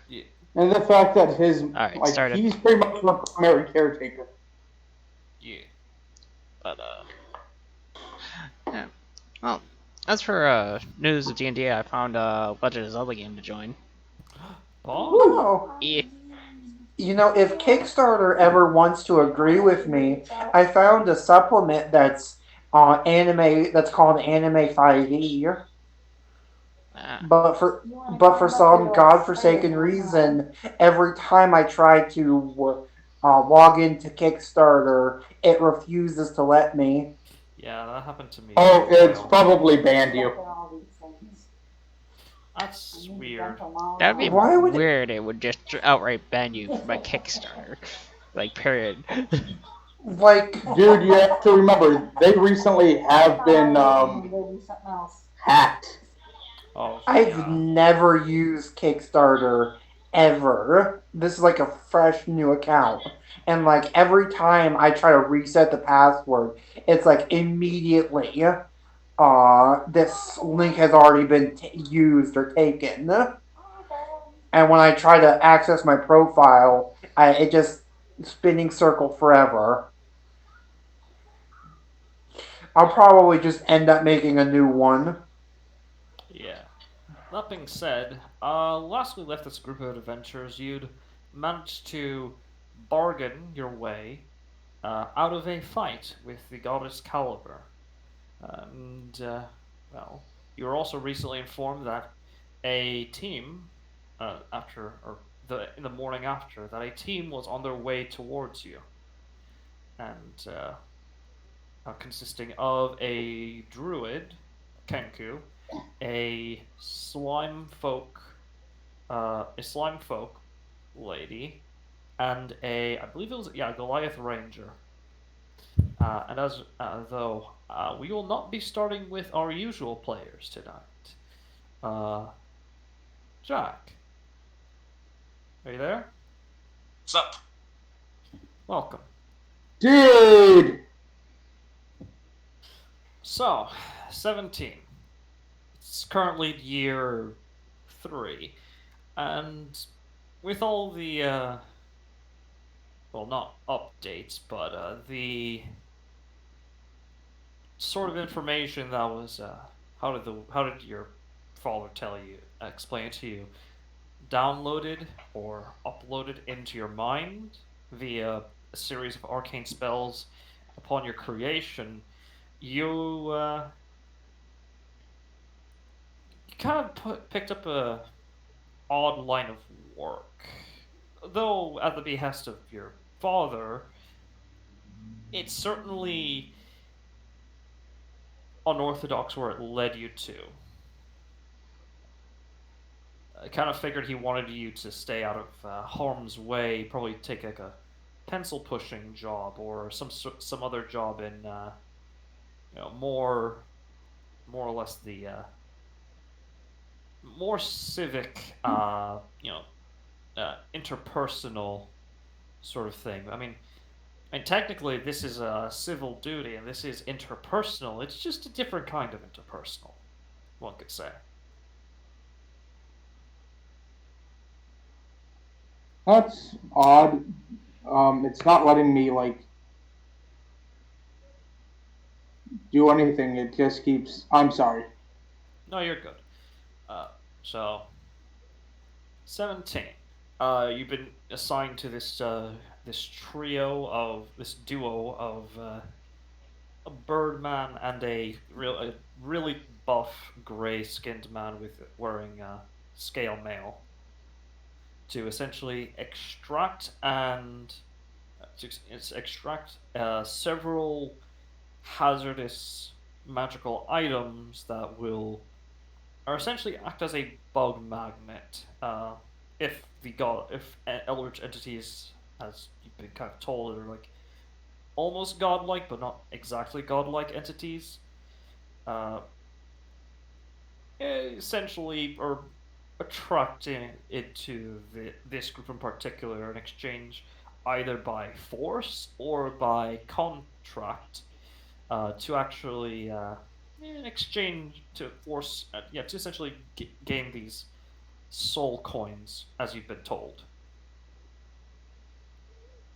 Yeah. And the fact that Alright, started. he's pretty much the primary caretaker. Yeah. But, yeah. Well, as for, news of D&D, I found, Legend of Zelda game to join. Oh. Oh, Yeah. if Kickstarter ever wants to agree with me, I found a supplement that's anime that's called Anime 5e. Ah. But for some godforsaken reason, every time I try to log into Kickstarter, it refuses to let me. Yeah, that happened to me for Oh, a it's while. probably banned you. That's weird. That'd be Why would it? weird. It would just outright ban you from a Kickstarter. Like, period. Like, Dude, you have to remember, they recently have been hacked. Oh, I've yeah. never used Kickstarter ever. This is like a fresh new account. And like every time I try to reset the password, it's like immediately this link has already been used or taken. And when I try to access my profile, it just spinning circle forever. I'll probably just end up making a new one. Yeah. That being said, last we left this group of adventurers, you'd managed to bargain your way out of a fight with the goddess Caliber. And, well, you were also recently informed that a team, in the morning after, that a team was on their way towards you. And, consisting of a druid, Kenku, a slime folk lady, and I believe it was, yeah, Goliath Ranger. And as though we will not be starting with our usual players tonight. Uh, Jack, are you there? What's up? Welcome. Dude! So, 17. It's currently year 3, and with all the well, not updates, but the sort of information that was how did your father tell you explain it to you, downloaded or uploaded into your mind via a series of arcane spells upon your creation. You kind of picked up a odd line of work, though at the behest of your father. It's certainly unorthodox where it led you to. I kind of figured he wanted you to stay out of harm's way, probably take like a pencil pushing job or some other job in more or less the more civic interpersonal sort of thing. I mean, technically this is a civil duty and this is interpersonal. It's just a different kind of interpersonal, one could say. That's odd. It's not letting me, do anything. It just keeps. I'm sorry. No, you're good. So 17. You've been assigned to this duo of a birdman and a really buff gray-skinned man with wearing scale mail to essentially extract several hazardous magical items that will are essentially act as a bug magnet. If Eldritch entities, as you've been kind of told, are like almost godlike but not exactly godlike entities, uh, essentially are attracting it to this group in particular in exchange either by force or by contract to actually in exchange to force to essentially gain these soul coins, as you've been told.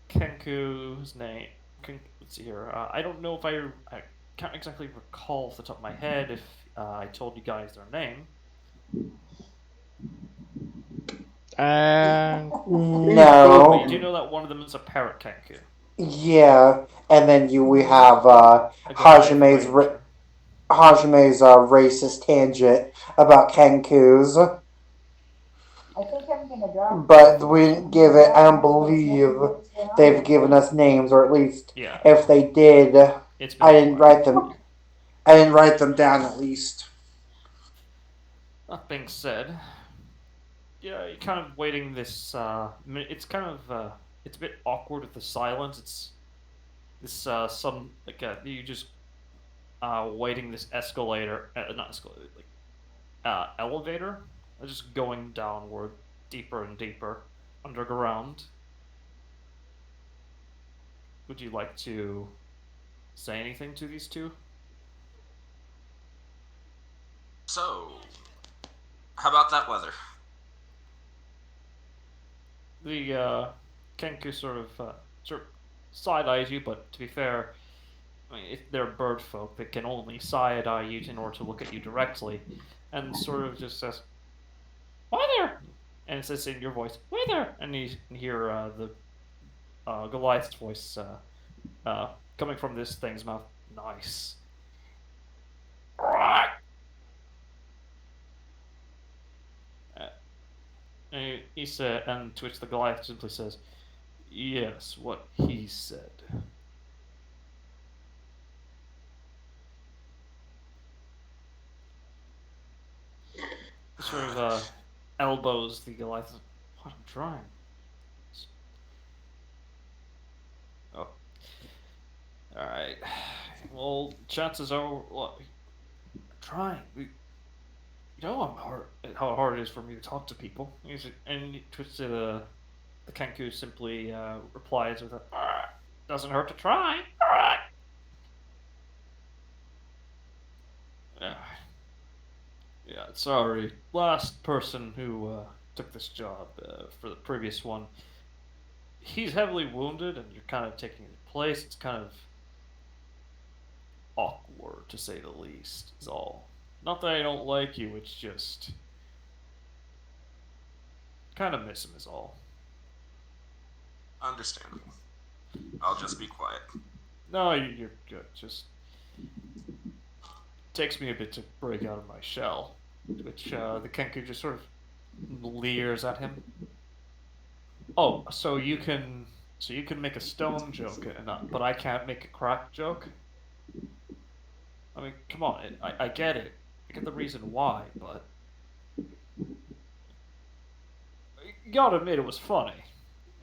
Kenku's name. Let's see here. I don't know if I can't exactly recall off the top of my head if I told you guys their name. But you do No. know that one of them is a parrot Kenku, Yeah. And then we have a Goliath Ranger. Hajime's racist tangent about Kenkus. But we didn't give it. I don't believe they've given us names, or at least Yeah, if they did, it's been I a didn't while. write them. I didn't write them down at least. That being said, yeah, you're kind of waiting this. It's kind of it's a bit awkward with the silence. It's this some like you just waiting this escalator, not escalator, like elevator, just going downward, deeper and deeper underground. Would you like to say anything to these two? So, how about that weather? The Kenku sort of side eyes you, but to be fair, I mean, if they're bird folk, they can only side eye you in order to look at you directly, and sort of just says, "Hi there," and it says in your voice, "Hi there," and you can hear the Goliath's voice coming from this thing's mouth. Nice. And he said, and to which the Goliath simply says, "Yes, what he said." He sort of elbows the Goliath. What I'm trying. Oh, all right. Well, chances are, well, I'm trying. You know how hard it is for me to talk to people. And Twisted the Kenku simply replies with a doesn't hurt to try. Yeah, yeah. Sorry. Last person who took this job for the previous one, he's heavily wounded, and you're kind of taking his place. It's kind of awkward to say the least. Is all. Not that I don't like you. It's just kind of miss him. Is all. Understandable. I'll just be quiet. No, you're good. Just takes me a bit to break out of my shell. Which the Kenku just sort of leers at him. Oh, so you can make a stone joke, but I can't make a crack joke. I mean, come on, I get it. I get the reason why, but you gotta admit it was funny.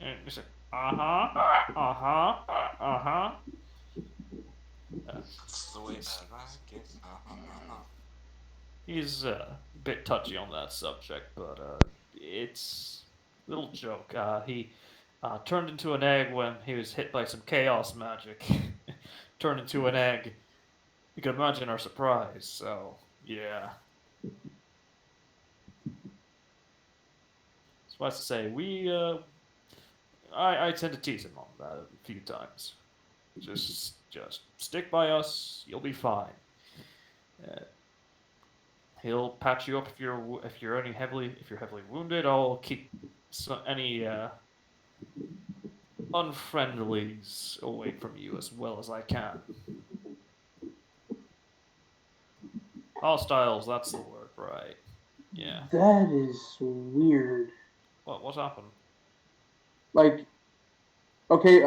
And he said, uh huh, uh huh, uh huh. That's the way that I get. He's a bit touchy on that subject, but it's a little joke. He turned into an egg when he was hit by some chaos magic. Turned into an egg. You can imagine our surprise. So yeah, suffice to say, I tend to tease him on that a few times. Just stick by us. You'll be fine. Uh, he'll patch you up if you're heavily wounded. I'll keep any unfriendlies away from you as well as I can. Hostiles, that's the word, right? Yeah. That is weird. What happened? Like, okay,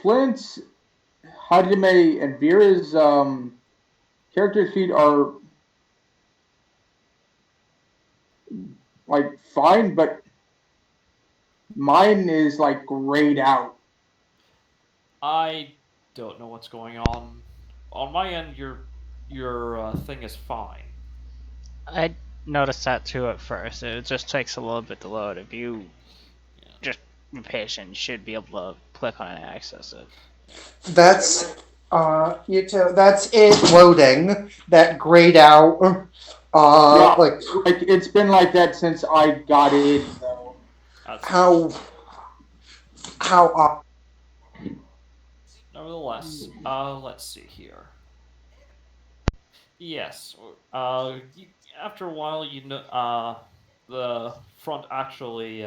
Flint's, Hajime, and Vera's character sheet are like fine, but mine is like grayed out. I don't know what's going on. On my end, your thing is fine. I noticed that too at first. It just takes a little bit to load. If you Yeah. just be patient, you should be able to click on it and access it. That's that's it loading that grayed out Yeah, Like like it's been like that since I got in. So That's how how nevertheless, let's see here. Yes, after a while, the front actually,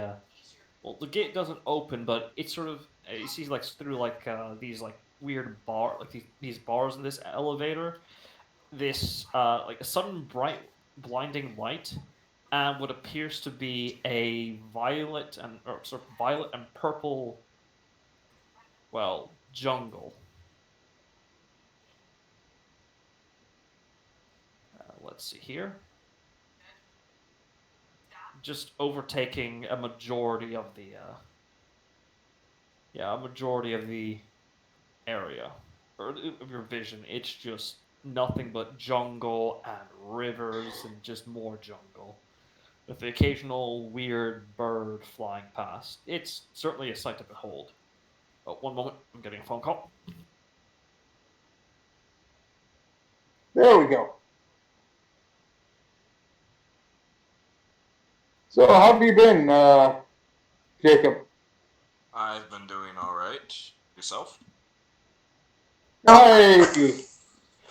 well, the gate doesn't open, but it's sort of, you see like through like these like weird like these bars in this elevator, this like a sudden bright, blinding light, and what appears to be a violet and or sort of violet and purple, well, jungle. Let's see here. Just overtaking a majority of the a majority of the area or of your vision. It's just nothing but jungle and rivers and just more jungle with the occasional weird bird flying past. It's certainly a sight to behold. But one moment, I'm getting a phone call. there we go. So how have you been, Jacob? I've been doing all right. Yourself? Hey,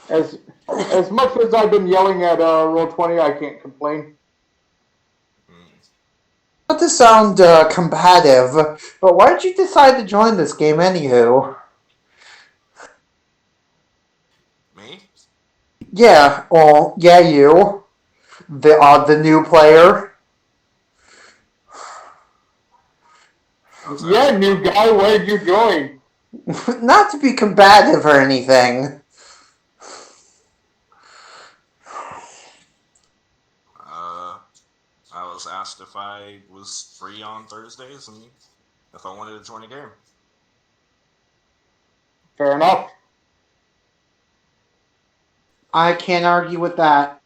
as as much as I've been yelling at Roll20, I can't complain. Hmm. not to sound combative, but why did you decide to join this game anywho? Me? Yeah, well, yeah, you, the new player. I was Yeah, asking new about the guy, new where'd one. you join? Not to be combative or anything. Uh, I was asked if I was free on Thursdays and if I wanted to join a game. Fair enough. I can't argue with that.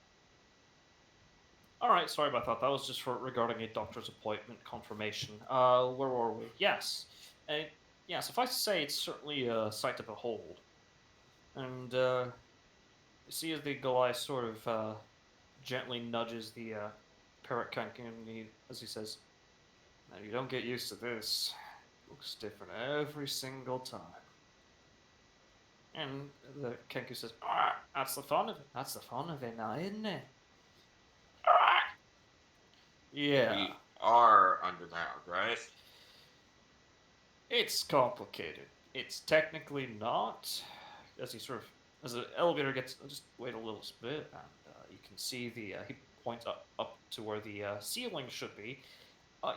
All right, sorry about that. That was just for regarding a doctor's appointment confirmation. Where were we? Yes, uh, yeah. Suffice to say, it's certainly a sight to behold. And you see, as the Goliath sort of gently nudges the parrot kangaroo as he says, "Now you don't get used to this. It looks different every single time." And the Kenku says, "That's the fun of it. That's the fun of it now, isn't it?" Yeah, We are underground, right? it's complicated. It's technically not. As he sort of, as the elevator gets, just wait a little bit, and you can see the. He points up to where the ceiling should be.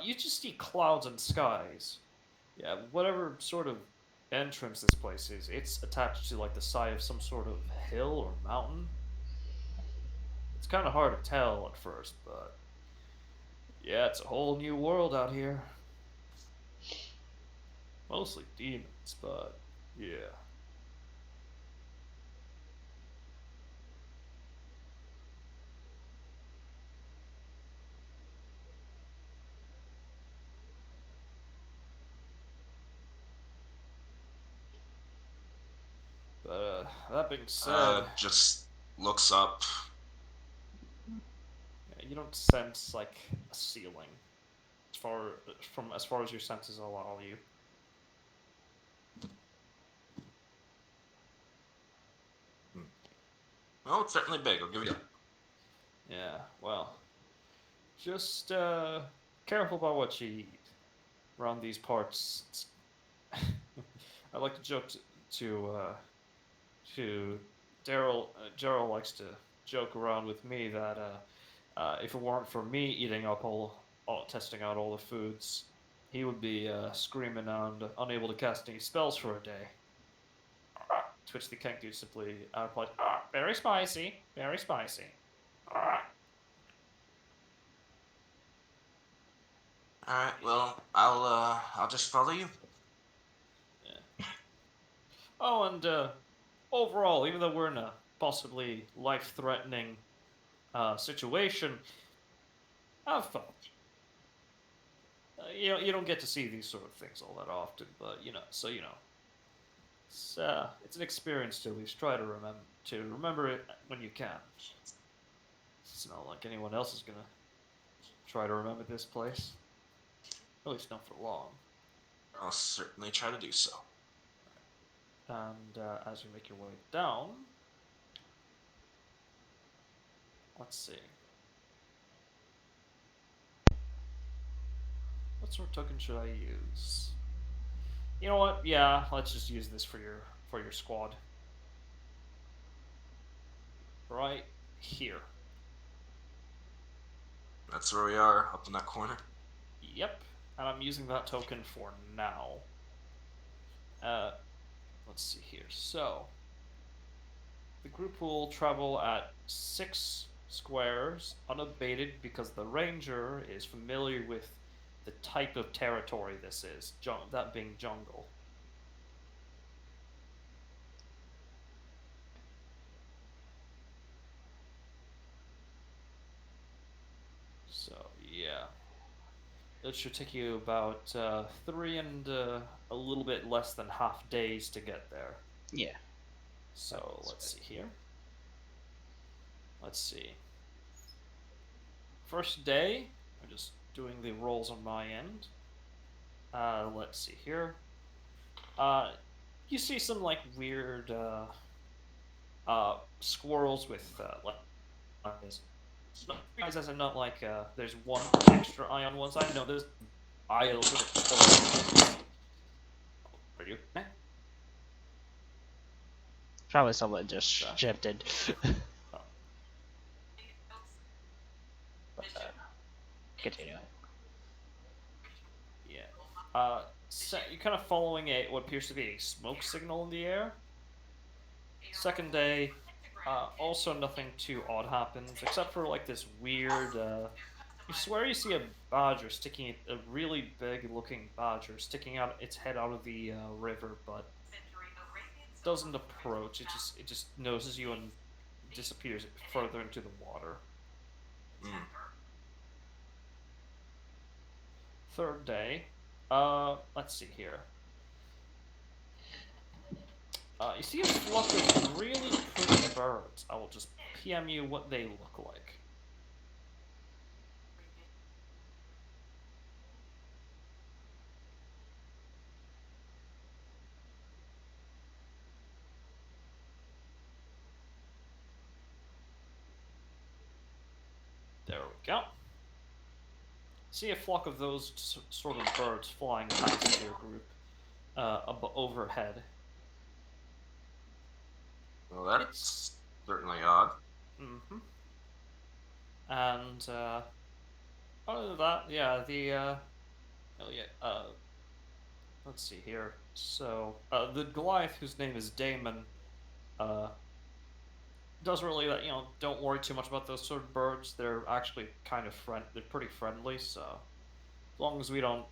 You just see clouds and skies. Yeah, whatever sort of entrance this place is, it's attached to like the side of some sort of hill or mountain. It's kind of hard to tell at first, but yeah, it's a whole new world out here. Mostly demons, but yeah. But that being said, Just looks up. yeah, you don't sense like a ceiling as far as far as your senses allow you. Hmm. Well, it's certainly big. I'll give you that. Yeah, well, just careful about what you eat around these parts. I like to joke to Daryl. Daryl likes to joke around with me that if it weren't for me eating up all testing out all the foods, he would be screaming and unable to cast any spells for a day. Twitch the Kenku simply replies, "Very spicy, very spicy." All right. Well, I'll just follow you. Yeah. Oh, and overall, even though we're in a possibly life-threatening situation, have fun. You don't get to see these sort of things all that often, but it's an experience to at least try to remember it when you can. It's not like anyone else is gonna try to remember this place. At least not for long. I'll certainly try to do so. And as you make your way down, let's see. What sort of token should I use? You know what? Yeah, let's just use this for your squad. Right here. That's where we are, up in that corner. Yep. And I'm using that token for now. Uh, let's see here. So the group will travel at 6 squares, unabated, because the ranger is familiar with the type of territory this is, that being jungle. So, yeah. It should take you about 3 and a little bit less than half days to get there. Yeah. So, let's see here. Let's see. First day, I'm just doing the rolls on my end. Let's see here. You see some like weird squirrels with like eyes. Eyes as in not like there's one extra eye on one side. No, there's eye a little bit. Are you? Probably someone just Sorry. shifted. Oh. Continue. Yeah. So you're kind of following what appears to be a smoke signal in the air. Second day, also nothing too odd happens except for like this weird. You swear you see a badger sticking, a really big-looking badger sticking out its head out of the river, but doesn't approach. It just noses you and disappears further into the water. Mm. Third day, let's see here. You see a flock of really pretty birds. I will just PM you what they look like. There we go. See a flock of those sort of birds flying past your group overhead. Well, that's certainly odd. Mm-hmm. And other than that, yeah, oh yeah, let's see here. So the Goliath, whose name is Damon, uh, doesn't really don't worry too much about those sort of birds. They're actually kind of they're pretty friendly. So as long as we don't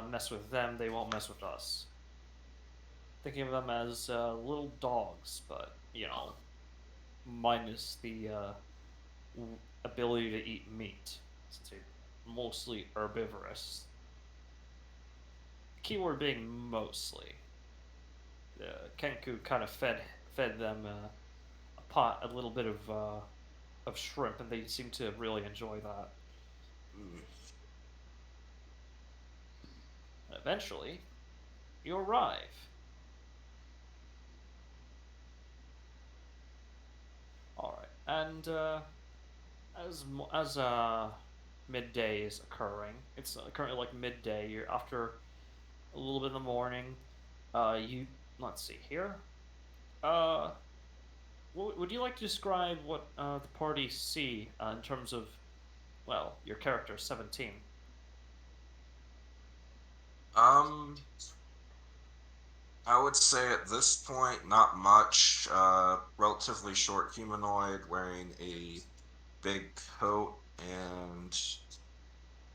mess with them, they won't mess with us. Thinking of them as little dogs, but minus the ability to eat meat, since they're mostly herbivorous. Keyword being mostly. Kenku kind of fed them a little bit of shrimp, and they seem to really enjoy that. Mm. Eventually, you arrive. All right, and as midday is occurring, it's currently like midday. You're after a little bit in the morning. You let's see here. Uh, would you like to describe what the party see in terms of, well, your character 17? Um, I would say at this point, not much. Relatively short humanoid wearing a big coat and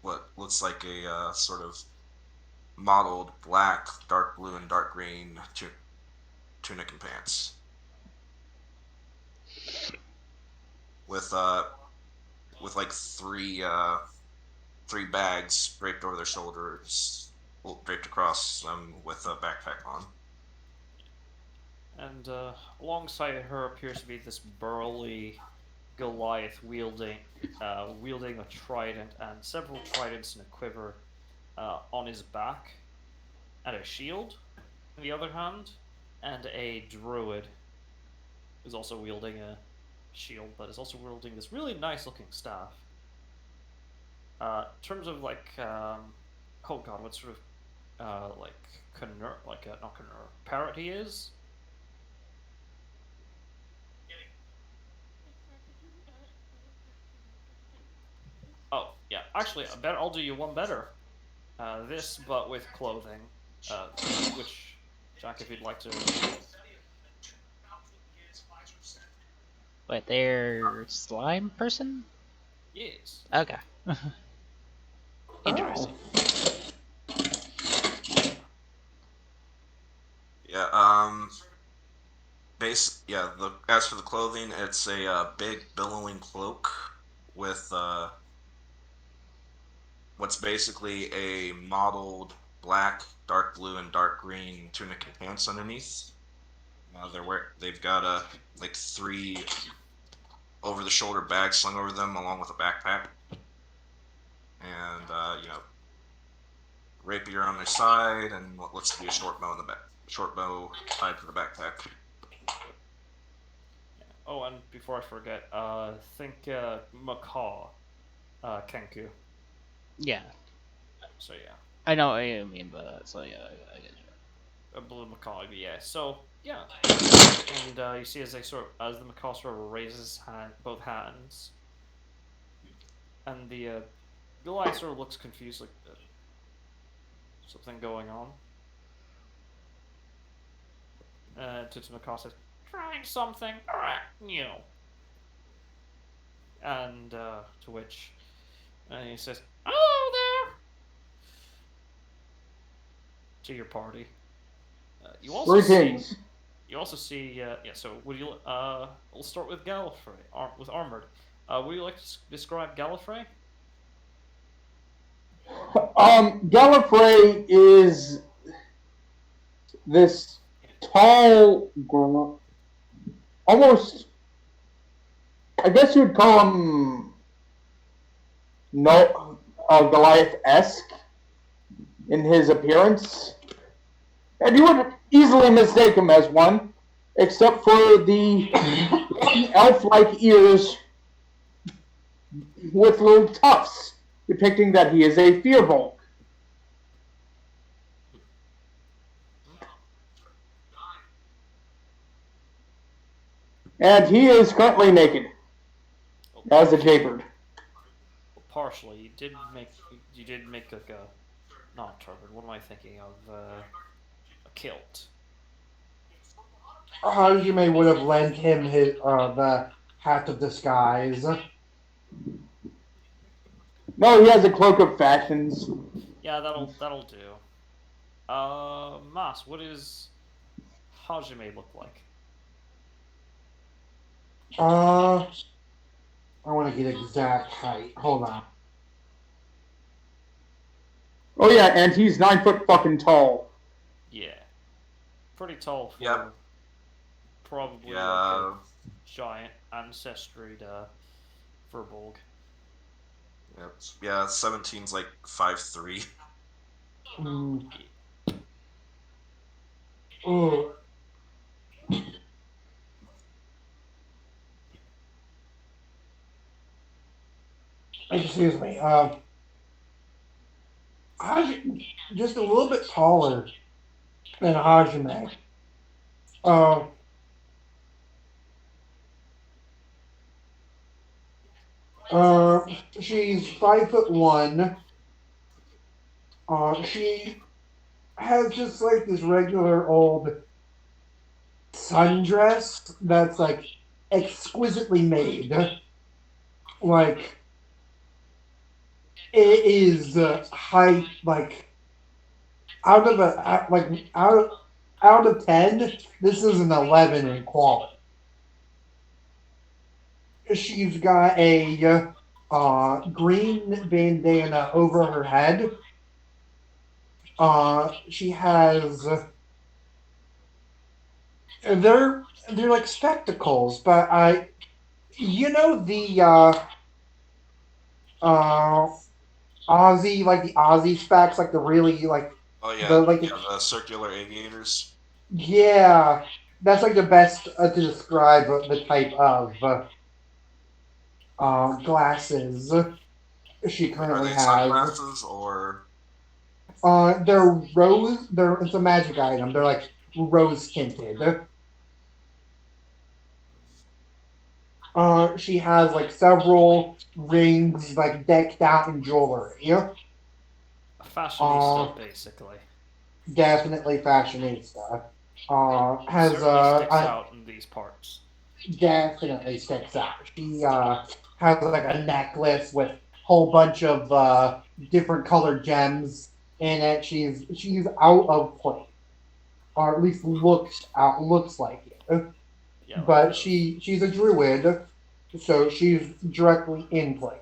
what looks like a sort of mottled black, dark blue, and dark green tunic and pants. With with like three bags draped over their shoulders, draped across them with a backpack on. And alongside her appears to be this burly Goliath wielding a trident and several tridents in a quiver on his back, and a shield in the other hand, and a druid who's also wielding a shield, but is also wielding this really nice looking staff. In terms of like, oh god, what sort of like not Canur, parrot he is? Oh yeah, actually, I bet I'll do you one better. This, but with clothing. Which, Jack, if you'd like to. Wait, they're slime person? Yes. Okay. Oh. Interesting. Yeah. As for the clothing, it's a big billowing cloak with what's basically a mottled black, dark blue, and dark green tunic and pants underneath. They've got like three over the shoulder bags slung over them, along with a backpack, and rapier on their side, and what looks to be a short bow in the back. Short bow tied to the backpack. Oh, and before I forget, think macaw, Kenku. Yeah, So yeah, I know what you mean by that. So yeah, I get you. a blue macaw. Yeah. So yeah, and you see as as the macaw sort of raises both hands, and the Goliath sort of looks confused, like something going on. Macaw says, "Trying something, you know." And to which, he says, "Hello there," to your party. You also see. Greetings. You also see. Yeah. So, would you? We'll start with Gallifrey. With armored. Would you like to describe Gallifrey? Gallifrey is this tall, almost, I guess you would call him no, Goliath-esque in his appearance. And you would easily mistake him as one, except for the elf-like ears with little tufts, depicting that he is a Fearbolg. And he is currently naked, as a jaybird. Well, partially. You did make. You did make like a. Not a turban. What am I thinking of? A kilt. Hajime would have lent him his the hat of disguise. No, he has a cloak of fashions. Yeah, that'll do. Mas, what does Hajime look like? I want to get exact height. Hold on. Oh yeah, and he's 9 foot fucking tall. Yeah, pretty tall for Yep. probably like Yeah. a giant ancestry Furbolg. Yep. Yeah. 17's like 5'3". Mm. Oh. Excuse me. Just a little bit taller than Hajime. Uh, she's 5'1". She has just like this regular old sundress that's like exquisitely made. Like it is height like out of 10. This is an 11 in quality. She's got a green bandana over her head. She has they're like spectacles, but You know the uh Aussie, like the Aussie specs, like the really like Oh yeah, the like the yeah, the circular aviators. yeah, that's like the best to describe the type of glasses she Are currently they has. sunglasses or? They're rose. They're it's a magic item. They're like rose tinted. She has like several rings like decked out in jewelry. A fashionista, Uh, basically. Definitely fashionista. Has Certainly sticks out in these parts. definitely sticks out. She has like a necklace with a whole bunch of different colored gems in it. She's out of place, or at least looks like it. Yeah, like But those. she's a druid, so she's directly in place.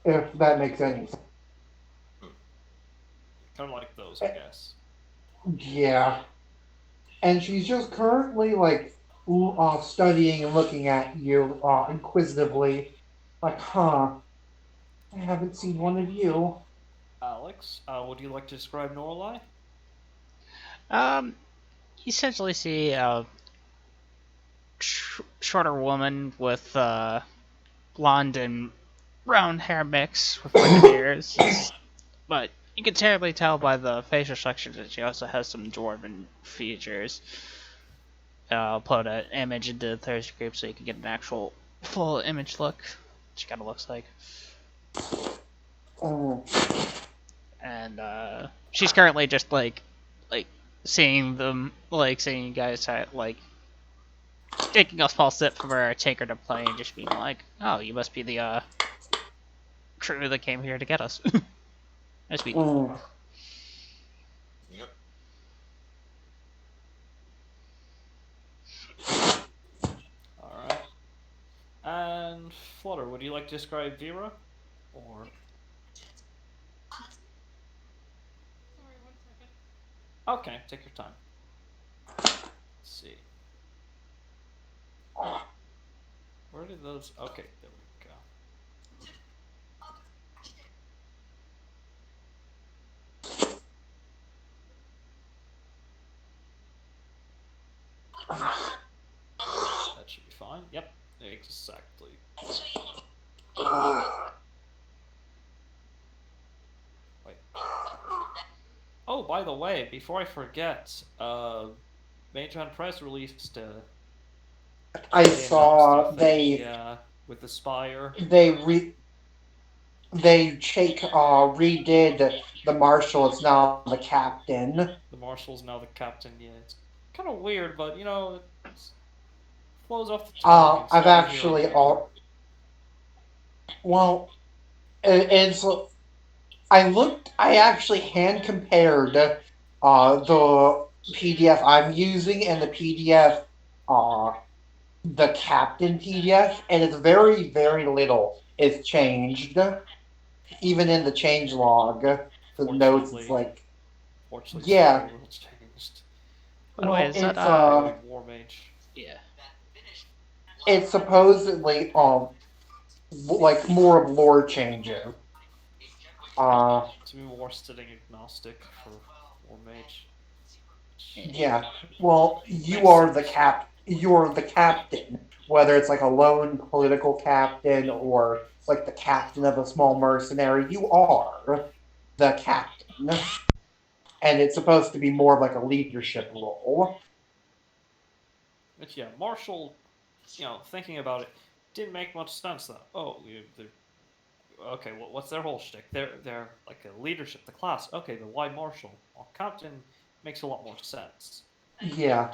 If that makes any sense. Hmm, Kind of like those, I guess. Yeah, and she's just currently like studying and looking at you inquisitively, like, huh? I haven't seen one of you. Alex, would you like to describe Norlai? Um, you essentially see a shorter woman with blonde and brown hair mix with pointed ears. But you can terribly tell by the facial structure that she also has some dwarven features. I'll put an image into the thirst group so you can get an actual full image look. She kind of looks like, Oh, and she's currently just like seeing them, like seeing you guys like taking a small sip from her taker to play and just being like, "Oh, you must be the crew that came here to get us." Nice meeting you. mm. yep. Alright. And Flutter, would you like to describe Vera? Or. Okay, take your time. Let's see. Where did those. Okay, there we go. That should be fine. Yep, exactly. Wait. Oh, by the way, before I forget, Mage Press released I they announced a saw thing, yeah, with the Spire. they re they redid the marshal. It's now the captain. The Marshal's now the captain, yeah. It's kind of weird, but it flows off the tongue. It's I've neither here nor actually there. all well. It's I looked. I actually hand compared the PDF I'm using and the PDF uh the captain PDF, and it's very little is changed. Even in the change log, the notes, it's Fortunately, like, so yeah, little changed. By the way, well, is that Boy, War Mage. yeah. it's supposedly like more of lore changes. Uh, To be more sitting agnostic for War Mage. Which Yeah. yeah. Well, makes sense. You're the captain, whether it's like a lone political captain or like the captain of a small mercenary. You are the captain, and it's supposed to be more of like a leadership role. But yeah, Marshall, thinking about it, didn't make much sense though. Oh, okay, what's their whole shtick? They're like a leadership, the class. Okay, but why Marshall? Well, Captain makes a lot more sense. Yeah,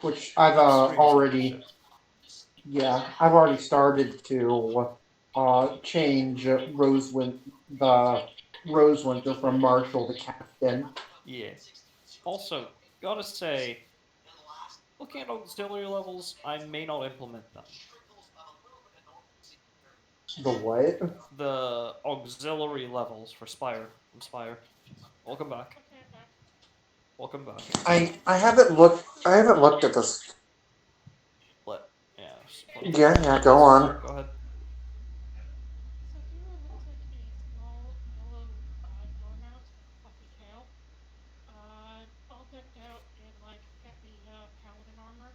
which I've Extremes already leadership. yeah I've already started to change the Rosewinter from Marshal to Captain. Yeah. Also, gotta say, looking at auxiliary levels, I may not implement them. The what? The auxiliary levels for Spire from Spire. Welcome back. Welcome back. I haven't looked at this. funny. Yeah, yeah, go Yes, on. go ahead. So Vera looks like a small yellow dormouse with a fluffy tail, all decked out in like heavy paladin armor,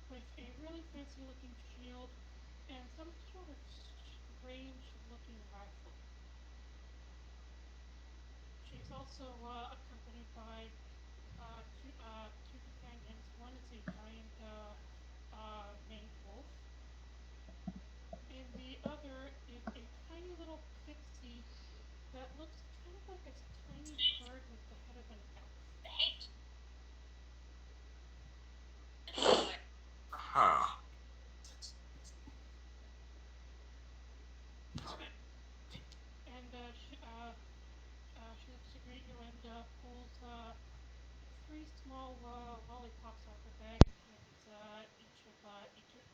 with a really fancy looking shield and some sort of strange looking rifle. She's also accompanied by two companions. One is a giant maned wolf, and the other is a tiny little pixie that looks kind of like a tiny bird with the head of an elf. Huh. And she looks to greet you and pulls three small lollipops out of her bag and hands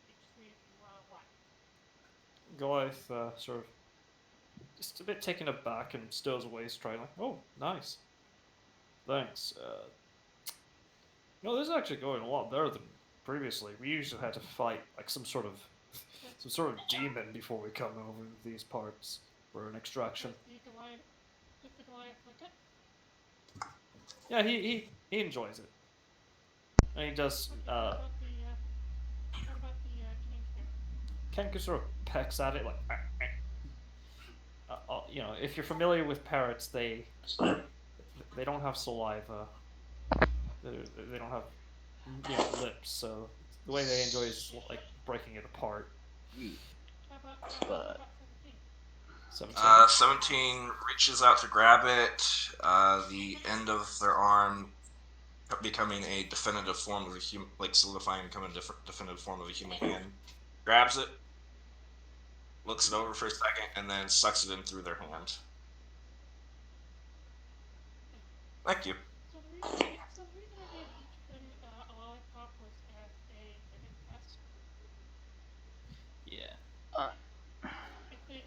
each three of you one. Goliath sort of just a bit taken aback and stows away, striding like, "Oh, nice, thanks." No, this is actually going a lot better than previously. We usually had to fight like Does some sort of demon before we come over these parts for an extraction. does the Goliath does the Goliath like it? Yeah, he enjoys it, and he does. Okay. What about the king here? Kenku sort of pecks at it like, if you're familiar with parrots, they don't have saliva. They don't have lips, so the way they enjoy is like breaking it apart. How But about 17? 17. 17 reaches out to grab it. The end of their arm becoming a definitive form of a human, like solidifying, becoming a definitive form of a human hand. Grabs it, looks it over for a second, and then sucks it in through their hand. Thank you. Thank you. So the reason I gave each of them a lollipop was as a mimic test. Yeah. uh, If they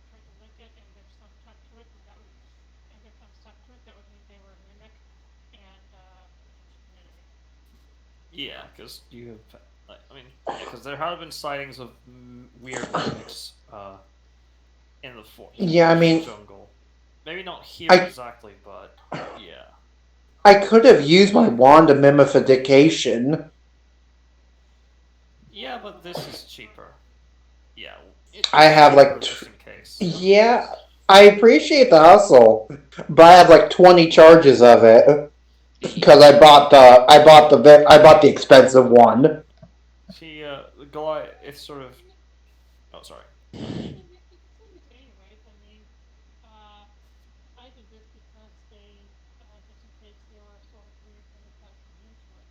tried to lick it and there's some tuck to it, then that would and their thumbs stuck to it, that would mean they were a mimic and potentially an enemy. Yeah, because you have, I mean, yeah, because there have been sightings of weird mimics in the Yeah, I mean, jungle. Maybe not here I exactly, but yeah, I could have used my wand of mimification. yeah, but this is cheaper. Yeah, I it's have cheaper like, just in case. yeah, I appreciate the hustle, but I have like 20 charges of it because I bought the expensive one. The Goliath, it's sort of. Oh, sorry. You can send it anyways. I mean, uh, I did this because just in case they were sort of weird mimic that was immune to it.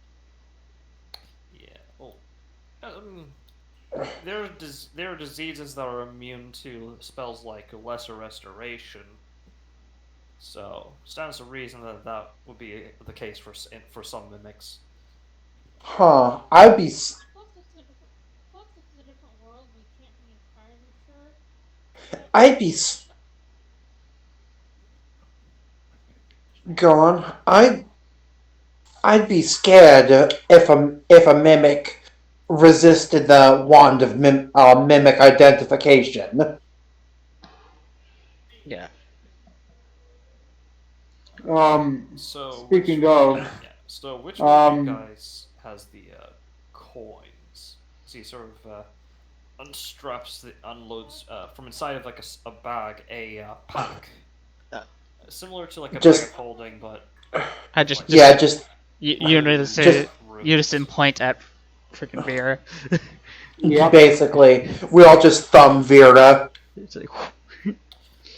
Yeah. Well, um, there are diseases that are immune to spells like Lesser Restoration. So stands to reason that that would be the case for some mimics. Huh? I'd be Plus, this is a different world. We can't be entirely sure. I'd be gone. I'd be scared if a mimic resisted the wand of mimic identification. yeah. So which Speaking of, yeah. So which one of you um, guys has the coins? So he sort of unloads from inside of like a bag a pack, Uh, similar to like a bag Just of holding, but I with just like just yeah, just loose just unison runes. point at freaking Vera. yep. basically we all just thumb Vera. It's like,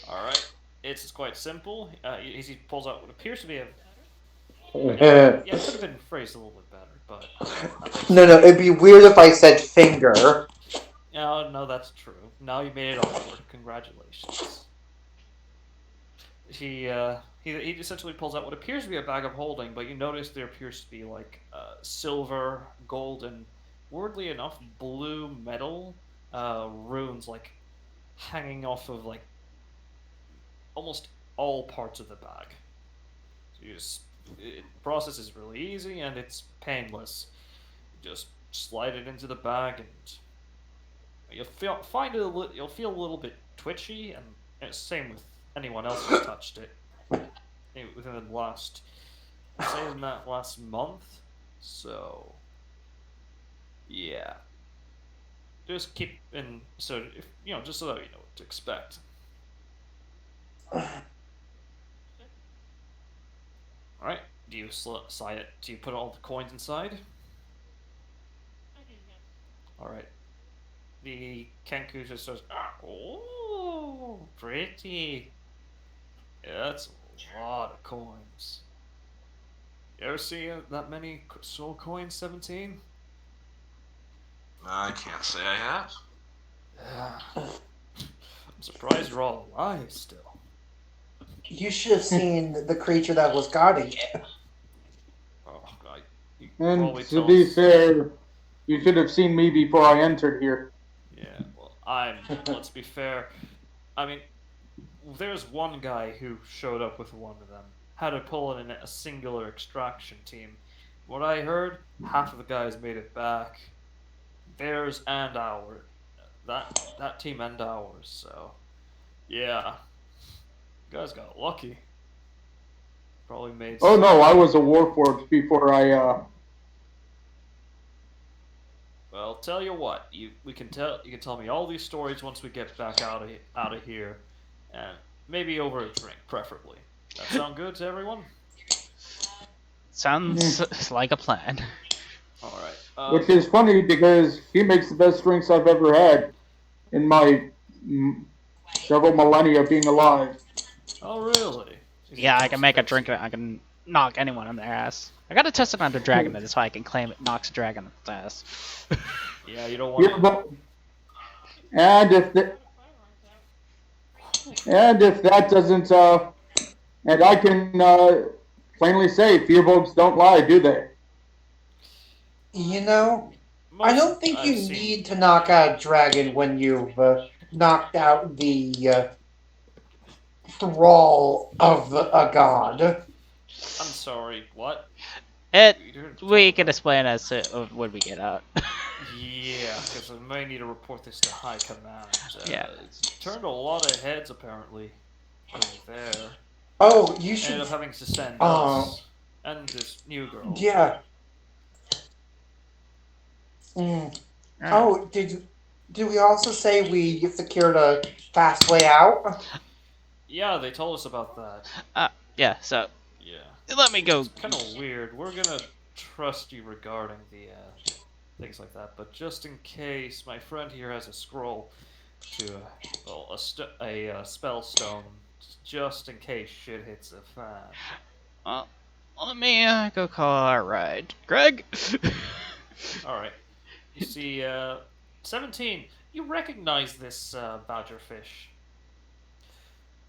All right, it's quite simple. He pulls out what appears to be a Better. yeah. It could have been phrased a little bit better, but that makes No, sense. it'd be weird if I said finger. Oh, no, that's true. Now you made it awkward. Congratulations. He essentially pulls out what appears to be a bag of holding, but you notice there appears to be like silver, gold, and weirdly enough, blue metal runes like hanging off of like almost all parts of the bag. So you just The process is really easy and it's painless. You just slide it into the bag and you'll feel a little bit twitchy, and same with anyone else who's touched it within the last, say, in that last month. So yeah, just keep in so if just so that you know what to expect. Sure. All right. Do you slide it? Do you put all the coins inside? I do, yes. All right. The Kenku just says, "Oh, pretty. Yeah, that's a lot of coins. You ever see that many soul coins? 17? I can't say I have. Yeah. I'm surprised you're all alive still. You should have seen the creature that was guarding it. Oh, you And probably to tell be us. fair, you should have seen me before I entered here. Yeah, well, let's be fair. I mean, there's one guy who showed up with one of them. Had to pull in a singular extraction team. What I heard, half of the guys made it back. Theirs and ours. That team and ours. So yeah, you guys got lucky. Probably made Oh some. no, I was a warforged before I Well, tell you what, you can tell me all these stories once we get back out of here, and maybe over a drink, preferably. That sound good to everyone? Sounds like a plan. All right. which is funny because he makes the best drinks I've ever had in my several millennia of being alive. Oh really? Is he Yeah, I can close to make a fixing? drink. I can knock anyone on their ass. I gotta test it on the dragon, that's why I can claim it knocks a dragon on its ass. Yeah, you don't want Yeah, to. but Well, and you if got a the, lot of firearms out. and if that doesn't and I can plainly say Fearbolgs don't lie, do they? You know, I Most don't think you I've seen. need to knock out a dragon when you've knocked out the thrall of a god. I'm sorry. What? It. You didn't We talk can about. explain as to when we get out. Yeah, because I may need to report this to High Command. Yeah. It's turned a lot of heads apparently over there. Oh, you Ended should. up having to send Uh, us and this new girl over. yeah. Mm. Alright. Oh, did we also say we secured a fast way out? Yeah, they told us about that. Yeah. So Yeah, let me go. it's kind of weird. We're gonna trust you regarding the things like that, but just in case, my friend here has a scroll to well, a spell stone, just in case shit hits the fan. Well, let me go call our ride, Greg. All right. You see, 17. You recognize this badger fish?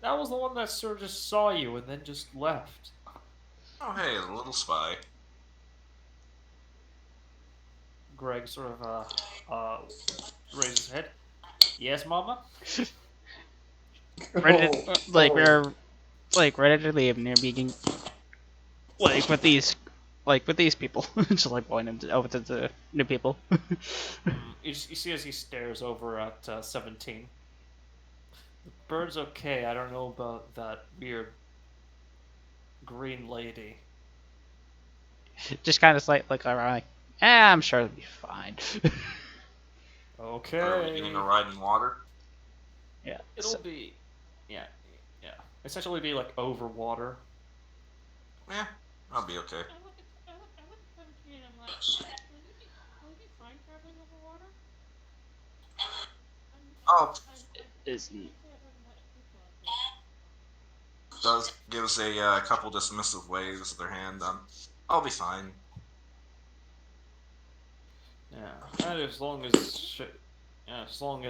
That was the one that sort of just saw you and then just left. Oh, hey, the little spy. Greg sort of raises his head. Yes, Mama. ready Oh, to, like oh. we're ready to leave, and you're being with these people, just like pointing over to the new people. You see as he stares over at 17. The bird's okay. I don't know about that weird green lady. Just kind of like ironic. I'm sure it'll be fine. Are we getting a Okay. ride in water? Yeah. It'll be, yeah, yeah. Essentially be like over water. Yeah, I'll be okay. I look at 17 and I'm like, will you be fine traveling over water? Oh, Is I can't say I've ever met a creature like this. does gives a couple dismissive waves of their hand. I'll be fine. Yeah, and yeah, as long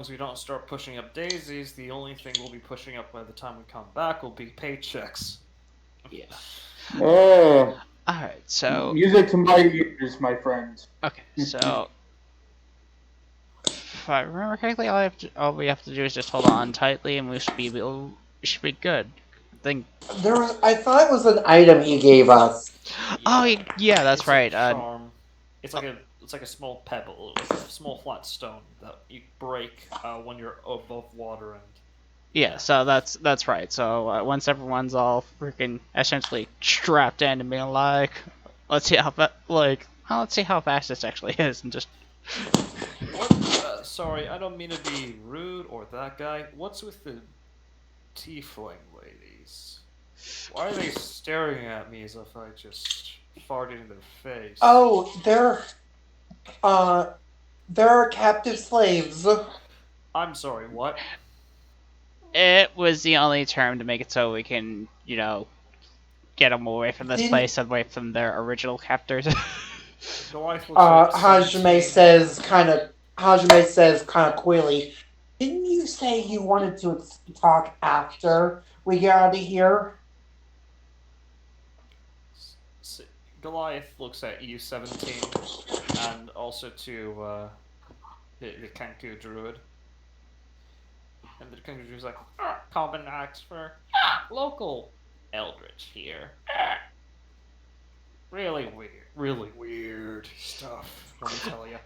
as we don't start pushing up daisies, the only thing we'll be pushing up by the time we come back will be paychecks. yeah. Uh, All right. So music to my ears, my friends. okay. So if I remember correctly, all we have to do is just hold on tightly, and we should be good. think. I thought it was an item he gave us. Oh, Yeah, yeah, that's it's a right. charm. It's like a small pebble, like a small flat stone that you break when you're above water, and Yeah, yeah. so that's right. So once everyone's all freaking essentially strapped in and being like, let's see how let's see how fast this actually is, and just What? Sorry, I don't mean to be rude or that guy. What's with the tiefling ladies? Why are they staring at me as if I just farted in their face? Oh, uh they're captive slaves. I'm sorry, what? it was the only term to make it so we can get them away from this Didn't place, away from their original captors. Goliath looks at Hajime 17. says Hajime says kind of coyly, didn't you say you wanted to talk after we get out of here? S- Goliath looks at you 17, and also to the Kenku druid. And the Kenku druid's like, common axe for local eldritch here. Really weird stuff, let me tell you.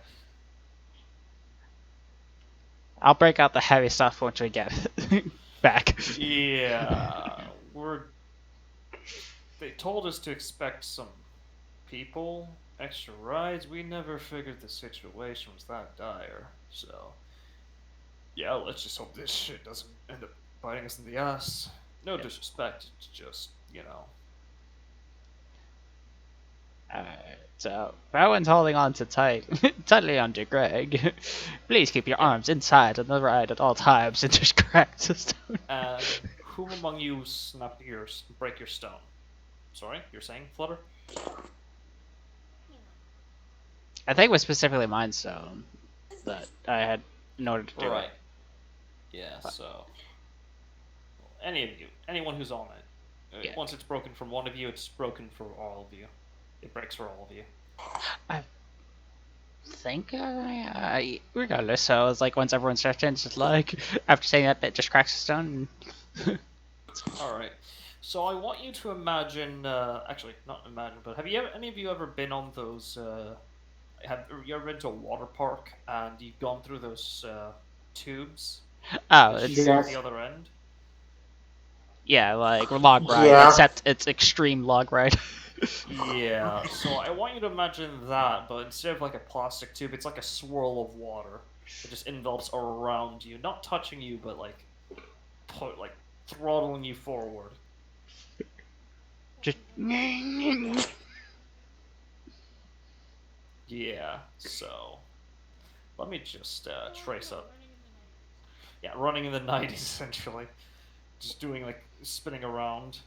I'll break out the heavy stuff once we get back. Yeah, they told us to expect some people, extra rides. We never figured the situation was that dire. So, yeah, let's just hope this shit doesn't end up biting us in the ass. No disrespect, it's just, So Rowan's holding on to tightly onto Greg. Please keep your yeah. arms inside of the ride at all times and just cracks the stone. And who among you break your stone? Sorry, you're saying, Flutter? I think it was specifically mine stone that I had in order to do Right. it. Yeah, so any of you, anyone who's on it. Yeah. Once it's broken from one of you, it's broken for all of you. It breaks for all of you. I think regardless. So it's like once everyone's stretched in, it's just like after saying that bit, just cracks the stone. All right. So I want you to imagine. Actually, not imagine, but have any of you ever been on those? Have you ever been to a water park and you've gone through those tubes Oh, that it's shoot out Yes. the other end? yeah, like log ride, Yeah. except it's extreme log ride. Yeah. So I want you to imagine that, but instead of like a plastic tube, it's like a swirl of water that just envelops around you, not touching you, but like throttling you forward. Just Yeah. So let me just trace No, up. running in the night. Yeah, running in the night essentially, just doing like spinning around.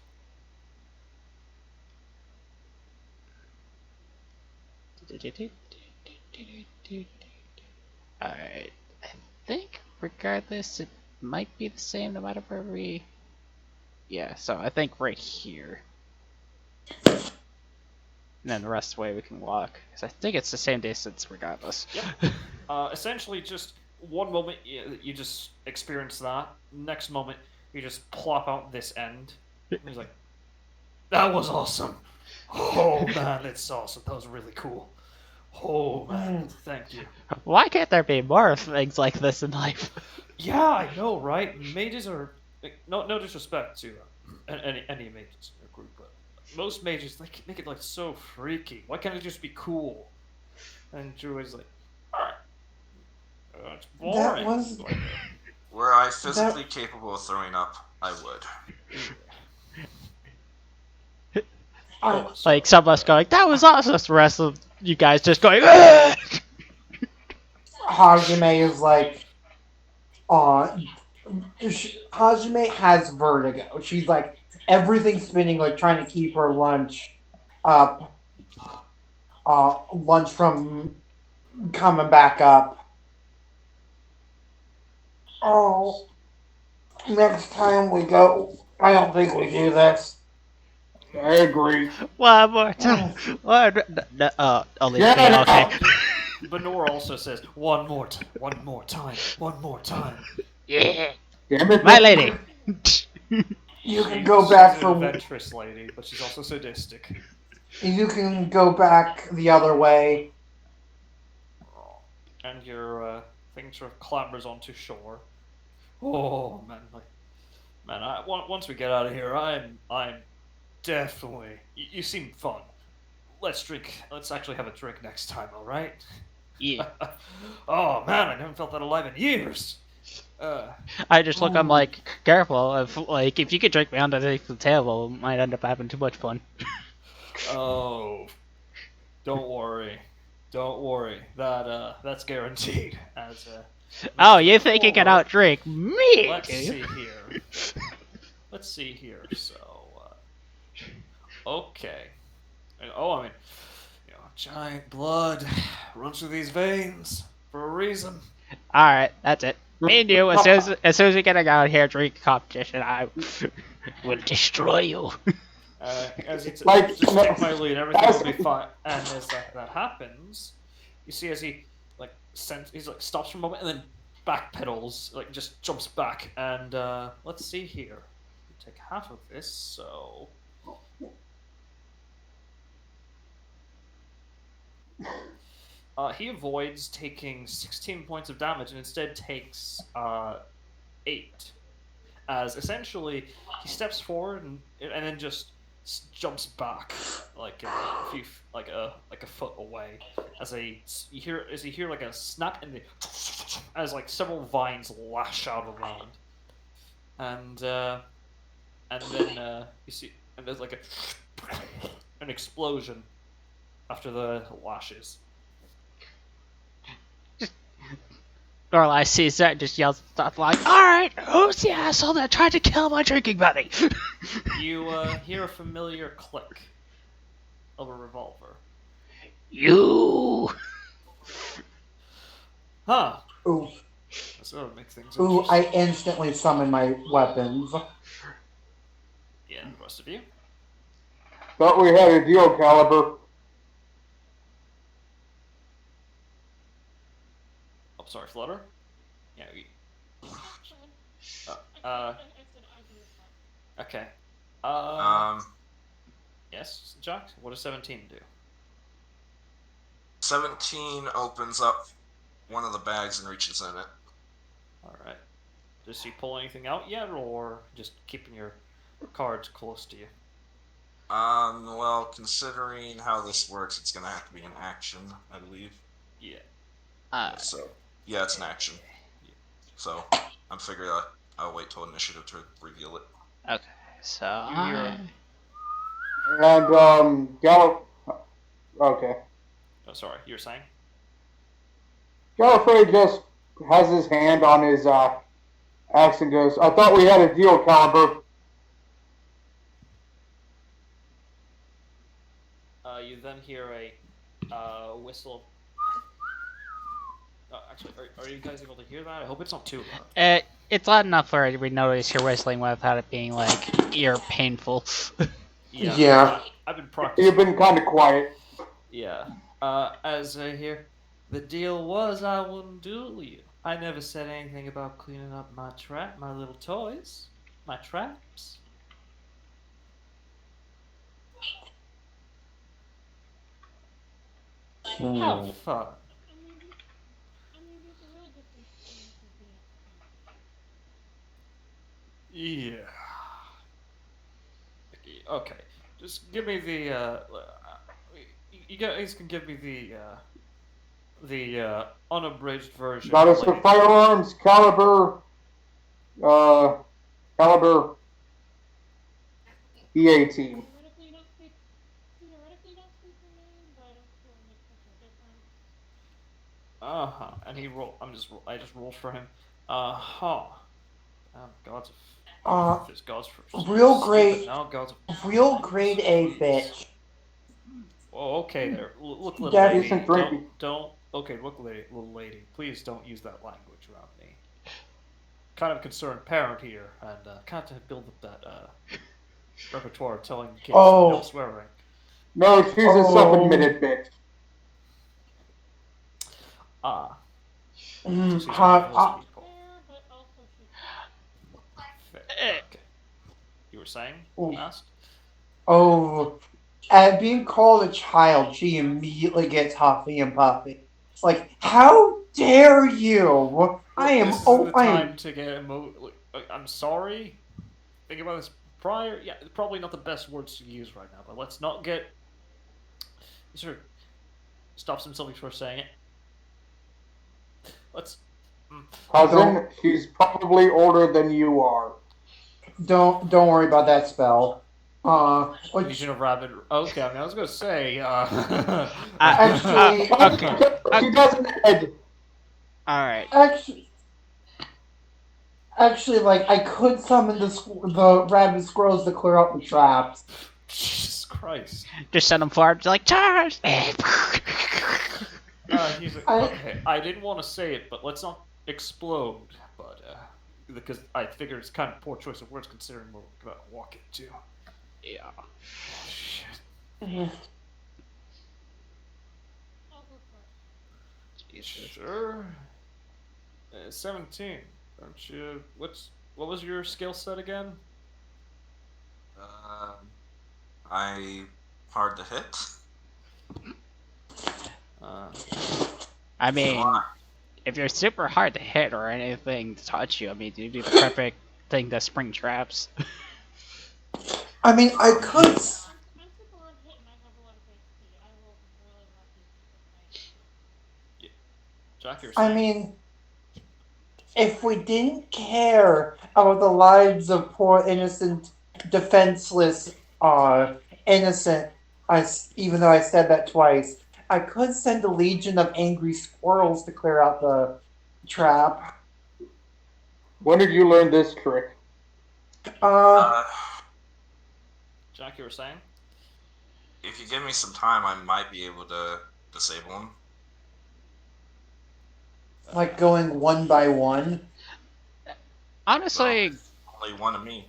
Alright. I think regardless it might be the same no matter where we yeah, so I think right here. And then the rest of the way we can walk. Because I think it's the same distance regardless. Yep. Essentially, just one moment you just experience that. Next moment you just plop out this end. And he's like, "That was awesome. Oh man, it's awesome. That was really cool. Oh man, thank you." Why can't there be more things like this in life? Yeah, I know, right? Mages are no disrespect to any mages in your group, but most mages make it like so freaky. Why can't it just be cool? And Druid's like, it's That boring. was Like, Were I physically capable of throwing up, I would. so, Like some of us going, that was awesome. The rest of you guys just going, "Ugh!" Hajime is like, uh, Hajime has vertigo. She's like everything's spinning, like trying to keep her up, lunch from coming back up. Oh, next time we go, I don't think we do this. I agree. One more time. Only Get me, okay. out! Benor also says, one more time, one more time. Yeah. Damn it. My lady. You can go back She's an for. adventurous lady, but she's also sadistic. You can go back the other way. And your thing sort of clambers onto shore. Oh man, man, once we get out of here, I'm definitely. You seem fun. Let's drink. Let's actually have a drink next time, all right? Yeah. Oh man, I haven't felt that alive in years. I just look. I'm Ooh. like, careful. If you could drink me underneath the table, it might end up having too much fun. Oh, don't worry, don't worry. That's guaranteed. As Oh, Mr. you think you can Or, outdrink me, let's do you? see here. Let's see here. So, okay. Oh, I mean, giant blood runs through these veins for a reason. All right, that's it. Me and you, as soon as we get out here, drink competition, I will destroy you. As you Like, just take my lead, everything will be as- fine. And as that happens, you see as he he's like stops for a moment and then backpedals, like just jumps back. And let's see here. We take half of this, so he avoids taking 16 points of damage and instead takes 8. As essentially he steps forward and then just jumps back like a few like a foot away as you hear like a snap as like several vines lash out around and then you see and there's like an explosion after the lashes. Lorelai sees that and just yells stuff like, "Alright, who's the asshole that tried to kill my drinking buddy?" You hear a familiar click of a revolver. You. Huh. Ooh, That sort of makes things ooh! I interesting. instantly summon my weapons. Yeah, the rest of you. Thought we had a deal, Caliber. Oh, sorry, Flutter. Yeah. Uh, I uh, said I do as well. okay. Um, Yes, Jack. What does 17 do? 17 opens up one of the bags and reaches in it. All right. Does he pull anything out yet, or just keeping your cards close to you? Well, considering how this works, it's gonna have to be an action, I believe. Yeah. So, yeah, it's an action. So, I'm figuring I'll wait till initiative to reveal it. Okay, so You hear? And Gallop. Okay. Oh, sorry. You're saying? Gallifrey just has his hand on his axe and goes, "I thought we had a deal, Caliber." You then hear a whistle. Actually, are you guys able to hear that? I hope it's not too loud. it's loud enough for we notice you're whistling without it being like ear painful. Yeah. Yeah. I've been practicing. You've been kind of quiet. Yeah. As I hear, the deal was I wouldn't duel you. I never said anything about cleaning up my little toys, my traps. Have fun. I mean, there's a real difference between being Yeah. Okay. Just give me the. You guys can give me the unabridged version. Got us for firearms, uh, Caliber EA team. theoretically don't speak your name, but I don't feel it makes much of a difference. Uh huh. And he roll. I just rolled for him. Uh huh. Gods of. Uh, There's gods for real stupid great, now. Gods of. real grade A Jeez. bitch. Oh, okay there. Look, little That lady. isn't drinking. Don't. Okay, look, little lady. Please don't use that language around me. Kind of concerned parent here, and kind of build up that repertoire of telling kids Oh. no swearing. No, she's a self-admitted bitch. Ah. Mm, So she's one of those people. Fair, but also she's Fair. Okay. You were saying? Ooh. Asked. Oh, at being called a child, she immediately gets huffy and puffy. Like, how dare you? I Look, am. this isn't Oh, the I am. time to get I'm sorry. Think about this prior. Yeah, probably not the best words to use right now, but let's not get. He sort of stops himself before saying it. Let's. mm, Cousin, Don't she's probably older than you are. don't worry about that spell. Legion Which of Rabbit. Okay, I mean, I was gonna say. Uh, actually, okay. She doesn't head. All right. actually, actually, like I could summon the rabbit squirrels to clear out the traps. Jesus Christ. Just send them forward. Like charge. He's like, I okay, I didn't want to say it, but let's not explode. But because I figure it's kind of poor choice of words considering we're about to walk into. Yeah. Shit. I'll go first. Jesus. Sure. 17. Aren't you? What was your skill set again? I hard to hit. Uh, I mean, Why? if you're super hard to hit or anything to touch you, I mean, you'd be the perfect thing to spring traps. I mean, I Um, could. I'm super hard hit and I have a lot of HP. I rolled really lucky with my HP. yeah. Jack, you were I saying? mean, if we didn't care about the lives of poor innocent, defenseless, innocent, even though I said that twice, I could send a legion of angry squirrels to clear out the trap. When did you learn this trick? Uh, uh, Jack, you were saying? if you give me some time, I might be able to disable him. like going one by one. Well, Honestly, only one of me.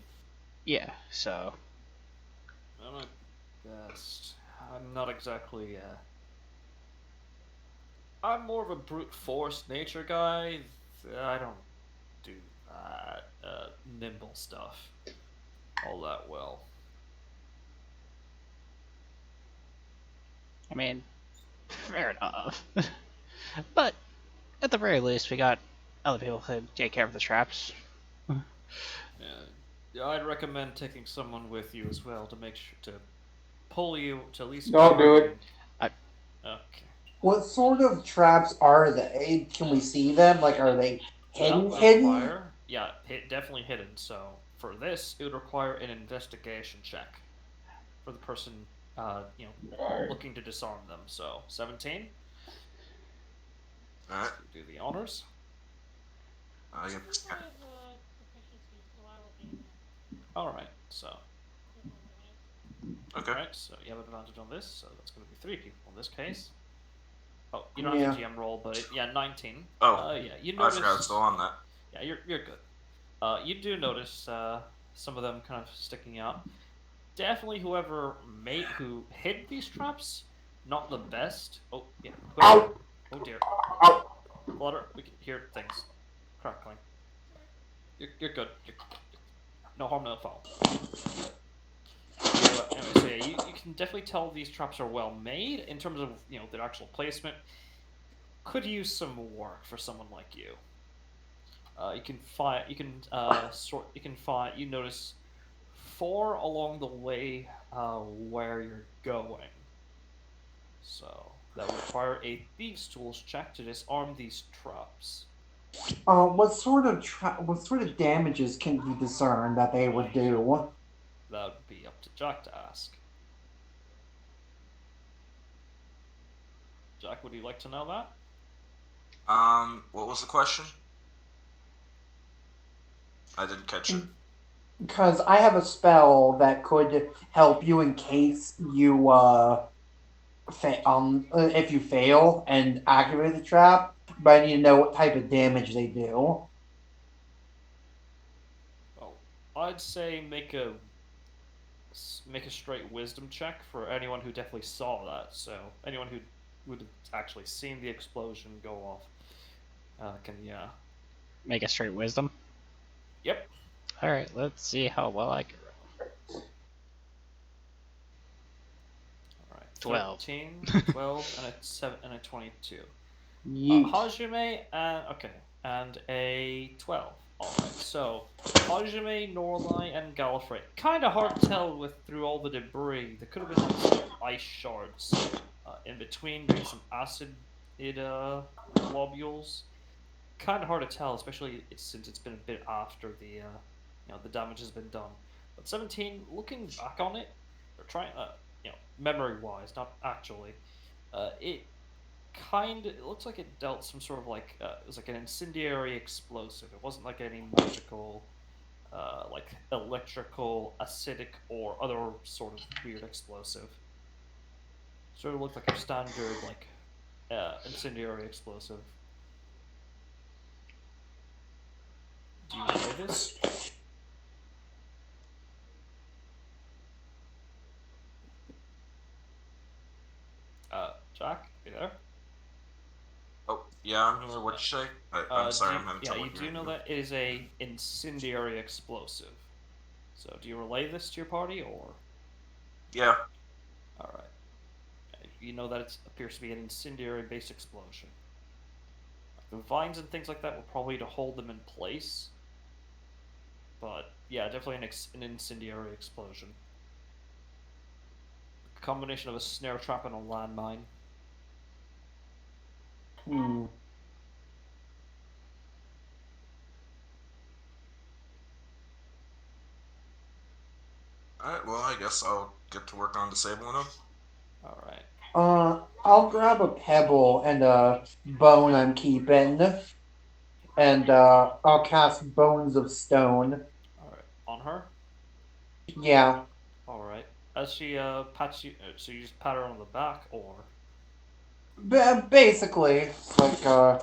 yeah. So I'm not best. I'm not exactly. I'm more of a brute force nature guy. I don't do that nimble stuff all that well. I mean, fair enough. But at the very least, we got other people who take care of the traps. Yeah, I'd recommend taking someone with you as well to make sure to pull you to at least Don't do guard it. you. I, Okay. What sort of traps are they? Can we see them? Like, are they So that hidden? would Hidden? require, yeah, definitely hidden. So for this, it would require an investigation check for the person, looking to disarm them. So 17. Alright. Do the honors. I get I this think guy. I have proficiency, so I will be able to All right. So determine it. Okay. all right. So you have advantage on this. So that's going to be 3 people in this case. Oh, you don't have Yeah. the GM roll, but yeah, 19. Oh, Yeah, you I forgot I was notice. still on that. Yeah, you're good. You do notice some of them kind of sticking out. Definitely, who hid these traps, not the best. Oh yeah, whoever. Ow! Oh dear, Ow! Flutter. We can hear things crackling. You're good. No harm, no foul. Anyway, so yeah, you can definitely tell these traps are well made in terms of their actual placement. Could use some work for someone like you. You can find. You can sort. You can find. You notice 4 along the way where you're going. So that would require a thieves' tools check to disarm these traps. What sort of damages can you discern that they would do? That would be up to Jack to ask. Jack, would you like to know that? What was the question? I didn't catch it. Because I have a spell that could help you in case you if you fail and activate the trap, but I need to know what type of damage they do. Well, I'd say make a straight wisdom check for anyone who definitely saw that. So anyone who would have actually seen the explosion go off can make a straight wisdom. Yep. All right, let's see how well I can. 12. 13, 12, and a 7 and a 22. Yeet. Hajime and okay, and a 12. All right. So Hajime, Norlai, and Gallifrey. Kind of hard to tell with through all the debris. There could have been like some ice shards in between, maybe some acid globules. Kind of hard to tell, especially since it's been a bit after the damage has been done. But 17, looking back on it, or trying memory wise, not actually, it looks like it dealt some sort of it was like an incendiary explosive. It wasn't like any magical like electrical, acidic, or other sort of weird explosive. Sort of looked like your standard incendiary explosive. Do you relay this? Jack, you there? Oh, yeah, I'm here. What'd you say? I'm sorry, I'm having trouble You do hearing know you. that it is a incendiary explosive. So do you relay this to your party or? Yeah. All right. You know that it appears to be an incendiary based explosion. The vines and things like that were probably to hold them in place. But yeah, definitely an incendiary explosion. A combination of a snare trap and a landmine. Hmm. Alright, well, I guess I'll get to work on disabling them. All right. I'll grab a pebble and a bone I'm keeping, and I'll cast Bones of Stone. All right. On her. Yeah, All right. As she pats you, so you just pat her on the back, or basically, it's like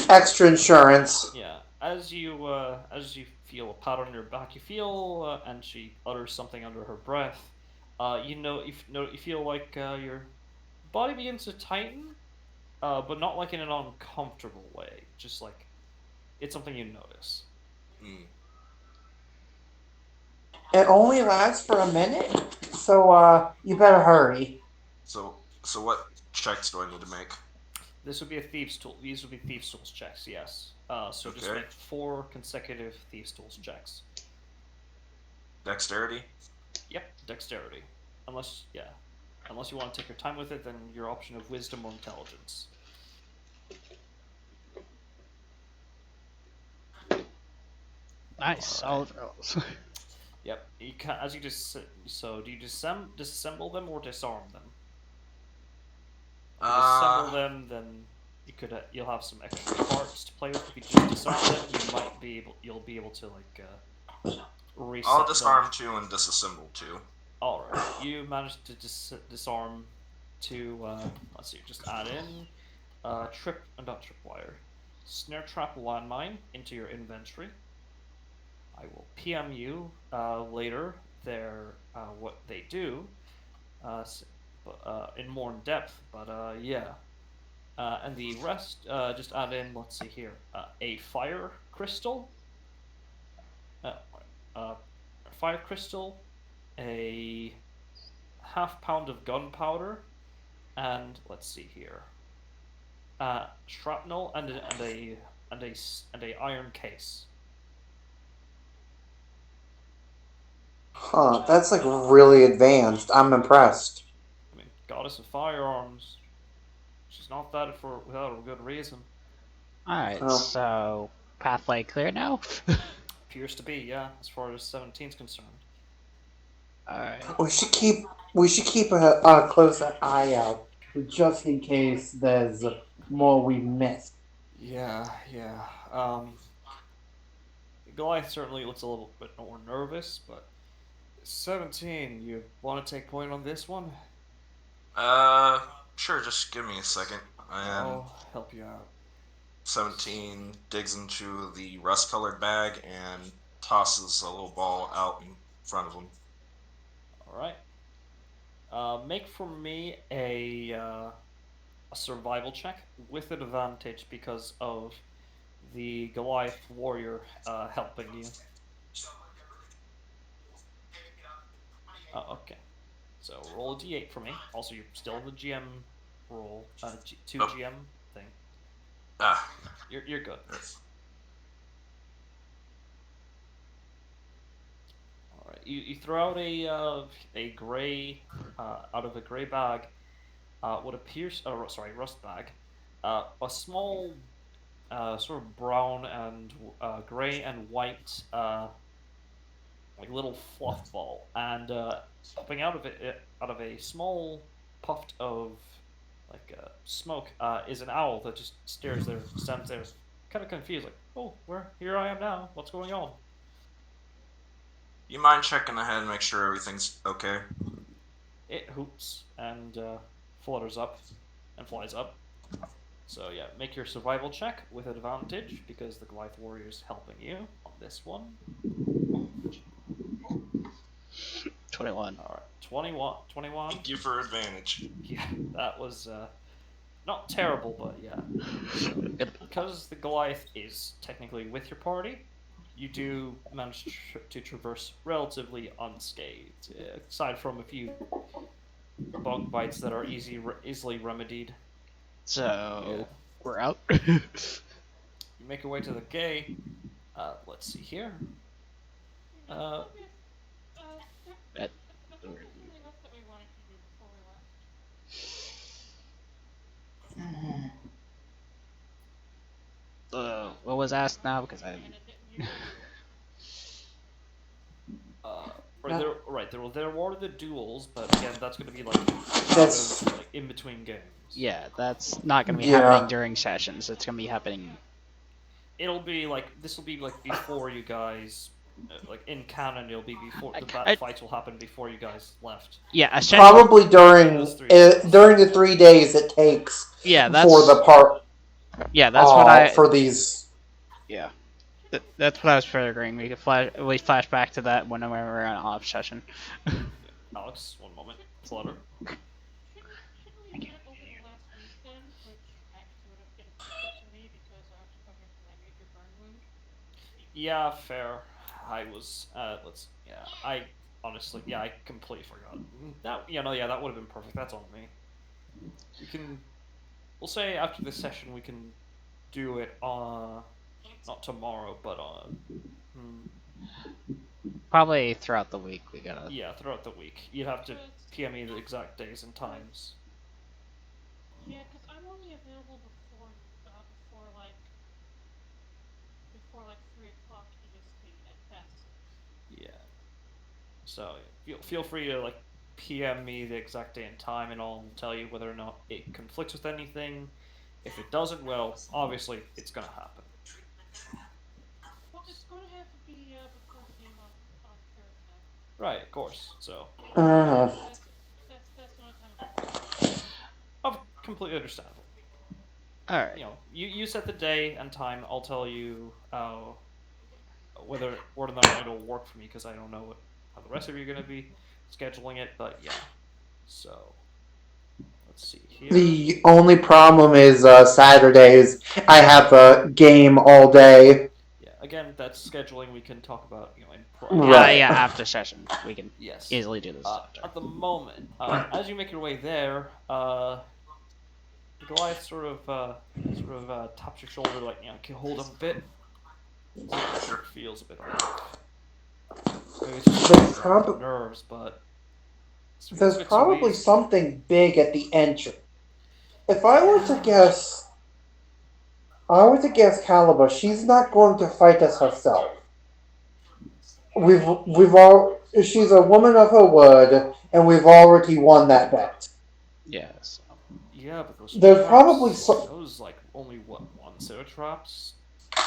extra insurance. yeah. As you feel a pat on your back, you feel and she utters something under her breath. You feel like your body begins to tighten, but not like in an uncomfortable way. Just like it's something you notice. Hmm. It only lasts for a minute, so you better hurry. So what checks do I need to make? This would be a thieves tool. These would be thieves tools checks. Yes. So just Okay. make 4 consecutive thieves tools checks. Dexterity? Yep, dexterity. Unless you want to take your time with it, then your option of wisdom or intelligence. Nice, All right. solid rolls. Yep. You can as you just so do you disassemble them or disarm them? If you Uh, disassemble them, then you'll have some extra parts to play with. If you just disarm them, you'll be able to I'll reset them. disarm two and disassemble two. All right, you managed to disarm two. Let's see, just add in not tripwire, snare trap landmine into your inventory. I will PM you later. What they do, in more in depth. But yeah, and the rest just add in. Let's see here, a uh, uh, fire crystal, a half pound of gunpowder, and let's see here, shrapnel and a iron case. Huh, that's like really advanced. I'm impressed. I mean, goddess of firearms. She's not that for without a good reason. Alright, Oh. so pathway clear now? Appears to be, yeah, as far as 17's concerned. Alright. We should keep a close eye out just in case there's more we missed. Yeah, yeah. Goliath certainly looks a little bit more nervous, but 17, you want to take point on this one? Uh, sure, just give me a second. And I'll help you out. 17 digs into the rust-colored bag and tosses a little ball out in front of him. All right. Make for me a survival check with advantage because of the Goliath warrior helping you. Okay. So roll a d8 for me. Also, you're still in the GM roll, two Oh, GM thing. ah. You're good. All right. You throw out a gray out of a gray bag. What appears sorry, rust bag. A small sort of brown and gray and white like little fluff ball, and popping out of out of a small puff of like smoke, is an owl that just stares there, stands there, kind of confused, like, oh, where here I am now. What's going on? You mind checking ahead and make sure everything's okay? It hoops and flutters up and flies up. So yeah, make your survival check with advantage because the Goliath warrior is helping you on this one. 21. All right, 21. 21. Thank you for advantage. Yeah, that was not terrible, but yeah. So, because the Goliath is technically with your party, you do manage to traverse relatively unscathed, aside from a few bug bites that are easily remedied. So Yeah. we're out. You make your way to the gate. Let's see here. Uh, Focus. That- There was something else that we wanted to do before we left. what was asked now? Because I. And it didn't use up. uh, there were the duels, but again, that's going to be like out That's of like in between games. Yeah, that's not going to be Yeah. happening during sessions. It's going to be happening. It'll be like this will be like before you guys, like in canon, it'll be before the I- fights will happen before you guys left. Yeah, a session. probably during Those 3 days. during the 3 days it takes Yeah, for the part Yeah, that's what I. for these. Yeah, that's what I was figuring. We flash back to that when we're on off session. Alex, one moment. Flutter. Shouldn't we have done it over the last week then? Which actually would have been quicker for me because I have to come here for my major burn wound. Yeah, fair. I was I honestly, yeah, I completely forgot. That yeah, that would have been perfect. That's on me. We'll say after this session we can do it not tomorrow, but Probably throughout the week we gotta. yeah, throughout the week. You'd have to Because PM me the exact days and times. yeah, because I'm only available before like 3 o'clock EST at best. Yeah. So feel free to like PM me the exact day and time, and I'll tell you whether or not it conflicts with anything. If it doesn't, well, obviously it's gonna happen. Well, it's going to have to be before the game on Thursday. Right, of course. So, Uh, That's the only time I can do it. completely understandable. All right. You set the day and time. I'll tell you whether or not it'll work for me because I don't know how the rest of you are gonna be scheduling it. But yeah, so let's see here. the only problem is Saturdays. I have a game all day. Yeah, again, that's scheduling we can talk about in Right. Yeah, after session we can Yes. easily do this. At the moment, as you make your way there, Goliath sort of taps your shoulder, like, can you hold him a bit? Sure. Feels a bit off. Maybe it's just nerves, but There's probably something big at the entrance. If I were to guess, Caliba. She's not going to fight us herself. We've all. She's a woman of her word, and we've already won that bet. Yes. Yeah, but those There's traps, probably those like only one set of traps.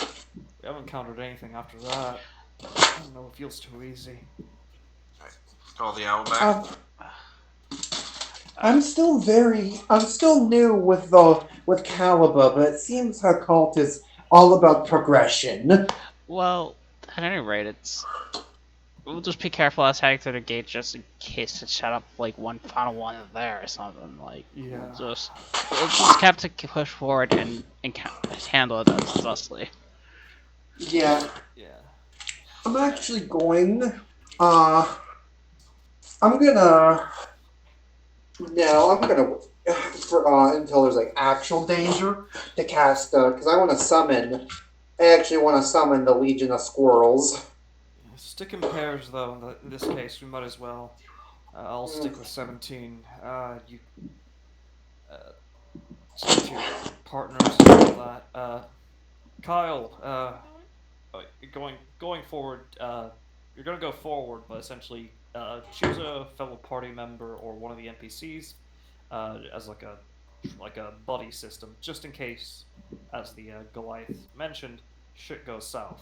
We haven't encountered anything after that. I don't know. It feels too easy. Call the owl back. I'm still new with Caliba, but it seems her cult is all about progression. Well, at any rate, we'll just be careful as heading through the gate just in case it shut up like one final one there or something. Like, Yeah. we'll just have to push forward and handle it as thusly. Yeah. Yeah. I'm actually going. I'm gonna No, I'm gonna for until there's like actual danger to cast because I want to summon. I actually want to summon the Legion of Squirrels. Stick in pairs, though. In this case, we might as well. I'll Mm. stick with 17. You uh, select your partners and all that. Kyle, Going? going forward, you're gonna go forward, but essentially choose a fellow party member or one of the NPCs as like a buddy system, just in case, as the Goliath mentioned, shit goes south.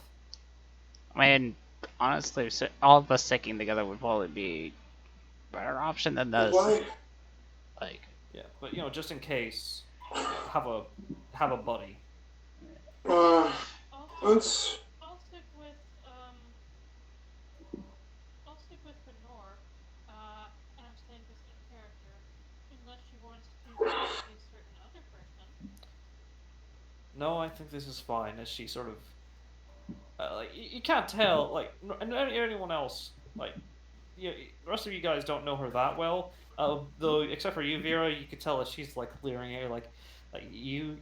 I mean, honestly, all of us sticking together would probably be a better option than this. Why? Like, Yeah, but just in case, have a buddy. Uh, I'll stick. let's. I'll stick with I'll stick with Benor. And I'm saying this in character, unless she wants to pick a certain other person. No, I think this is fine. As she sort of like you can't tell like anyone else like the rest of you guys don't know her that well. Though except for you, Vera, you could tell that she's like leering at you, like you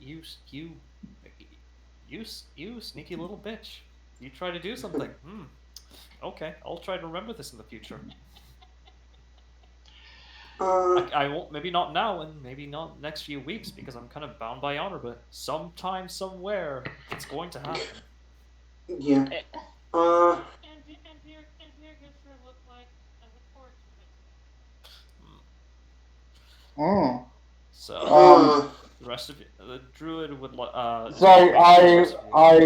sneaky little bitch. You try to do something. Okay, I'll try to remember this in the future. Uh, I won't. Maybe not now, and maybe not next few weeks because I'm kind of bound by honor. But sometime, somewhere, it's going to happen. yeah. eh, Uh, And Veer gives her a look like I look forward to it. Hmm. Mm. So Um, uh, the rest of the druid would is going to sorry, wait for the rest of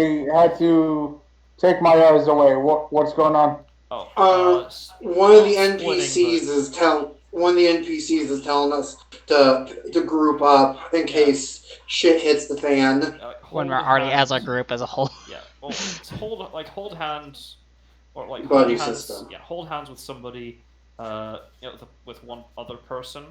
you. I had to take my eyes away. What's going on? Oh, uh, one of the not splitting, NPCs but is tell one of the NPCs is telling us to group up in yeah, case shit hits the fan. when we're hold already as a hand. group as a whole. Yeah, well, hold hands, or like hold Buddy hands. system. Yeah, hold hands with somebody. With one other person.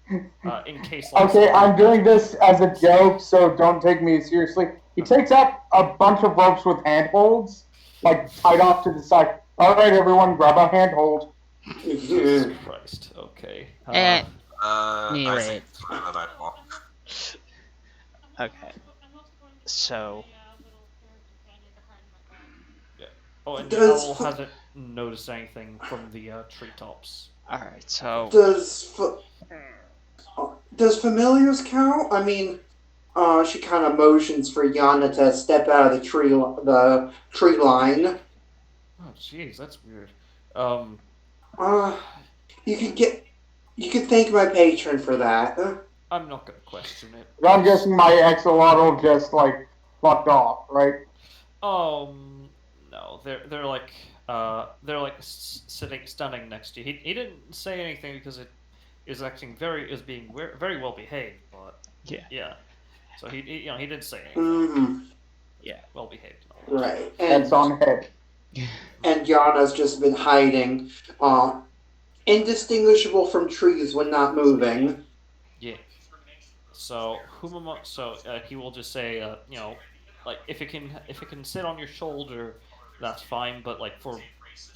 In case like Okay, somebody I'm doing magically this as a appears. joke, so don't take me seriously. He takes out a bunch of ropes with handholds, like tied off to the side. All right, everyone, grab a handhold. Jesus Christ. Okay. At any I think rate, it's fine that I walk. I'm also okay. I'm also going to put So, a little fairy companion behind my back. Yeah. Oh, and the owl Does hasn't noticed anything from the treetops. all right. So, does does familiars count? I mean, she kind of motions for Yana to step out of the tree line. Oh, jeez, that's weird. Um, Uh, you could get you could thank my patron for that. I'm not gonna question it. But I'm Just guessing my axolotl just like fucked off, right? um, no, they're like standing next to you. He didn't say anything because it is acting is being very well behaved, but yeah, yeah. So he didn't say anything. Mm-hmm. yeah. Well behaved and all that. Right, That's on head. and Yana's just been hiding, indistinguishable from trees when not moving. Yeah. So he will just say, like if it can sit on your shoulder, that's fine. But like for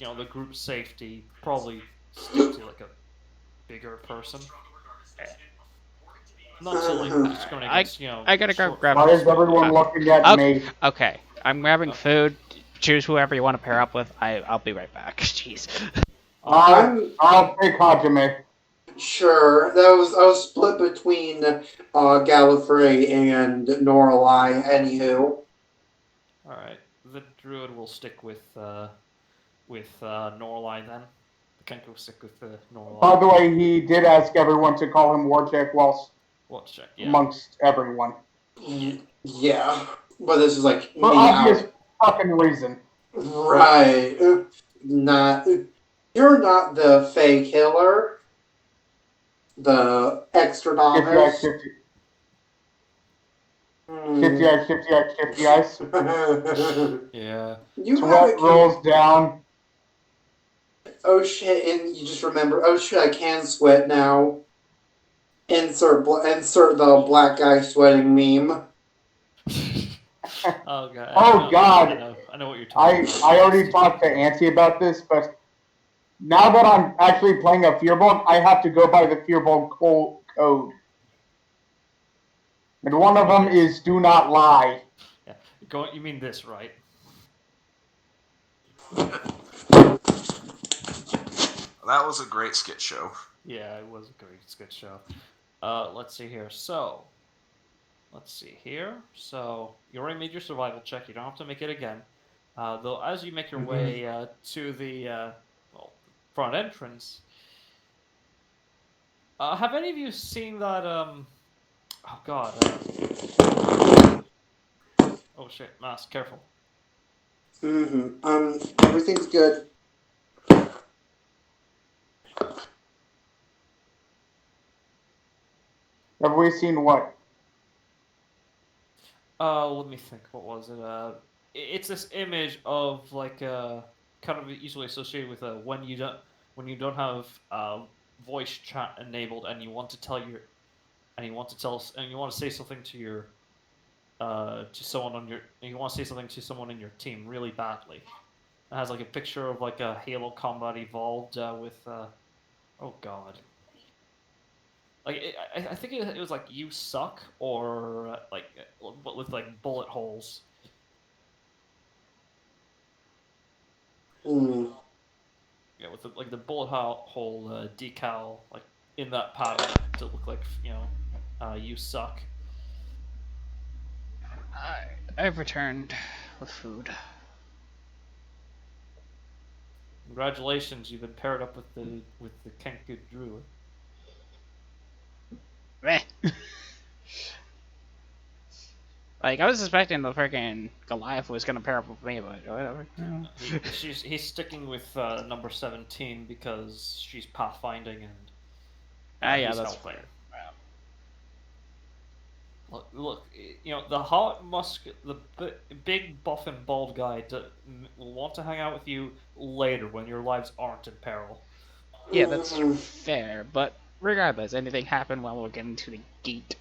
the group's safety, probably stick to like a bigger person. Not to like Uh-huh. discriminate I against I gotta go short grab. Why is folks, but everyone Uh, looking at okay, me? okay. I'm grabbing uh, food. Choose whoever you want to pair up with. I'll be right back. Jeez. all right. I'm I'll pick Hajime. sure I was split between Gallifrey and Norlai. Anywho, All right. The druid will stick with Norlai then. The Kenku will stick with By Norlai. the way, he did ask everyone to call him Warcheck whilst Let's check. Yeah. amongst everyone. yeah, but this is like For me obvious out. fucking reason. Right, not you're not the fake killer, the extra Shifty eyes, novice. shifty, shifty Hmm. eyes, shifty eyes, shifty eyes. Yeah. You Sweat haven't rolls down. oh shit, and you just remember, oh shit, I can sweat now. Insert the black guy sweating meme. Oh god, Oh God, I know what you're talking about. I already Stupid talked to thing. Auntie about this, but now that I'm actually playing a Fearbog, I have to go by the Fearbog code. And one of them is do not lie. Yeah, you mean this, right? That was a great skit show. Yeah, it was a great skit show. Let's see here. Let's see here. So, you already made your survival check. You don't have to make it again. Though, as you make your way to the front entrance, have any of you seen that? Oh God. Oh shit, Mask, careful. Everything's good. Have we seen what? Let me think. What was it? It's this image of like kind of easily associated with when you don't have voice chat enabled and you want to tell your and you want to tell and you want to say something to your to someone on your and you want to say something to someone in your team really badly. It has like a picture of like a Halo Combat Evolved with oh God. Like I think it was like you suck or like with like bullet holes. Mm. Yeah, with the bullet hole decal like in that pattern to look like you suck. I've returned with food. Congratulations, you've been paired up with the Kenku Druid. Meh. Like, I was suspecting the freaking Goliath was gonna pair up with me, but whatever. He's sticking with number 17 because she's pathfinding and Yeah, he's that's helping. fair. Look, the hot the big buff and bald guy will want to hang out with you later when your lives aren't in peril. Yeah, that's fair, but regardless, anything happened while we're getting to the gate.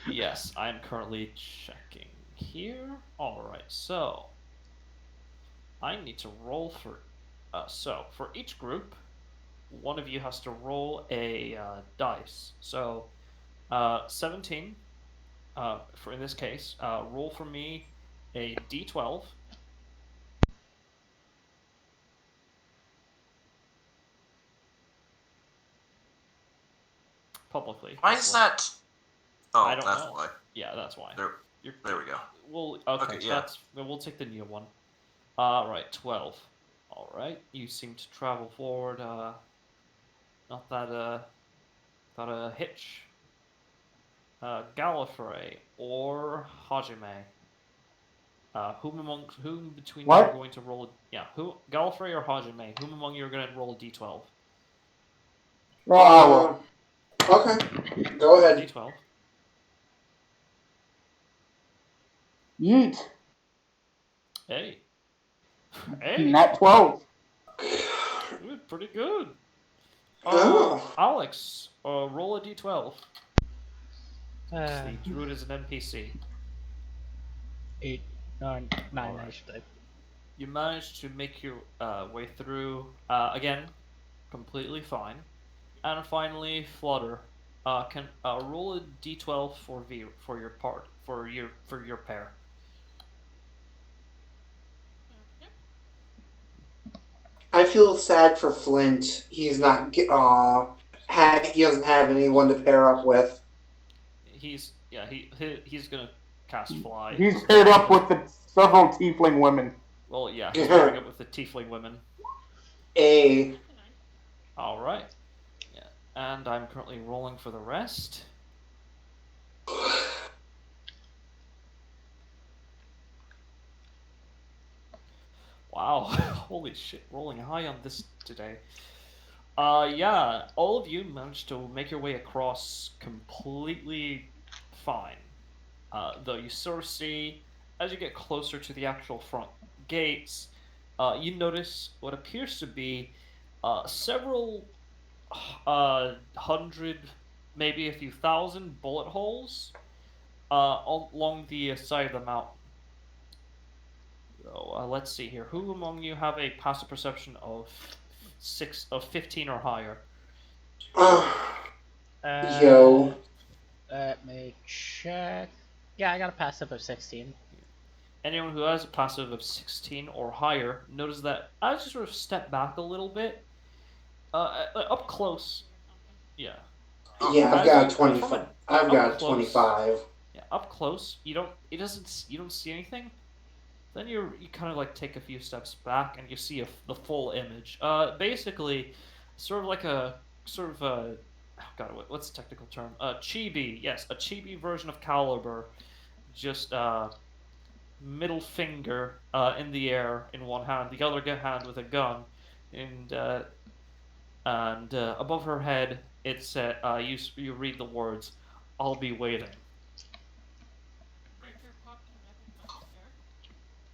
Yes, I'm currently checking here. Alright, so I need to roll for. So, for each group, one of you has to roll a dice. So, 17, for in this case, roll for me a d12. Publicly. Why is that? I Oh, don't that's know. why. Yeah, that's why. There, there we go. Well, Okay, yeah. we'll take the new one. Right, 12. All right, you seem to travel forward. Not that without a hitch. Gallifrey or Hajime. Whom between you are What? going to roll? Yeah, who Gallifrey or Hajime? Whom among you are going to roll a d12? Oh, Okay. Go Roll a ahead. d12. yeet. Hey, hey, Not 12. pretty good. Oh. Alex, roll a d12. Uh, The druid is an NPC. 8, 9, 9, I Alright. should say. You managed to make your way through, again, completely fine. And finally, Flutter. Can roll a d12 for your part for your pair. Okay. I feel sad for Flint. He's not. He doesn't have anyone to pair up with. He's gonna cast fly. He's So paired he's up gonna with the several tiefling women. well yeah he's pairing up with the tiefling women. A. Nice. All right. Yeah. And I'm currently rolling for the rest. Wow, holy shit, rolling high on this today. Yeah, all of you managed to make your way across completely fine. Though you sort of see, as you get closer to the actual front gates, you notice what appears to be several hundred, maybe a few thousand bullet holes along the side of the mountain. So let's see here. Who among you have a passive perception of 15 or higher. Uh, Yo. let me check. Yeah, I got a passive of 16. Anyone who has a passive of 16 or higher notices that as you sort of step back a little bit, up close, yeah, Yeah, I've as got you from 25. a I've up got close, 25. yeah, up close, you don't see anything. Then you kind of like take a few steps back and you see the full image. Basically, sort of like a sort of a oh God, what's the technical term? Chibi, yes, a chibi version of Caliber. Just middle finger in the air in one hand, the other hand with a gun, and above her head, it's you read the words, "I'll be waiting." Breaker popped and nothing else there.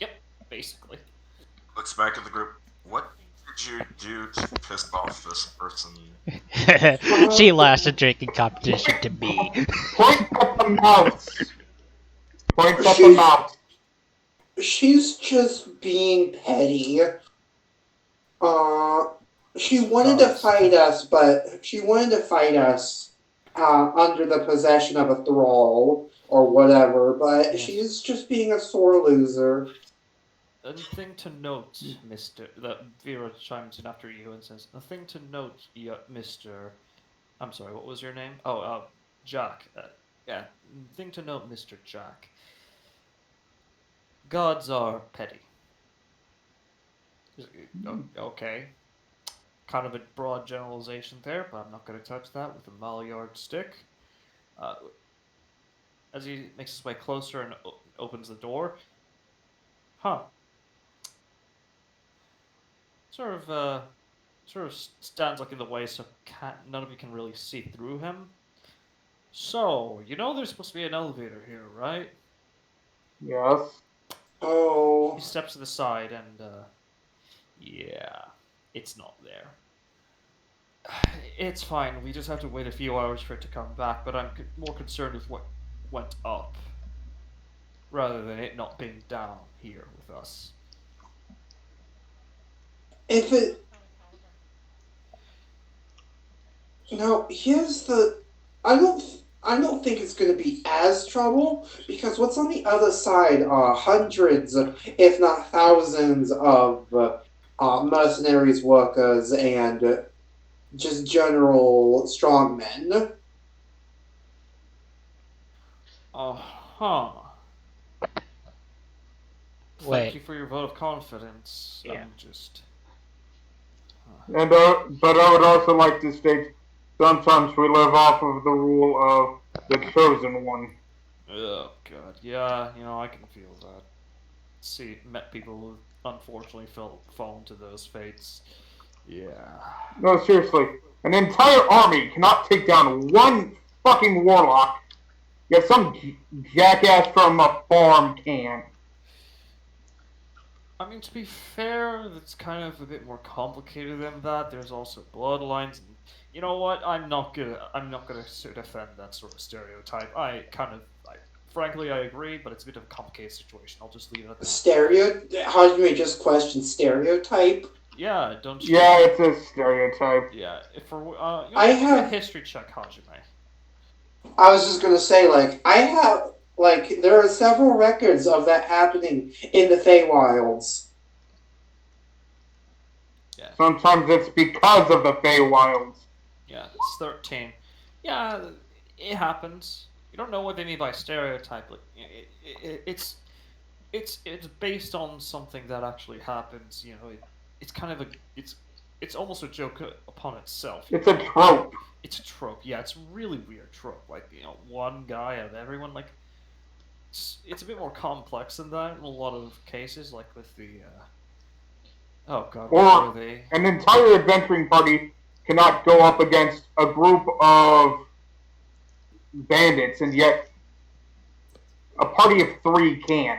Yep, basically. Looks back at the group. What did you do to piss off this person? She Uh, lost a drinking competition to me. Points at the mouse. Points at the she's mouse. she's just being petty. Uh, she wanted to Gods. fight us, but she wanted to fight us under the possession of a thrall or whatever. But Yes. she's just being a sore loser. A thing to note, Mister. That Vera chimes in after you and says, "A thing to note, Mister. I'm sorry. What was your name? Oh, Jack. Yeah. Thing to note, Mister Jack. Gods are petty. Okay. Kind of a broad generalization there, but I'm not going to touch that with a Maillard stick. Uh, as he makes his way closer and opens the door, huh? Sort of, sort of stands like in the way, so none of you can really see through him. So, you know there's supposed to be an elevator here, right? Yes. He Oh, steps to the side and, yeah, it's not there. It's fine. We just have to wait a few hours for it to come back, but I'm more concerned with what went up rather than it not being down here with us. if Maybe it someone found a caliber. now here's the I don't think it's going to be as trouble because what's on the other side are hundreds, if not thousands, of mercenaries, workers, and just general strongmen. Uh-huh. Thank Wait, you for your vote of confidence. yeah. I'm just... And but I would also like to state, sometimes we live off of the rule of the chosen one. Oh, God. Yeah, I can feel that. See, met people who unfortunately fall into those fates. Yeah. No, seriously, an entire army cannot take down one fucking warlock. Yet some jackass from a farm can. I mean, to be fair, it's kind of a bit more complicated than that. There's also bloodlines, and you know what? I'm not gonna defend that sort of stereotype. Frankly, I agree, but it's a bit of a complicated situation. I'll just leave it at that. How do you just question stereotype? Yeah, don't you? Yeah, it's a stereotype. Yeah, if for I make me a have history check, Hajime. I was just gonna say, like, I have, like, there are several records of that happening in the Feywilds. Yeah, Sometimes it's because of the Feywilds. yeah, it's 13. Yeah, it happens. You don't know what they mean by stereotype. Like, it's based on something that actually happens. It's kind of it's almost a joke upon itself. It's a trope. It's a trope. Yeah, it's a really weird trope. Like one guy out of everyone. Like it's a bit more complex than that in a lot of cases. Like with the oh god, what were Or they? an entire adventuring party cannot go up against a group of bandits, and yet a party of three can.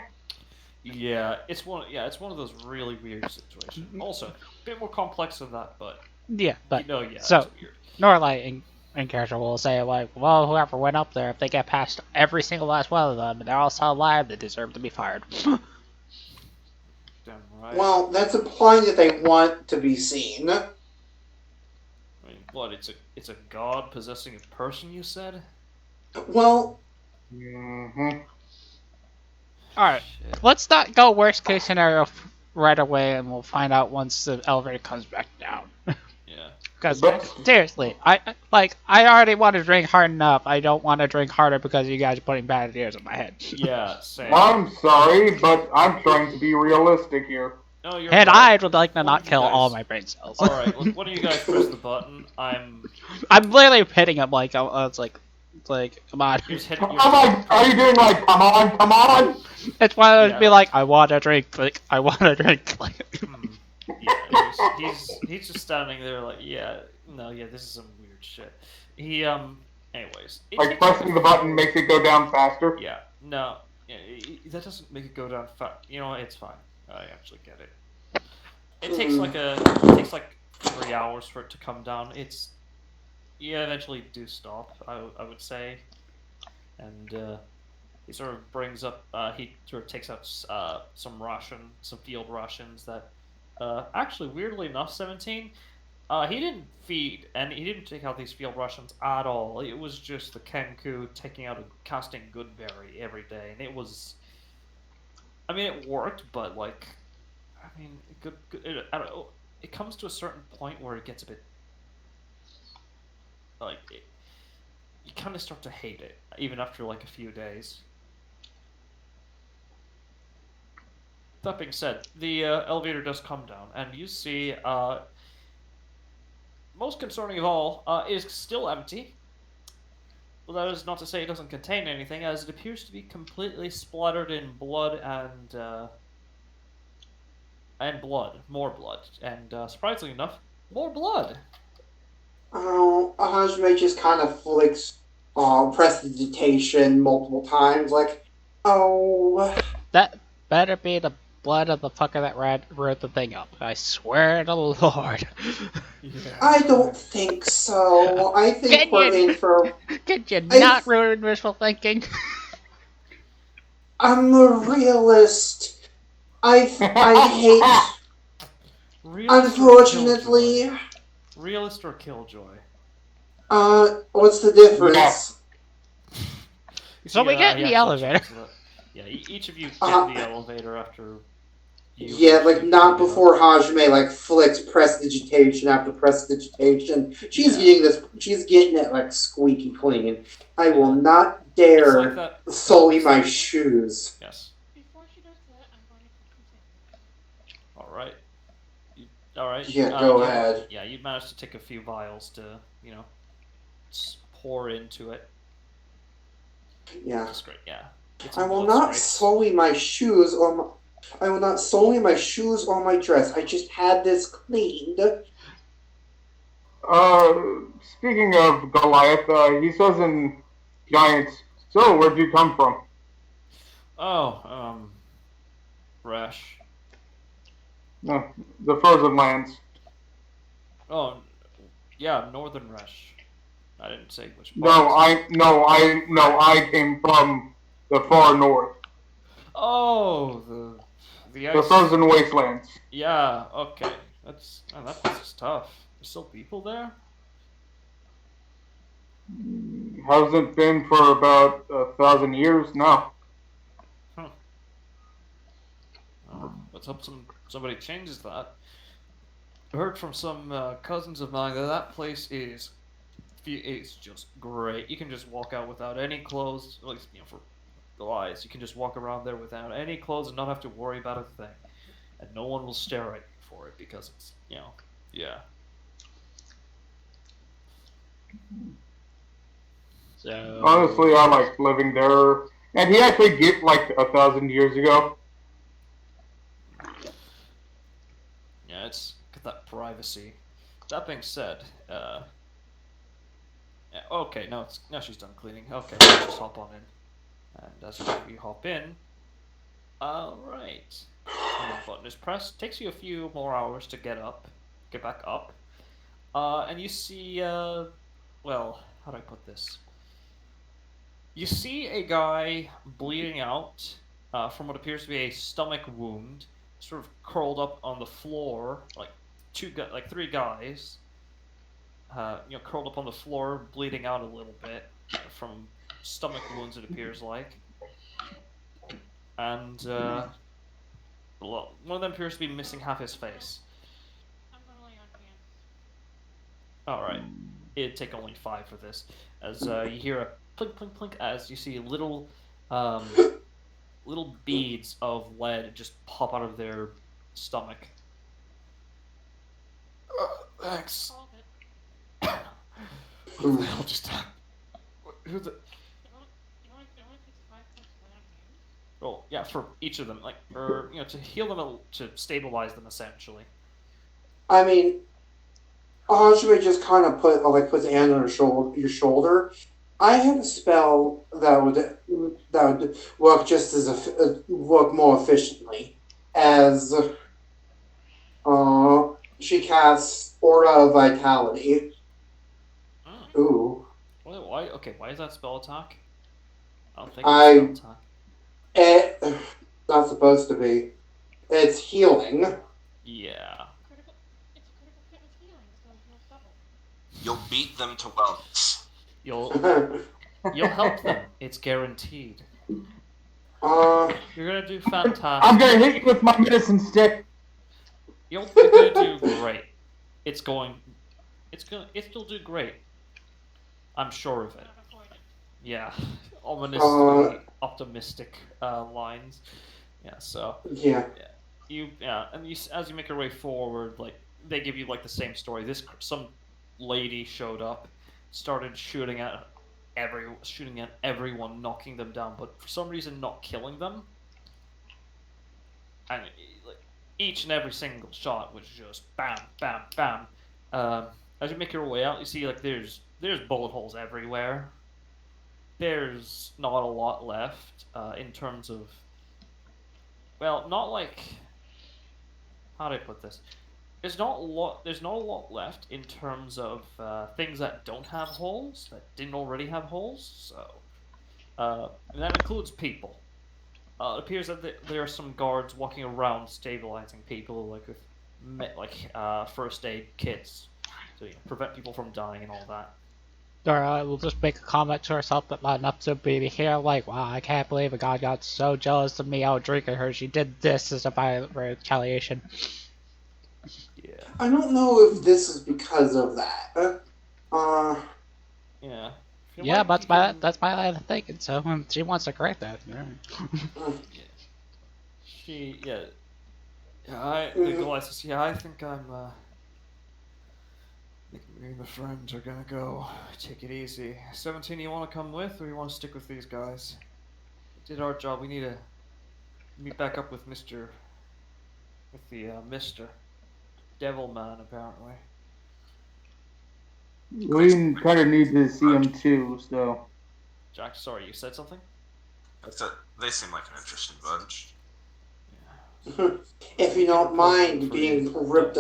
Yeah, it's one of those really weird situations. Also, a bit more complex than that, but Yeah, but yeah, so it's weird. Norlight in character will say like, well, whoever went up there, if they get past every single last one of them, and they're all still alive, they deserve to be fired. Damn right. Well, that's implying that they want to be seen. What? It's a god possessing a person. You said? Well, Mm-hmm. Alright, Shit. let's not go worst case scenario right away, and we'll find out once the elevator comes back down. Yeah. Because Yes. seriously, I already want to drink hard enough. I don't want to drink harder because you guys are putting bad ideas in my head. Yeah. Same. I'm sorry, but I'm trying to be realistic here. No, you're And right. I would like to One not of you kill all guys. my brain cells. All right. Look, one of you guys press the button. I'm literally hitting him like it's like come on. You're just hitting. I'm You're just hitting. like, are you doing like, come on, come on? It's one of those Yeah. be like I want to drink, like I want to drink. Like, Yeah. He's just standing there like, yeah. No. Yeah. This is some weird shit. He. Anyways, it Like takes like pressing a the button few- makes it go down faster. Yeah. No. Yeah, that doesn't make it go down fast. You know, it's fine. I actually get it. It takes like 3 hours for it to come down. It's you eventually do stop. I would say, and he sort of brings up. He sort of takes out some field rations that. Actually, weirdly enough, 17. He didn't feed, and he didn't take out these field rations at all. It was just the Kenku taking out a casting Goodberry every day, and it was. I mean, it worked, but like, I mean, I don't know. It comes to a certain point where it gets a bit like you kind of start to hate it, even after like a few days. That being said, the elevator does come down, and you see, most concerning of all, it is still empty. Well, that is not to say it doesn't contain anything, as it appears to be completely splattered in blood and blood, more blood, and surprisingly enough, more blood. oh, Hajime just kind of flicks prestidigitation multiple times, like, oh, that better be the blood of the fucker that wrote the thing up. I swear to Lord. Yeah. I don't think so. I think Can we're you in for. Could you I, not ruin wishful thinking? I'm a realist. I hate. Realist or killjoy? Unfortunately, Realist or killjoy? what's the difference? So we get in he the actually elevator. checks it. Yeah, each of you get Uh, in the elevator after you. Yeah, like not clean it up. before Hajime like flicks prestidigitation after prestidigitation. She's Yeah. getting this. She's getting it like squeaky clean. I will Yeah. not It's dare like that. sully It's my like- shoes. Yes. Before she does that, I'm going to continue. All right. All right. Yeah, go you- ahead. Yeah, you managed to take a few vials to pour into it. Yeah, That's great. Yeah. Get I some will blood not scrapes. sully my shoes or my. I will not sully my shoes or my dress. I just had this cleaned. Uh, Speaking of Goliath, he says in Giants, so where'd you come from? Oh, Resh. Uh, the frozen lands. Oh, yeah, Northern Resh. I didn't say which No, part. I came from the far north. Oh, the The ice. frozen wastelands. Yeah. Okay. That place is tough. There's still people there. Hasn't been for about 1,000 years now. Huh. Oh, let's hope somebody changes that. I heard from some cousins of mine that place is it's just great. You can just walk out without any clothes. At least for guys, you can just walk around there without any clothes and not have to worry about a thing, and no one will stare at you for it because it's yeah. So Honestly, I like living there. And he actually get like 1,000 years ago. Yeah, it's got that privacy. That being said, yeah, okay, now she's done cleaning. Okay, let's just hop on in. And as you hop in, all right. And the button is pressed. Takes you a few more hours to get back up. And you see, well, how do I put this? You see a guy bleeding out from what appears to be a stomach wound, sort of curled up on the floor, like three guys. curled up on the floor, bleeding out a little bit from stomach wounds. It appears like, and one of them appears to be missing half his face. I'm gonna lay on hands. All right, it'd take only 5 for this, as you hear a plink plink plink as you see um, little beads of lead just pop out of their stomach. Thanks. Called it. What the hell just happened? Who the? You want to take 5 points to lay on hands? Oh, yeah, for each of them, like, or to heal them, to stabilize them, essentially. I mean, Hajime just kind of puts a hand on your shoulder. I have a spell that would work just as work more efficiently as she casts Aura of Vitality. Mm. Ooh, Why? Okay, why is that spell attack? I don't think it's spell I attack. it not supposed to be. It's healing. Yeah. It's a critical fitness healing, so he'll double. You'll beat them to wellness. You'll help them. It's guaranteed. uh, You're gonna do I'm fantastic. gonna hit you with my medicine stick. You're gonna do great. It'll do great. I'm sure of it. Not avoidant. Yeah, ominously optimistic lines. Yeah, so yeah. as you make your way forward, like they give you like the same story. Some lady showed up, started shooting at everyone, knocking them down, but for some reason not killing them. And like each and every single shot was just bam, bam, bam. As you make your way out, you see like there's bullet holes everywhere. There's not a lot left in terms of, well, not like, how do I put this? There's not a lot. There's not a lot left in terms of things that don't have holes, that didn't already have holes. So and that includes people. It appears that there are some guards walking around stabilizing people, like with first aid kits, to prevent people from dying and all that. Dora will just make a comment to herself that might not to be here, like, wow, I can't believe a god got so jealous of me out drinking her. She did this as a retaliation. Yeah. I don't know if this is because of that. Yeah. If you Yeah, like, you can. that's my line of thinking. So she wants to correct that. Yeah. Yeah. The Goliath says, yeah, I think I think me and the friends are gonna go. Take it easy. 17, you want to come with, or you want to stick with these guys? We did our job. We need to meet back up with Mr. Devilman, apparently. We kind of need to see him too, so. Jack, sorry, you said something? That's it. They seem like an interesting bunch. If you don't mind being ripped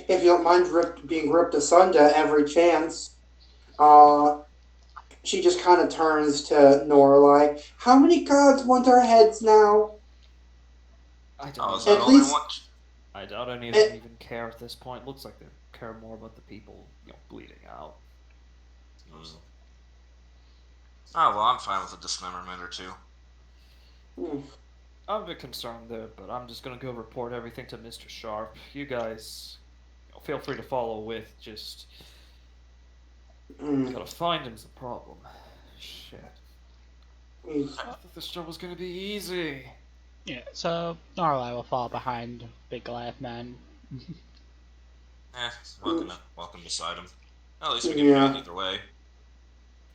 if you don't mind being ripped asunder every chance, she just kind of turns to Norlai. How many gods want our heads now? I don't Oh, know. is that At all they least- want? I doubt any of them even care at this point. Looks like they care more about the people, bleeding out. Mm. Oh, well, I'm fine with a dismemberment or two. I'm a bit concerned there, but I'm just gonna go report everything to Mr. Sharp. You guys, feel free to follow with. Just gotta find him's the problem. Shit. I thought this job was gonna be easy. Yeah, so Norlai will fall behind Big Goliath Man. Welcome beside him. At least we get paid either way.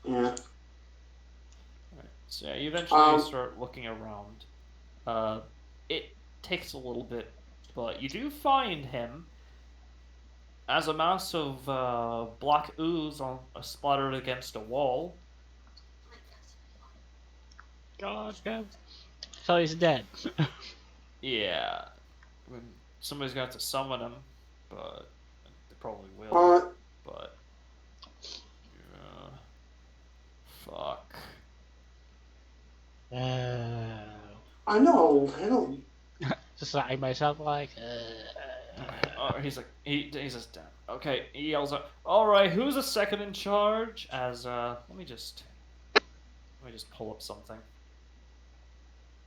Yeah. Alright, so yeah, you eventually Um, start looking around. It takes a little bit, but you do find him as a mass of black ooze splattered against a wall. God, God. So he's dead. Yeah, somebody's gonna have to summon him, but they probably will. But fuck. I know. I don't. Just like myself, like. Oh, he's like he's just down. Okay, he yells out, "All right, who's the second in charge?" As let me just pull up something.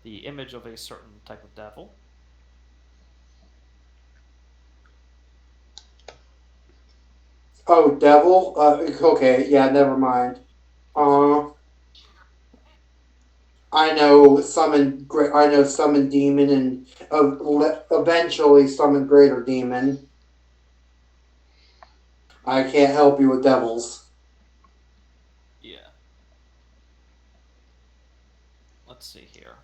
The image of a certain type of devil. Oh, devil. Okay, yeah, never mind. Uh, I know summon demon, and eventually summon greater demon. I can't help you with devils. Yeah. Let's see here.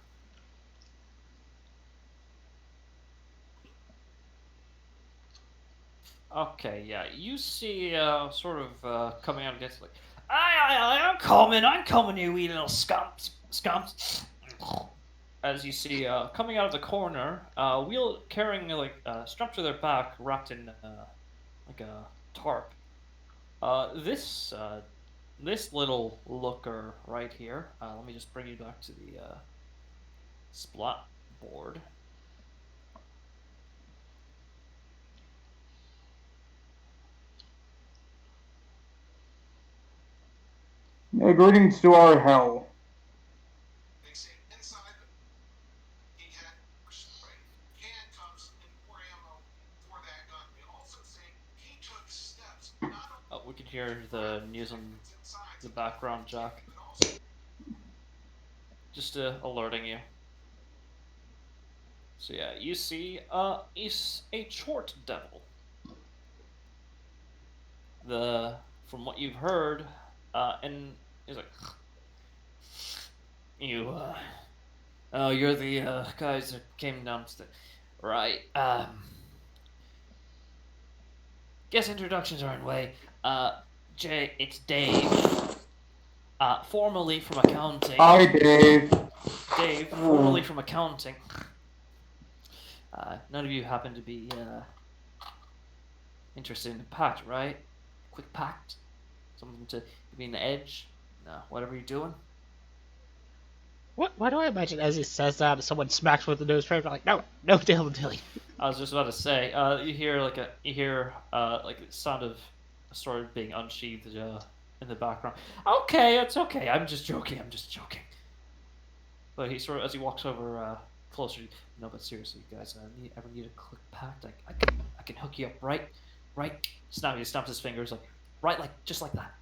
Okay, yeah, you see, sort of coming out against like, I'm coming, you wee little scumps. As you see, coming out of the corner, wheel carrying like strapped to their back, wrapped in like a tarp. This little looker right here. Let me just bring you back to the splat board. Greetings to our hell. They say inside he had spray, handcuffs, and more ammo for that gun. They also say he took steps not only We can to hear the grab the news on victims inside the to get them background, checked, Jack. but also Just alerting you. So yeah, you see, is a short devil. The From what you've heard, and he's like, you, oh, you're the guys that came downstairs, right? Guess introductions are in way. Uh, Jay, it's Dave. Formerly from accounting. Hi, Dave. Dave, formerly from accounting. None of you happen to be interested in the pact, right? Quick pact, something to give me an edge. No, whatever you're doing. What? Why do I imagine as he says that, someone smacks with the newspaper like, no, no dilly dilly. I was just about to say, you hear like the sound of a sword being unsheathed in the background. Okay, it's okay. I'm just joking. I'm just joking. But he sort of, as he walks over closer, no, but seriously, you guys, ever need a quick pact? I can hook you up, right? Right? He snaps his fingers like, right, like just like that.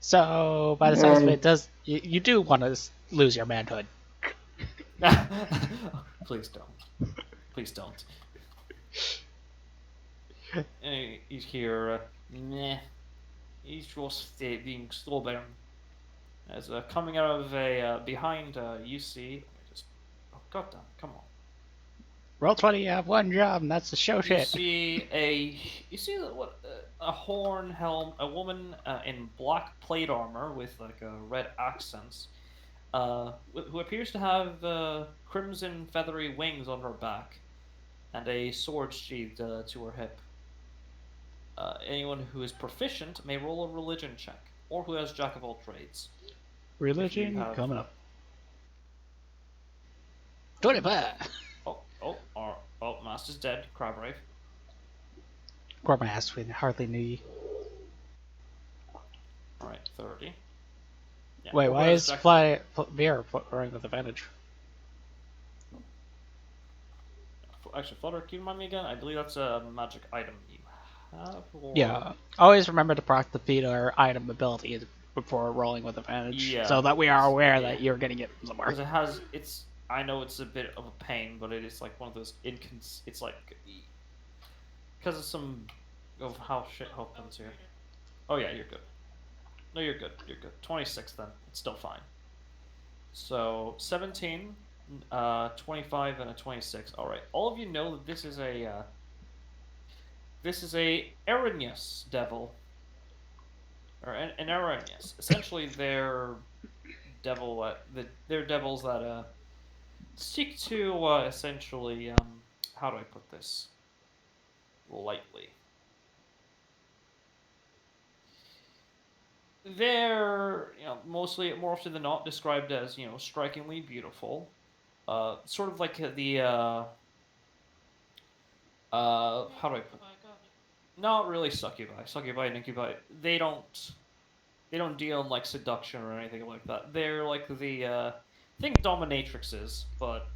So, by the sounds of it, does you do want to lose your manhood? Please don't. Please don't. And he's here, meh. He's just being stubborn. As coming out of a behind, you see. Let me just. Oh goddamn! Come on. Roll 20, you have one job, and that's to show You shit. see a. You see what? A horn helm. A woman in black plate armor with like red accents. Who appears to have crimson feathery wings on her back, and a sword sheathed to her hip. Anyone who is proficient may roll a religion check, or who has jack of all trades. If you Religion have, coming up. 25. Master's dead. Crabgrave. Grab my ass, we hardly knew you. All right, 30. Yeah, Wait, or who why has is jack? Beer running with advantage? Actually, Flutter, can you remind me again? I believe that's a magic item you have, or Yeah, always remember to proc the feat or item ability before rolling with advantage, yeah, so that we are aware yeah, that you're getting it somewhere. because it has. It's. I know it's a bit of a pain, but it is like one of those It's like because of some of how shit That was happens here. greater. Oh yeah, you're good. No, you're good. You're good. 26 then. It's still fine. So 17, 25, and a 26. All right. All of you know that this is a Arrhenius devil, or an Arrhenius. Essentially, they're devils that seek to essentially how do I put this lightly? They're mostly more often than not described as strikingly beautiful, sort of like the how do I Made put by God. Not really succubi. Succubi and incubi, they don't deal in like seduction or anything like that. They're like the think dominatrixes, but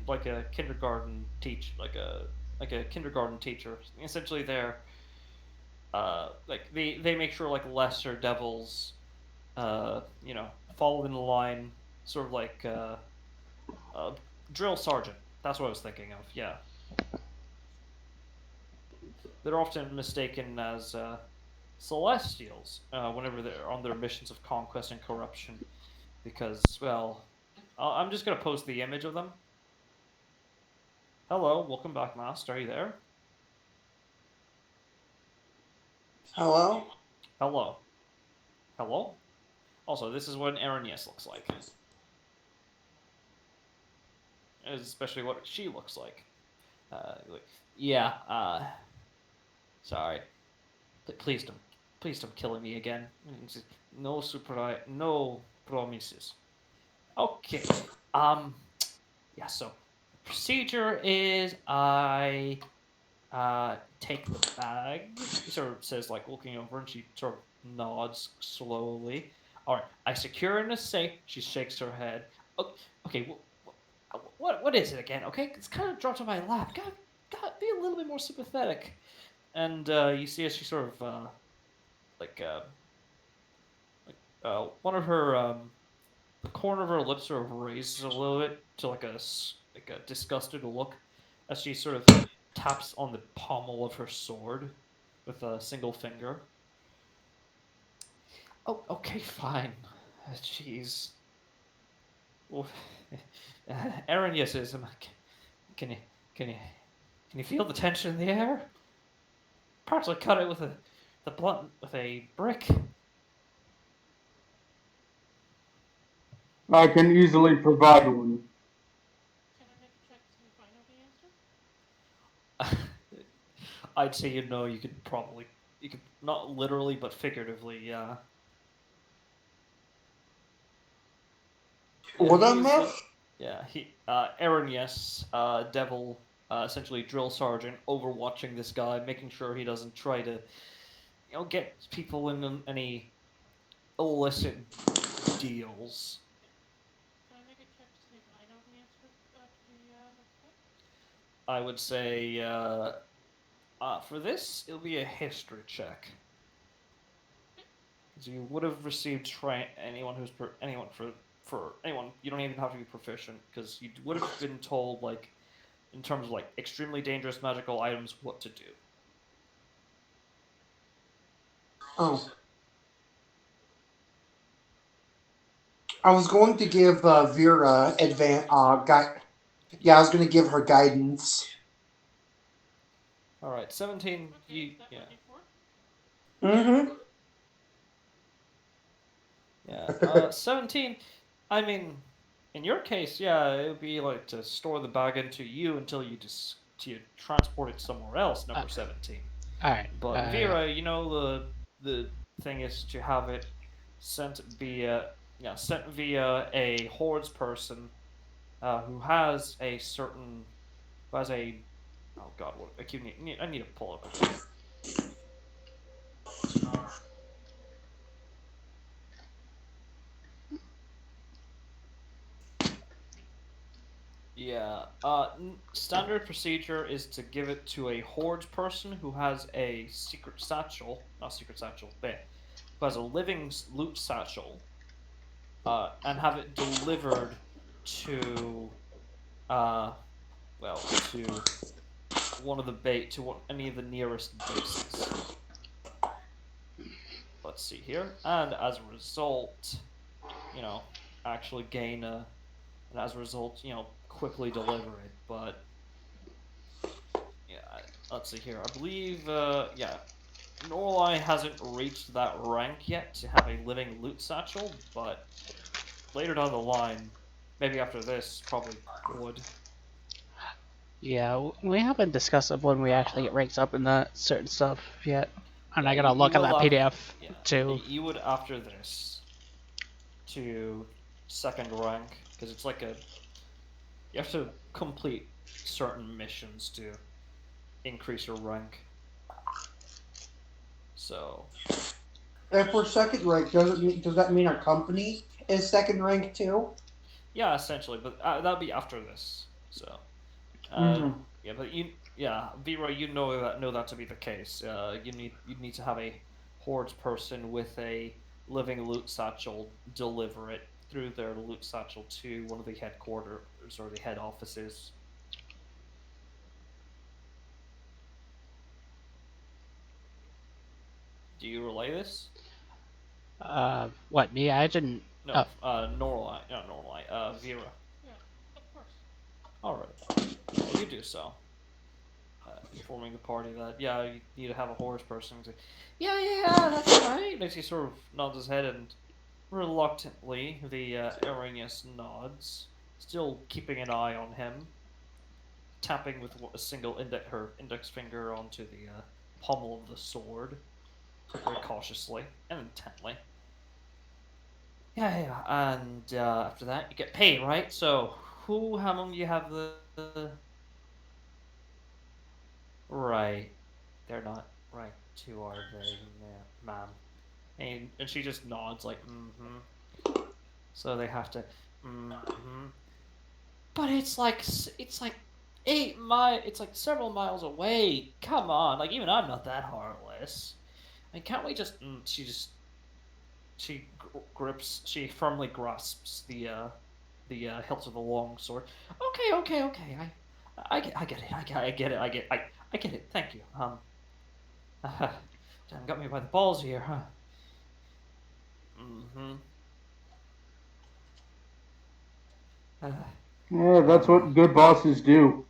like a kindergarten like a kindergarten teacher. Essentially, they're like they make sure like lesser devils fall in line, sort of like uh drill sergeant. That's what I was thinking of. Yeah, they're often mistaken as celestials whenever they're on their missions of conquest and corruption because, well, I'm just gonna post the image of them. Hello, welcome back, Master. Are you there? Hello? Hello, hello. Also, this is what an Aaron Yes looks like, especially what she looks like. Like, yeah. Sorry. Please don't kill me again. No no promises. Okay. Um. Yeah. So, the procedure is I take the bag. He sort of says, like, looking over, and she sort of nods slowly. All right, I secure in a safe. She shakes her head. Okay, what is it again? Okay, it's kind of dropped on my lap. God, be a little bit more sympathetic. And you see as she sort of like one of her the corner of her lips sort of raises a little bit to like a disgusted look as she sort of taps on the pommel of her sword with a single finger. Oh, okay, fine. Jeez. Well, Aaron, yes, is. Can you can you can you feel the tension in the air? Perhaps I cut it with the blunt with a brick. I can easily provide one. Can I make a check to see if I know the answer? I'd say you could not literally but figuratively, yeah. Yeah, What I he's missed? yeah, Aaron, yes, Devil, essentially drill sergeant, overwatching this guy, making sure he doesn't try to, get people in any illicit deals. Can I make a check to see if I know the answer to the next step? I would say, for this, it'll be a history check. Because you would have received anyone who's anyone for anyone. You don't even have to be proficient because you would have been told like in terms of like extremely dangerous magical items what to do. Oh. I was going to give Vera Yeah, I was going to give her guidance. All right, 17. Okay, is that Yeah. my d4? Mm-hmm. Yeah. 17. I mean, in your case, yeah, it would be like to store the bag into you until you transport it somewhere else. Uh, Number 17. all right. But Vera, the thing is to have it sent via sent via a hordes person who has a certain who has a oh god what I need to pull up again. Yeah. Standard procedure is to give it to a hordes person who has a secret satchel, not secret satchel, but who has a living loot satchel, and have it delivered to, uh, to one of the any of the nearest bases. Let's see here, and as a result, you know, actually gain and as a result, quickly deliver it. But yeah, let's see here. I believe, yeah, Norlai hasn't reached that rank yet to have a living loot satchel, but later down the line, maybe after this, probably would. Yeah, we haven't discussed when we actually get ranked up in that certain stuff yet. And Yeah, I gotta you look at will that have. PDF Yeah, too. you would after this to second rank because it's like a you have to complete certain missions to increase your rank. So If we're second rank, does that mean our company is second rank too? yeah, essentially, but that'll be after this. So uh, Mm-hmm. yeah, but yeah, Vera, you know that to be the case. You need to have a hordes person with a living loot satchel deliver it through their loot satchel to one of the headquarters or the head offices. Do you relay this? What me? I didn't. No, Oh, Norlai, not Norlai, Vera. Yeah, of course. All right, yeah, you do so. Informing the party that yeah, you need to have a horse person. Say, yeah, yeah, that's right. As he sort of nods his head and reluctantly the Arrhenius nods, still keeping an eye on him, tapping with a single her index finger onto the pommel of the sword, very cautiously and intently. Yeah, yeah, and after that you get paid, right? So, how long do you have right? They're not right too, are they, ma'am? And she just nods like, mm-hmm. So they have to, mm-hmm. But it's like 8 miles. It's like several miles away. Come on, like even I'm not that heartless. I mean, can't we just? She firmly grasps the hilt of the long sword. Okay, okay, okay. I get it. I get it. I get it. Thank you. Damn, got me by the balls here, huh? Mm-hmm. Uh, Yeah, that's um. what good bosses do.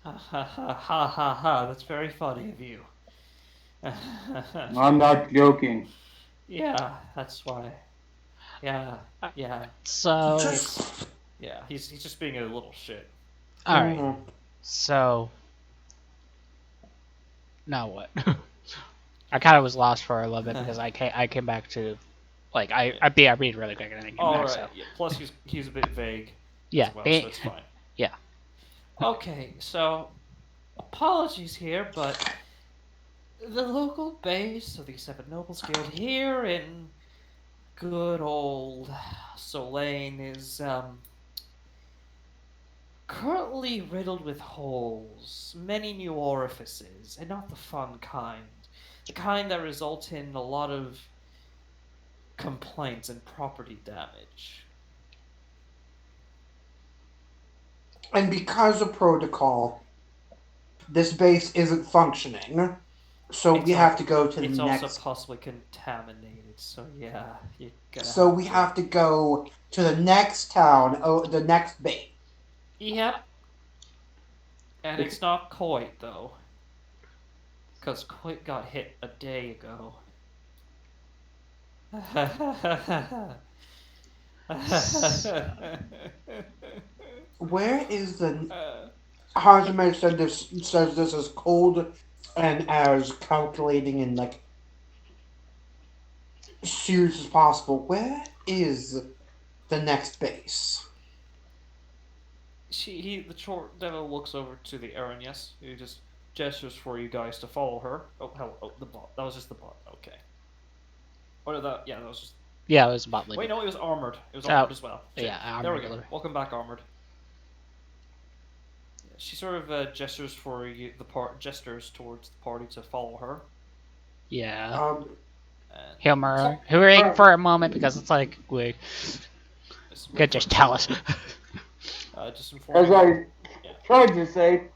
Ha ha ha ha ha ha. That's very funny of you. I'm not joking. Yeah, that's why. Yeah, uh, yeah. so It's Just. yeah. He's just being a little shit. all right. Mm-hmm. So now what? I kind of was lost for a little bit because I came back to like Yeah. I read really quick and then I came All back. right. So Yeah. Plus, he's a bit vague yeah, as well, so they, it's fine. yeah. Okay, so apologies here, but the local base of the Seven Nobles Guild here in good old Solane is currently riddled with holes, many new orifices, and not the fun kind. The kind that result in a lot of complaints and property damage. And because of protocol, this base isn't functioning. So we It's have all to go to the it's also next. possibly contaminated, so yeah, you're gonna So have we to. have to go to the next town. Oh, the next base. Yep, and it's not Coit though, because Coit got hit a day ago. Where is the? Uh, Huntsman said this says this is cold and as calculating and like serious as possible. Where is the next base? the short devil looks over to the Aaron. Yes, he just gestures for you guys to follow her. Oh, hello. Oh, the bot. That was just the bot. Okay. Or that? Yeah, that was just. Yeah, it was about Wait, leaving. no, it was armored. It was Oh, armored as well. Shit. yeah, I There we remember go. leaving. Welcome back, armored. Yeah, she sort of gestures for you, gestures towards the party to follow her, Yeah. Um, and Humor, hooring for a moment because it's like we could just tell us. just As informing. I Yeah. tried to say,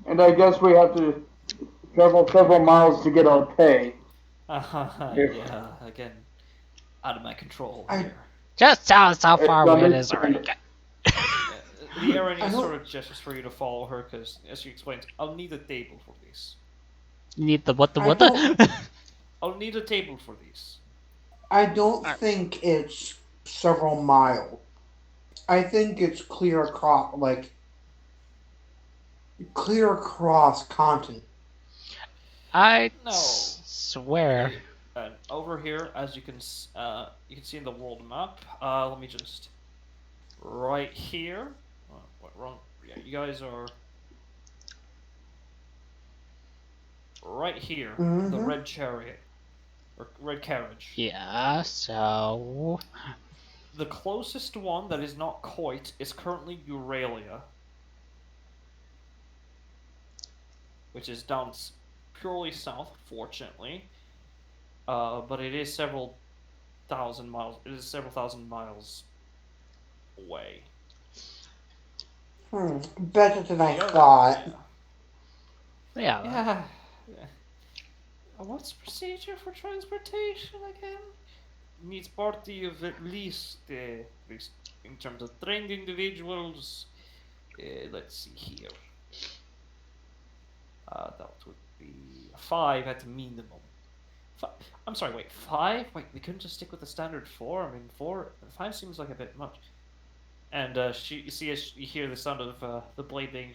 and I guess we have to travel several miles to get our pay. If Yeah. Again, out of my control I here. Just tell us how far it's away it is already. understandable. Yeah, the I Arrhenius sort don't of gestures for you to follow her because, as she explains, I'll need a table for these. You need the what the I what don't the? I'll need a table for these. I don't Alright. think it's several miles. I think it's clear across continent. I No. swear. And over here, as you can see in the world map. Let me just right here. What wrong? Yeah, you guys are right here, the Mm-hmm. red chariot or red carriage. Yeah, so The closest one that is not Coit is currently Euralia, which is down purely south, fortunately. But it is several thousand miles. It is several thousand miles away. Better than I The other, thought. yeah, yeah. yeah. What's procedure for transportation again? Needs party of at least in terms of trained individuals. Let's see here. That would be five at minimum. Five, I'm sorry, wait, five? Wait, we couldn't just stick with the standard four? I mean, five seems like a bit much. And you see, as you hear the sound of the blade being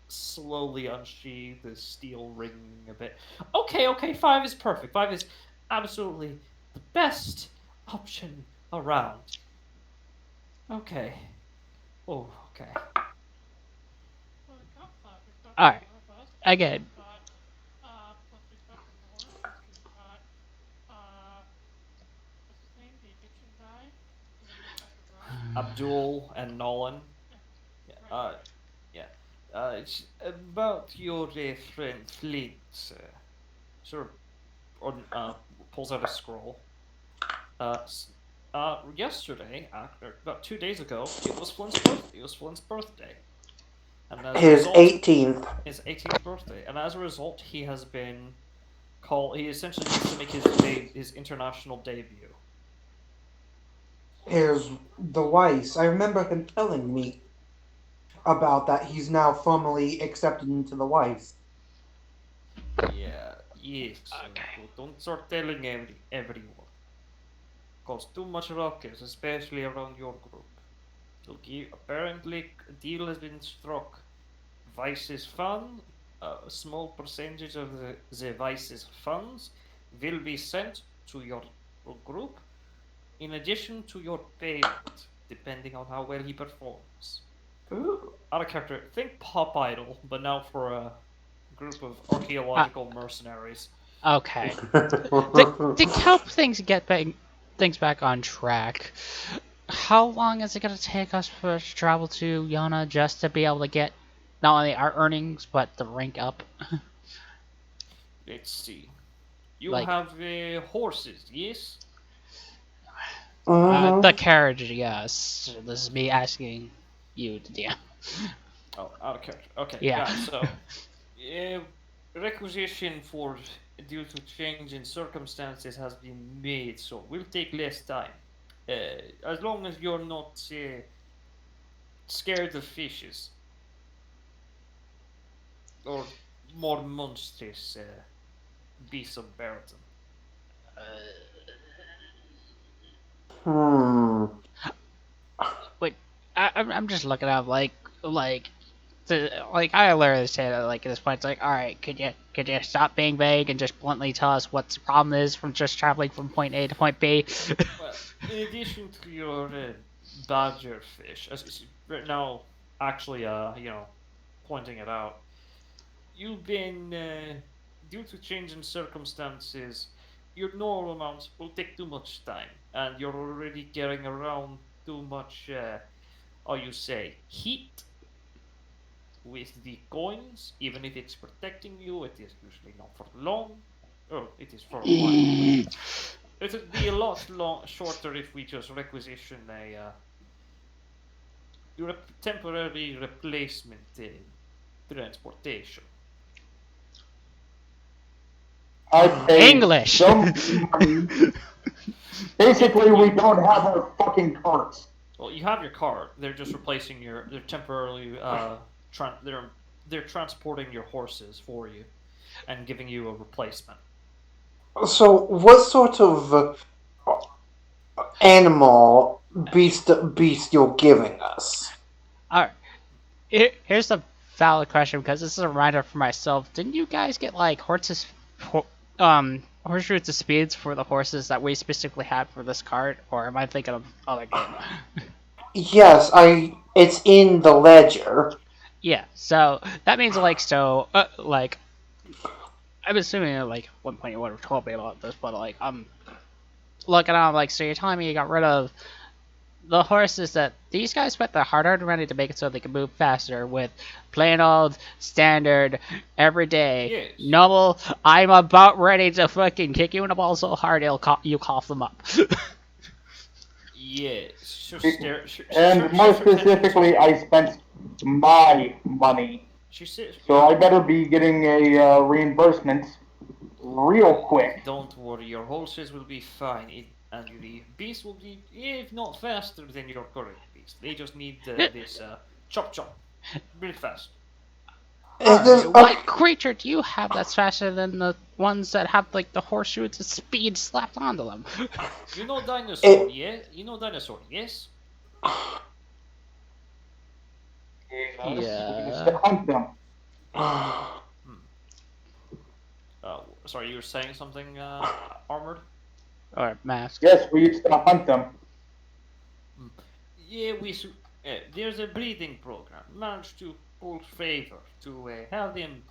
slowly unsheathed, the steel ringing a bit. Okay, okay, five is perfect. Five is absolutely the best option around. Okay. Oh, okay. Well, we've got five. We've got All right. four of us, plus Again, we've got, plus we've got the Norse, plus we've got, what's his name? The Egyptian guy, the one that got the bride. Abdul and Nolan. Yeah, Yeah. right. Yeah. It's about your friend Flint. Sort of pulls out a scroll. Uh, Yesterday, about 2 days ago, it was Flint's birthday. It was Flint's birthday, and as a His result, 18th. his 18th birthday, and as a result, he has been called. He essentially needs to make his international debut. Here's the Weiss. I remember him telling me about that. He's now formally accepted into the Weiss. Yeah, yes. okay. Don't start telling everyone, cause too much ruckus, especially around your group. Apparently, a deal has been struck. Vice's fund, a small percentage of the Vice's funds will be sent to your group in addition to your payment, depending on how well he performs. Ooh. Out of character, think Pop Idol, but now for a group of Uh, archaeological mercenaries. okay. To help things back on track, how long is it gonna take us for us to travel to Yana just to be able to get not only our earnings but the rank up? Let's see. You Like have horses, yes? the Mm-hmm. carriage, yes. This is me asking you, DM. Oh, out of character. Okay, Yeah. guys. So, uh, requisition for due to change in circumstances has been made, so we'll take less time. As long as you're not scared of fishes or more monstrous beasts of burden. Hmm. Wait, I'm just looking up I literally say that like at this point it's like, all right, could you stop being vague and just bluntly tell us what the problem is from just traveling from point A to point B? Well, in addition to your badger fish, as right now, actually, pointing it out, you've been due to change in circumstances. Your normal amounts will take too much time, and you're already getting around too much. How you say heat with the coins. Even if it's protecting you, it is usually not for long. Oh, it is for a while, but it would be a lot shorter if we just requisition temporary replacement transportation. I paid English. so much money. Basically, we don't have our fucking carts. Well, you have your car. They're just replacing your. They're temporarily. They're transporting your horses for you, and giving you a replacement. So, what sort of animal beast you're giving us? All right, here's a valid question because this is a reminder for myself. Didn't you guys get like horse routes of speeds for the horses that we specifically had for this cart, or am I thinking of other game? Yes, I. It's in the ledger. Yeah, so that means I'm assuming at like one point you would have told me about this, but like I'm looking at like, so you're telling me you got rid of the horses that these guys spent their hard-earned money to make it so they can move faster with plain old standard everyday Yes. normal. I'm about ready to fucking kick you in the balls so hard you cough them up. Yes. And more specifically, I spent my money. So I better be getting a reimbursement real quick. Don't worry, your horses will be fine, and the beast will be, if not faster than your current beast. They just need this chop chop, real fast. It is What creature do you have that's faster than the ones that have like the horseshoes of speed slapped onto them? You know dinosaur, It- yeah? You know dinosaur, yes? Yes, we used to Yeah. hunt them. Hmm. Sorry, you were saying something, armored? Or mask. Yes, we used to hunt them. Hmm. Yeah, there's a breeding program. Managed to pull favor to have them,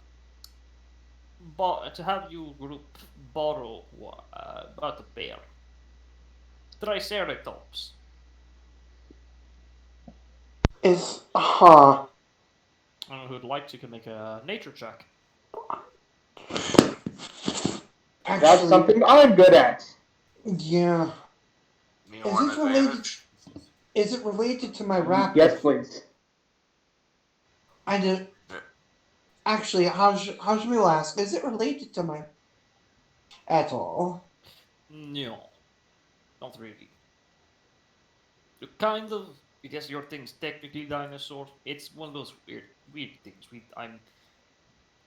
to have you group borrow about a bear. Triceratops. is huh. Who'd like to can make a nature check. That's Actually, something I'm good at. yeah. You Is want this related? advantage? Is it related to my Yes, rapid? please. I did. Yeah. Actually, how's me ask? Is it related to my at all? No, not really. You kind of. I guess your thing's technically dinosaur. It's one of those weird things.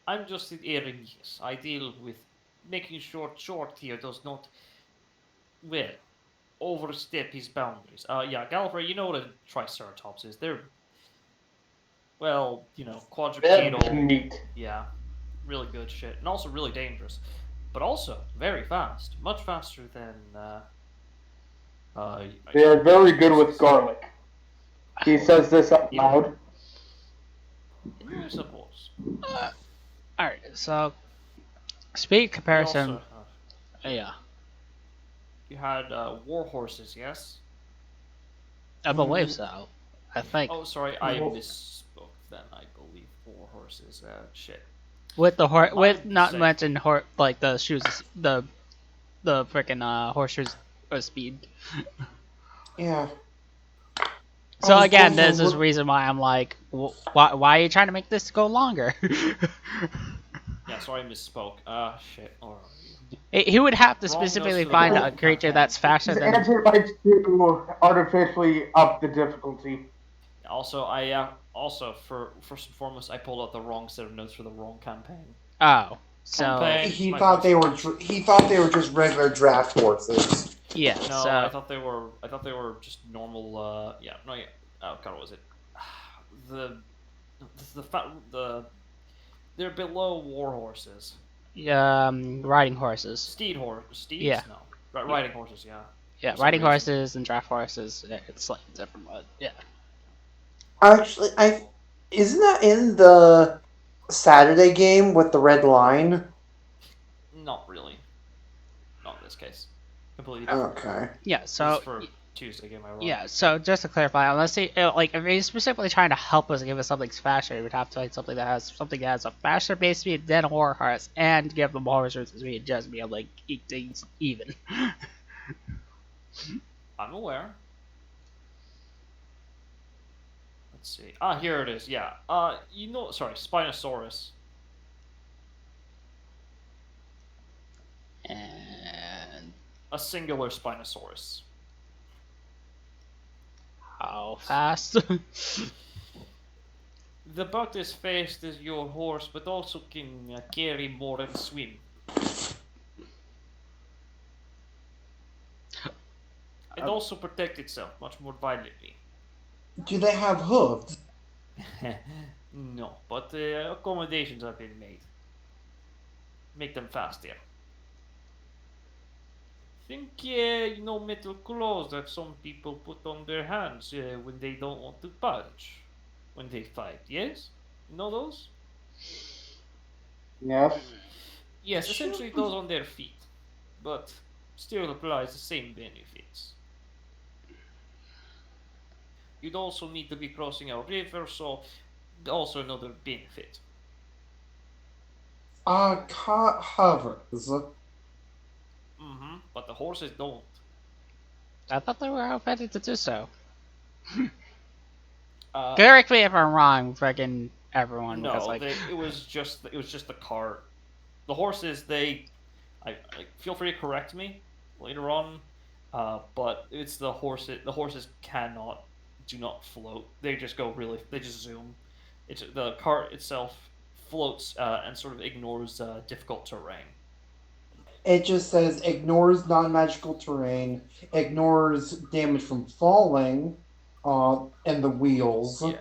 I'm just an Erinius. I deal with making short here does not, well, overstep his boundaries. Yeah, Gallifrey, you know what a Triceratops is. They're, well, Red quadrupedal. meat. Yeah, really good shit, and also really dangerous, but also very fast, much faster than They are very good with horses. garlic. He says this out Yeah, loud. I suppose. Alright, so speed You also comparison. Yeah. you had war horses, yes? I believe so. I think. Oh, sorry, I misspoke. Then I believe war horses. Shit. With the My with not mistake. mention like the shoes, the freaking horseshoes of speed. Yeah. I So was again, going to this is the look. reason why I'm like, why are you trying to make this go longer? Yeah, sorry, I misspoke. Shit. Or He would have to wrong goes specifically to the find a wrong creature campaign. that's faster His than. answer likes to artificially up the difficulty. Also, also for first and foremost, I pulled out the wrong set of notes for the wrong campaign. Oh, so Campaign. He My thought voice. they were. He thought they were just regular draft horses. yeah, No, so I thought they were. I thought they were just normal. Yeah. No. Yeah. Oh God, what was it? The the they're below war horses. riding horses. Steeds? Yeah, No. Riding horses. Yeah. yeah, For some riding reason. horses and draft horses. It's slightly different, but yeah. Actually, I isn't that in the Saturday game with the red line? Not really. Not in this case. Completely different. Okay. Yeah, This is so for Tuesday game I run. yeah, so just to clarify, unless he like if he's specifically trying to help us give us something faster, he would have to like something that has a faster base speed than a war horse, and give them horses speed just be able to like eat things even. I'm aware. Let's see. Here it is. Yeah. Sorry, Spinosaurus. And A singular Spinosaurus. how fast? The butt is fast as your horse, but also can carry more and swim. And also protect itself much more violently. Do they have hooves? No, but accommodations have been made. Make them faster. Think, metal claws that some people put on their hands when they don't want to punch. When they fight, yes? You know those? Yes. Yes, essentially those on their feet, but still applies the same benefits. You'd also need to be crossing a river, so also another benefit. Hovers. But the horses don't. I thought they were outfitted to do so. Uh, Correct me if I'm wrong, freaking everyone, because no, like, they. It was just the cart. The horses, they. I like. Feel free to correct me later on. But it's the horses. The horses do not float. They just go really. They just zoom. It's the cart itself floats and sort of ignores difficult terrain. It just says ignores non-magical terrain, ignores damage from falling, and the wheels. Yeah.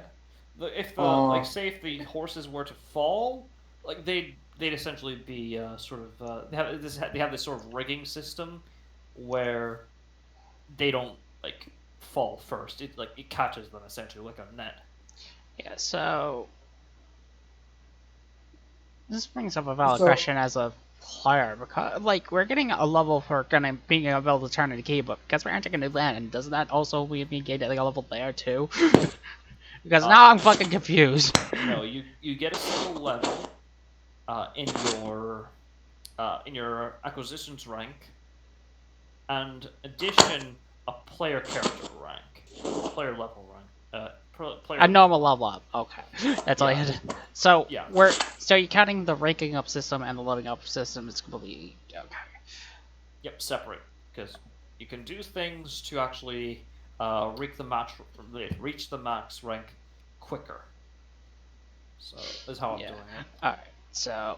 If the Uh, say if the horses were to fall, like they'd essentially be sort of they have this sort of rigging system where they don't like fall first. It catches them essentially like a net. yeah. So this brings up a valid so question as a player, because like we're getting a level for gonna being able to turn the key, but because we're entering a new land, and doesn't that also mean getting a level there too? Because Uh, now I'm fucking confused. no, you get a single level in your acquisitions rank, and addition a player character rank, player level rank, A player normal level up. Okay, that's all. yeah So yeah. you're counting the ranking up system and the leveling up system is completely okay. Yep, separate because you can do things to actually reach the max rank quicker. So that's how I'm Yeah. doing it. All right. So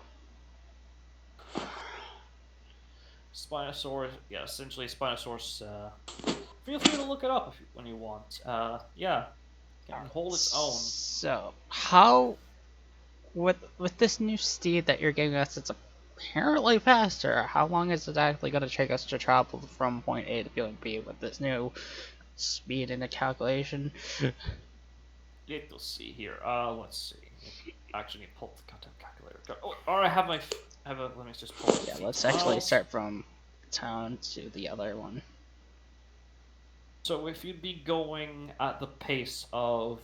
Spinosaurus, yeah, essentially Spinosaurus. Feel free to look it up when you want. Yeah, can hold its own. so how with this new steed that you're giving us, it's apparently faster. How long is it actually going to take us to travel from point A to point B with this new speed in the calculation? Let's see here. Let's see. Actually, need to pull the content calculator. Oh, or I have my. Have a. Let me just pull the Yeah, feet let's to actually miles. start from town to the other one. So if you'd be going at the pace of,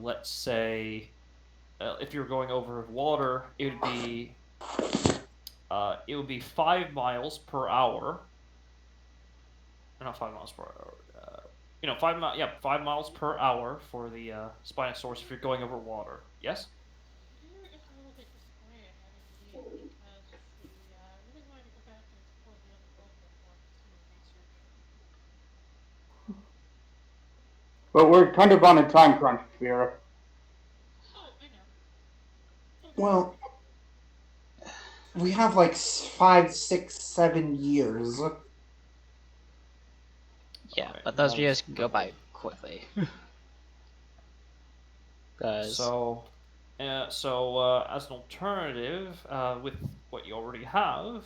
let's say, if you're going over water, it would be 5 miles per hour. Not 5 miles per hour. 5 miles. Yeah, 5 miles per hour for the Spinosaurus if you're going over water. Yes. Here is a little bit disappointed at having to leave because the I really wanted to go back and explore the other world a bit more and continue research. But we're kind of on a time crunch, Vera. Oh, I know. Don't worry. well, we have like 5, 6, 7 years. Yeah, All right. but those Miles videos can per go by hour. quickly. Because So, as an alternative, with what you already have,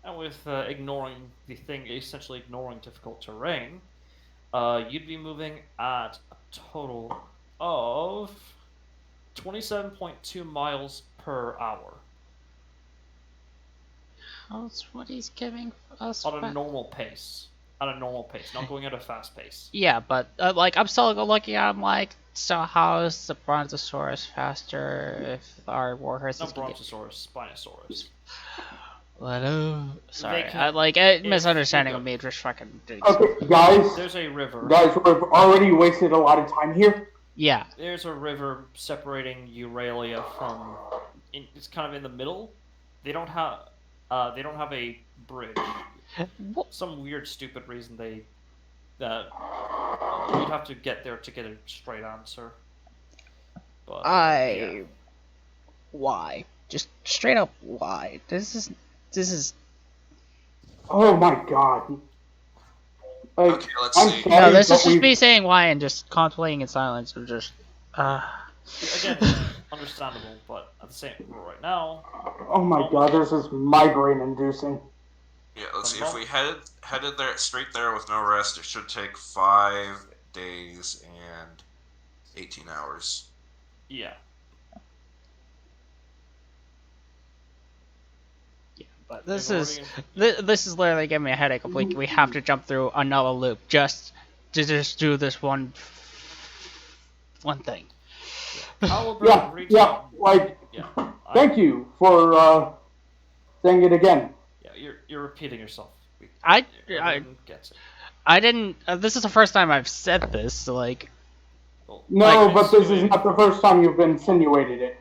and with ignoring the thing, essentially ignoring difficult terrain, you'd be moving at a total of 27.2 miles per hour how's what he's giving us on a back? normal pace. At a normal pace, not going at a fast pace. Yeah, but like I'm still looking at him like, so how is the Brontosaurus faster if our warhorses Not can get? Brontosaurus, Spinosaurus. What? They Sorry, I can. like a If you're misunderstanding of go, me just fucking doing Okay, something. there's a river. guys, we've already wasted a lot of time here. Yeah. There's a river separating Euralia from. It's kind of in the middle. They don't have. They don't have a bridge. Some weird, stupid reason they. That. You'd have to get there to get a straight answer. But yeah. I why? Just straight up why? This is Oh my god. Like, Okay, let's I'm see. no. sorry, This is but just we've. me saying why and just contemplating in silence or just. Uh, Again, understandable, but at the same right now, Oh my moment, god, this is migraine inducing. Yeah, let's the see. If mo- we headed there straight there with no rest, it should take 5 days and 18 hours. yeah. This in is order. this is literally giving me a headache. Of like we have to jump through another loop just to just do this one thing. Yeah, Caliber Yeah, agreed to yeah. help. Like, Yeah, thank you for saying it again. yeah, you're repeating yourself. I I Everyone gets it. I didn't. This is the first time I've said this. So like Well, like No, you've been but this is insinuating not the for. first time you've insinuated it.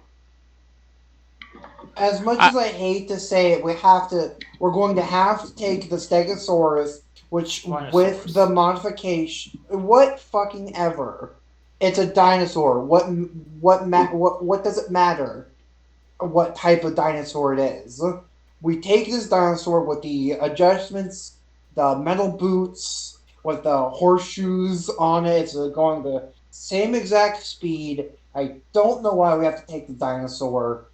As much I as I hate to say it, we're going to have to take the Stegosaurus, which with the Spinosaurus. modification, what fucking ever. It's a dinosaur. What does it matter? What type of dinosaur it is? We take this dinosaur with the adjustments, the metal boots, with the horseshoes on it. It's going the same exact speed. I don't know why we have to take the dinosaur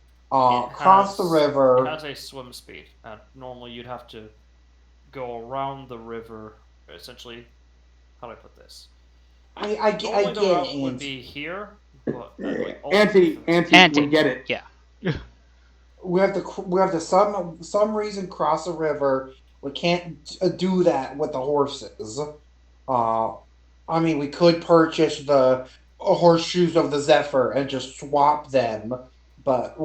It cross the has it river. has a swim speed, and normally you'd have to go around the river. Essentially, how do I put this? I Normally the get it, route would Ant. be here, but like ultimately Auntie, for this. Auntie, we Anti. get it. Yeah. We have to some reason cross a river. We can't do that with the horses. Uh, I mean, we could purchase the horseshoes of the Zephyr and just swap them, but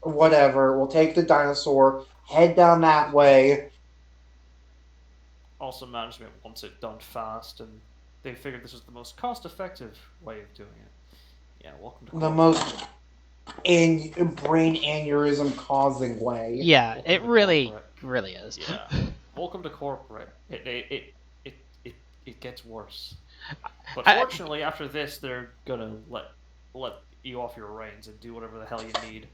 whatever. We'll take the dinosaur, head down that way. Also, management wants it done fast, and they figured this was the most cost-effective way of doing it. Yeah, welcome to The corporate. most brain aneurysm causing way. Yeah. Welcome It to really corporate. really is. Yeah, welcome to corporate. It it, it gets worse. But I, fortunately, after this, they're gonna let you off your reins and do whatever the hell you need.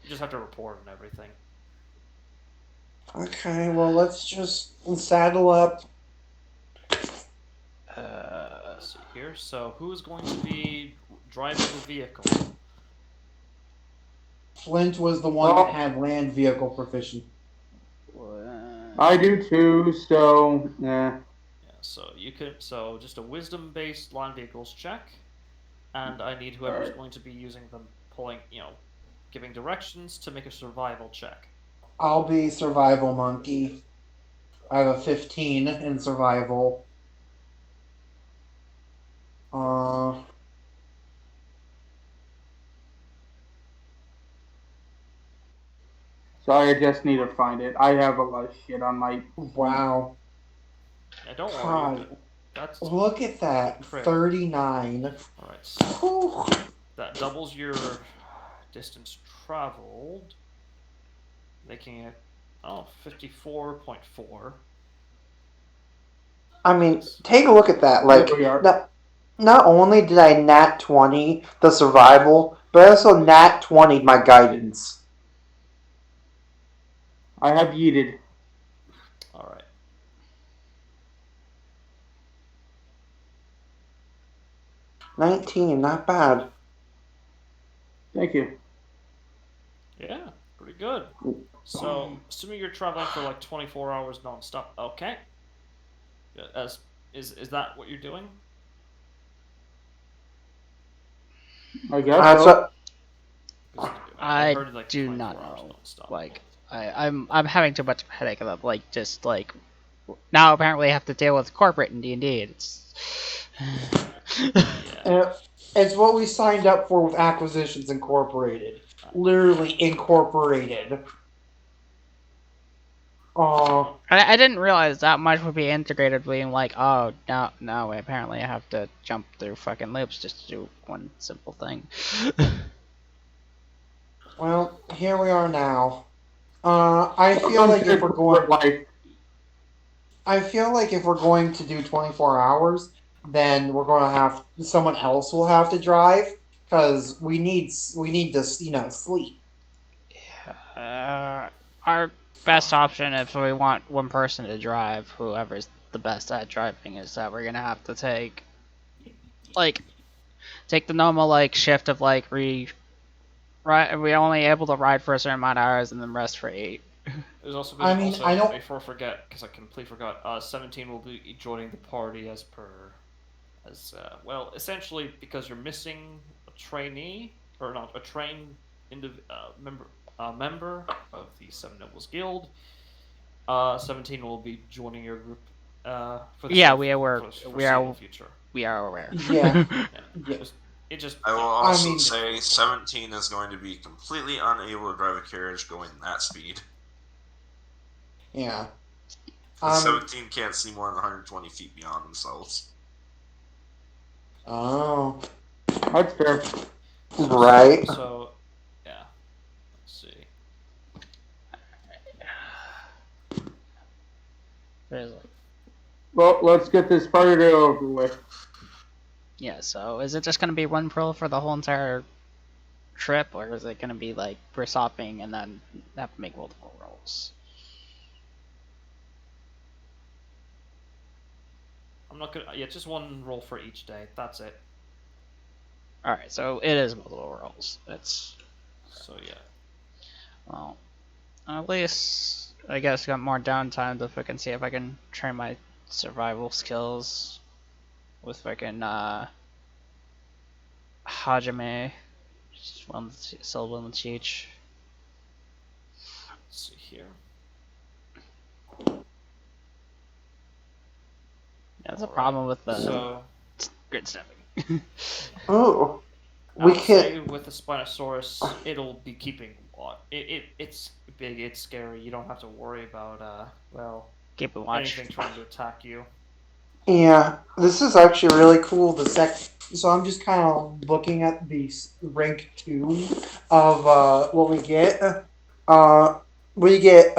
You just have to report and everything. Okay, well, let's just saddle up. Let's see here. So, who is going to be driving the vehicle? Flint was the one that Well, had land vehicle proficiency. I do too, so, Yeah. So you could. So just a wisdom-based land vehicles check, and I need whoever's going to be using them, pulling, giving directions to make a survival check. I'll be survival monkey. I have a 15 in survival. Uh, sorry, I just need to find it. I have a lot of shit on my. wow. Yeah, don't worry, you're good. God, That's look at that. crit. 39. All right, so Whew. that doubles your distance traveled, making it 54.4. I mean, take a look at that. Like, There we are. not only did I nat 20 the survival, but I also nat 20 my guidance. I have yeeted. All right. 19, not bad. Thank you. Yeah, pretty good. So, assuming you're traveling for like 24 hours non-stop, okay. As is that what you're doing? I guess That's so. what, 'Cause I I heard like do 24 not hours know. non-stop. Like I'm having too much of a headache of like just like now apparently I have to deal with corporate in D&D. It's Yeah. it's what we signed up for with Acquisitions Incorporated. Literally incorporated. Oh, I didn't realize that much would be integrated being like, oh, no, apparently I have to jump through fucking loops just to do one simple thing. well, here we are now. I feel Welcome like if to we're going, corporate life. I feel like if we're going to do 24 hours, then we're going to have someone else will have to drive because we need to sleep. uh, our best option if we want one person to drive, whoever's the best at driving, is that we're gonna have to like take the normal like shift of like right. We only able to ride for a certain amount of hours and then rest for 8. There's also I been mean, I don't. before I forget because I completely forgot. 17 will be joining the party well, essentially because you're missing a trainee or not a trained member of the Seven Nobles Guild. 17 will be joining your group for the Yeah, foreseeable future. we are aware. Yeah, Yeah, yeah. just it just I will I also mean, say 17 is going to be completely unable to drive a carriage going that speed. yeah. Because Um. 17 can't see more than 120 feet beyond themselves. Oh. That's fair. Right. so yeah. Let's see. There's like, Well, let's get this party over with. yeah. So is it just gonna be one pearl for the whole entire trip, or is it gonna be like we're stopping and then have to make multiple rolls? I'm not gonna. Yeah, just one roll for each day. That's it. All right, so it is multiple rolls. It's So yeah. well, at least I guess got more downtime to fucking see if I can train my survival skills with fucking Hajime. Just one syllable with each. Let's see here. Yeah, that's a All right. problem with the So grid snapping. Oh. I We would say could. with the Spinosaurus, it'll be keeping what it's big, it's scary. You don't have to worry about well Keep a watch. anything trying to attack you. Yeah, this is actually really cool. The sec. So I'm just kind of looking at the rank two of what we get. Uh, we get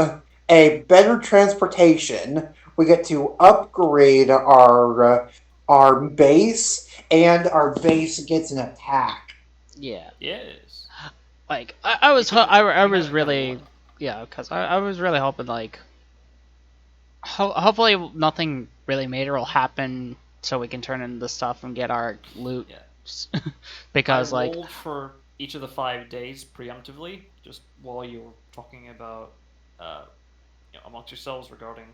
a better transportation. We get to upgrade our base, and our base gets an attack. Yeah, Yes. like I was I You was never really would. yeah, because I was really hoping like hopefully nothing really major will happen so we can turn in the stuff and get our loot. Yeah. I Because like rolled for each of the 5 days preemptively, just while you were talking about uh amongst yourselves regarding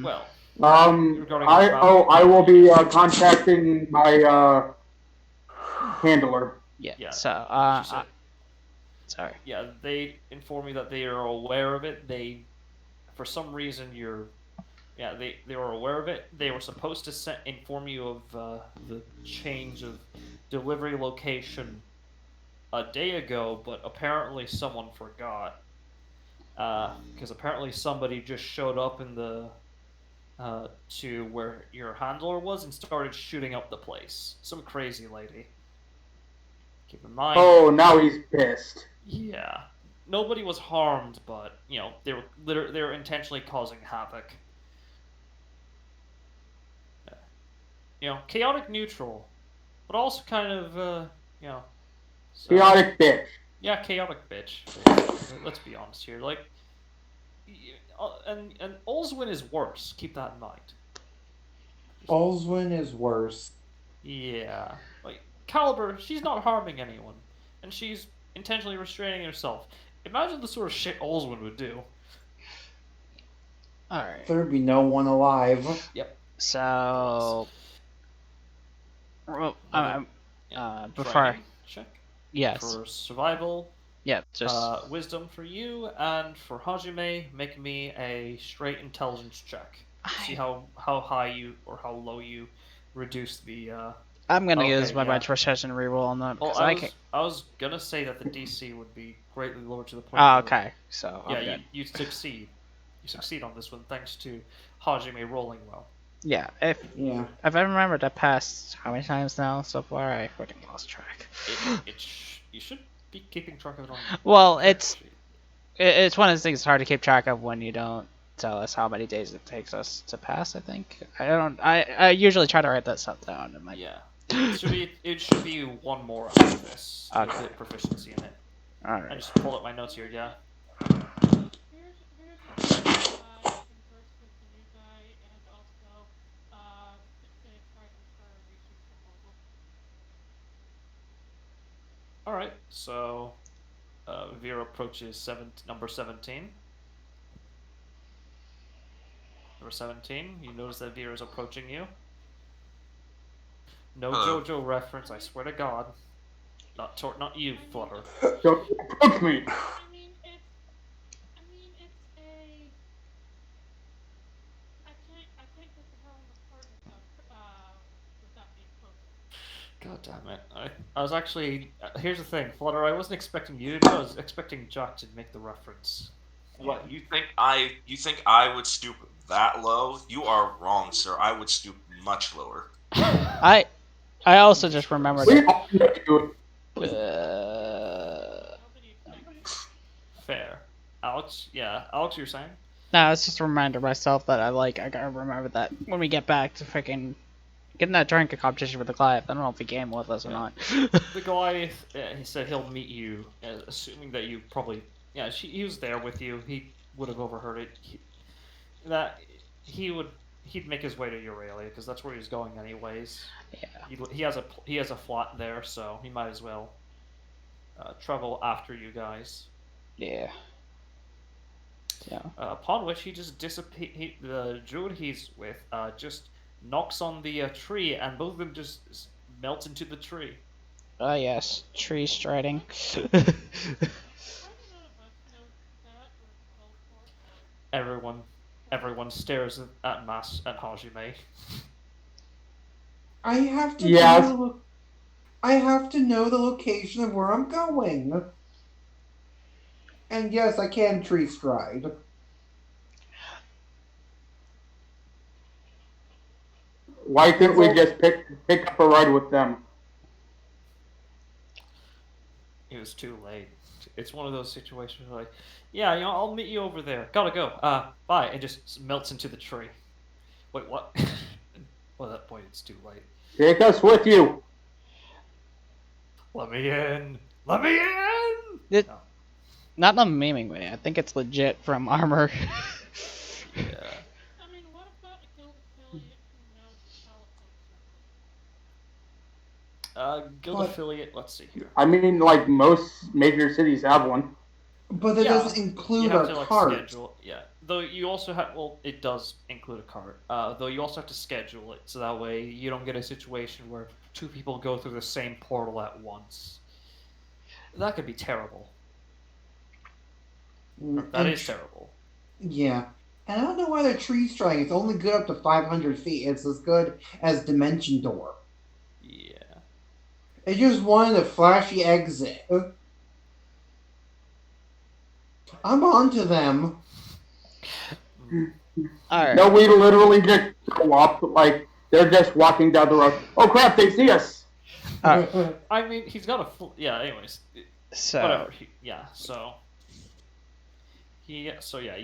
well regarding the travel. I will be contacting my handler. yeah, Yeah. so She said sorry. yeah, they informed me that they are aware of it. They for some reason you're yeah, they were aware of it. They were supposed to inform you of the change of delivery location a day ago, but apparently someone forgot. Because apparently somebody just showed up in the to where your handler was and started shooting up the place. Some crazy lady. Keep in mind, Oh, now he's pissed. yeah, nobody was harmed, but they were intentionally causing havoc. Chaotic neutral, but also kind of you know, so Chaotic bitch. yeah, chaotic bitch. Basically, let's be honest here. Like, and Olswin is worse. Keep that in mind. Olswin is worse. Yeah, like Caliber, she's not harming anyone, and she's intentionally restraining herself. Imagine the sort of shit Olswin would do. All right. There'd be no one alive. Yep. So well, Another before training check yes, for survival. yeah, just Wisdom for you, and for Hajime, make me a straight intelligence check. See how high you or how low you reduce the. I'm gonna use Okay, my yeah. precision reroll on that Well, because I can't. I was gonna say that the DC would be greatly lower to the point Oh, where okay, so yeah I'm good. you succeed. You succeed on this one thanks to Hajime rolling well. Yeah, Yeah. if I remember that past how many times now so far, I fucking lost track. You should be keeping track of it on Well, the character sheet. it's one of those things it's hard to keep track of when you don't tell us how many days it takes us to pass. I think I don't. I usually try to write that stuff down and like. Yeah. It should be one more after this to Okay. hit proficiency in it. All I right. just pulled up my notes here. Yeah. Here's the thing. To converse with the new guy and also the advisor for a research proposal. All right. So, Vera approaches number 17. Number 17. You notice that Vera is approaching you. No Hello. JoJo reference. I swear to God. Not you, Flutter. Don't approach me. I mean, it's was actually. Here's the thing, Flutter. I wasn't expecting you to do. I was expecting Jock to make the reference. What, you think I would stoop that low? You are wrong, sir. I would stoop much lower. I also just remembered We that. all know you. Nobody expected. Fair. Alex, yeah. Alex, you're saying? No, it's just a reminder myself that I gotta remember that when we get back to freaking getting that drinking competition with the Goliath. I don't know if he came with us or Yeah. not. The Goliath, he said he'll meet you, assuming that you probably. Yeah, he was there with you. He would have overheard it. That he would. He'd make his way to Euralia because that's where he's going anyways. Yeah. He has a flat there, so he might as well travel after you guys. Yeah. Yeah. Upon which he just disappears. The druid he's with just knocks on the tree, and both of them just melt into the tree. Oh yes, tree striding. How do none of us know that or teleport? Everyone, everyone stares at at Hajime. I have to Yes. know. I have to know the location of where I'm going. And yes, I can tree stride. Why couldn't we just pick up a ride with them? It was too late. It's one of those situations where like, yeah, I'll meet you over there. Gotta go. Bye. And just melts into the tree. Wait, what? Well, at that point, it's too late. Take us with you. Let me in. Let me in. It, Not in a memeing way. I think it's legit from armor. Yeah. I mean, what about a guild affiliate who knows the telephone circle? Guild But- affiliate. Let's see here. I mean, like most major cities have one. But that Yeah, doesn't You include have our to like cart. schedule. Yeah. Though you also have. Well, it does include a cart. Though you also have to schedule it so that way you don't get a situation where two people go through the same portal at once. That could be terrible. That is terrible. Yeah. And I don't know why they're tree striding. It's only good up to 500 feet. It's as good as Dimension Door. Yeah. They just wanted a flashy exit. I'm on to them. Alright. No, we literally just go up like they're just walking down the road. Oh crap! They see us. I mean, he's got a yeah. Anyways, So whatever. Yeah. So yeah.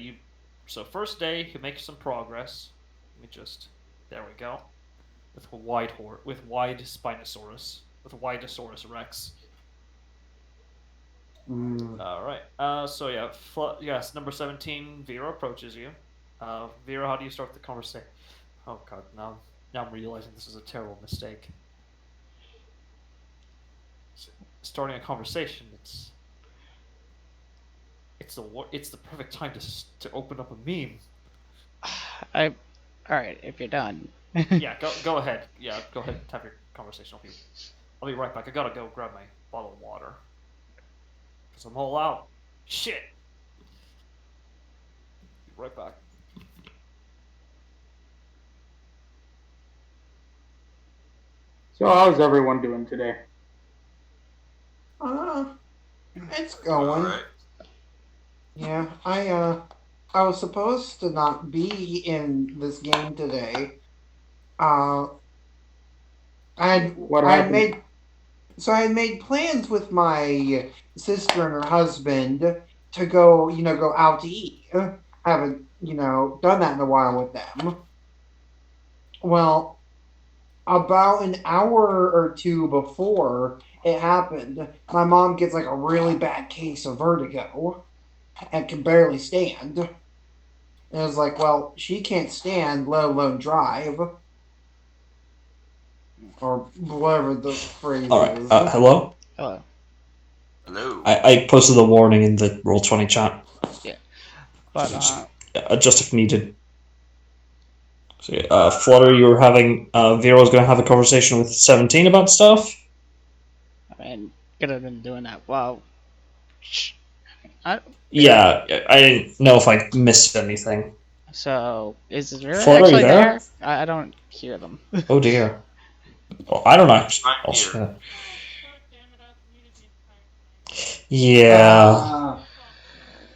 So first day, you make some progress. Let me just. There we go. With wide Spinosaurus, with Widosaurus Rex. All right. So yeah. Yes. Number 17. Vera approaches you. Vera, how do you start the conversation? Oh God. Now I'm realizing this is a terrible mistake. Starting a conversation, it's the perfect time to open up a meme. alright, if you're done. Yeah, go ahead. Yeah, go ahead and have your conversation. I'll be right back. I gotta go grab my bottle of water because I'm all out. Shit. Be right back. So how's everyone doing today? It's going. Alright. Yeah, I was supposed to not be in this game today. I What I had happened? I had made plans with my sister and her husband to go, go out to eat. I haven't, done that in a while with them. Well, about an hour or two before it happened, my mom gets like a really bad case of vertigo and can barely stand. And it was like, well, she can't stand, let alone drive. Or whatever the phrase All right. is. Hello. Hello. Hello. I posted a warning in the Roll20 chat. But Just if needed. So, Flutter, you were having Vero's going to have a conversation with 17 about stuff. I mean, could have been doing that. Well, Yeah, I didn't know if I missed anything. so is Vera Flutter, actually you there? I don't hear them. Oh dear. Oh, I don't know. I'm Oh, here. shit. Start Yeah. Ah.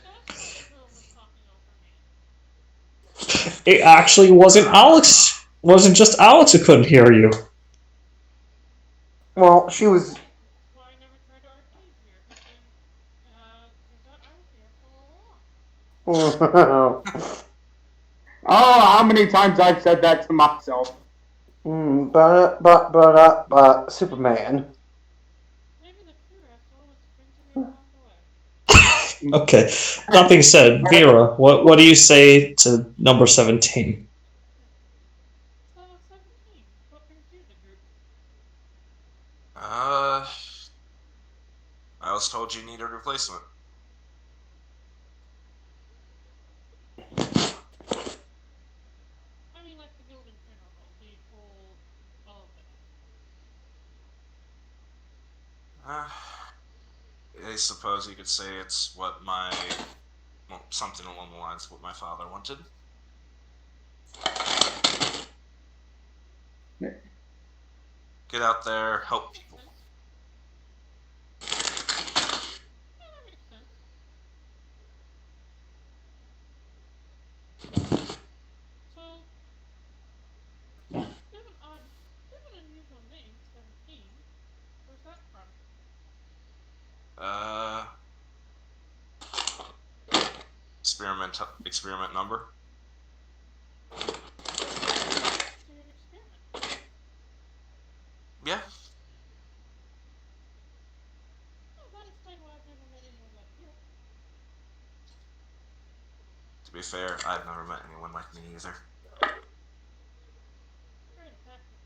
That's why everyone was talking over me. It actually wasn't Alex. Wasn't just Alex who couldn't hear you. Well, she was. That's why I never tried to arcade here. Turns out I was the asshole all along. Oh, how many times I've said that to myself. But Superman. Maybe the true asshole was eventually along the way. Okay. That being said, Vera, what do you say to number 17? So, 17. What brings you to the group? I was told you needed a replacement. I mean, like the guild in general, the whole, all of it. Uh, I suppose you could say it's what something along the lines of what my father wanted. Get out there, help Makes people. sense. Yeah, that makes sense. So, you have an odd, you have an unusual name, 17. Where's that from? Uh, experiment number. So you're an experiment. Yeah. Oh, that explains why I've never met anyone like you. To be fair, I've never met anyone like me either. Very empathic.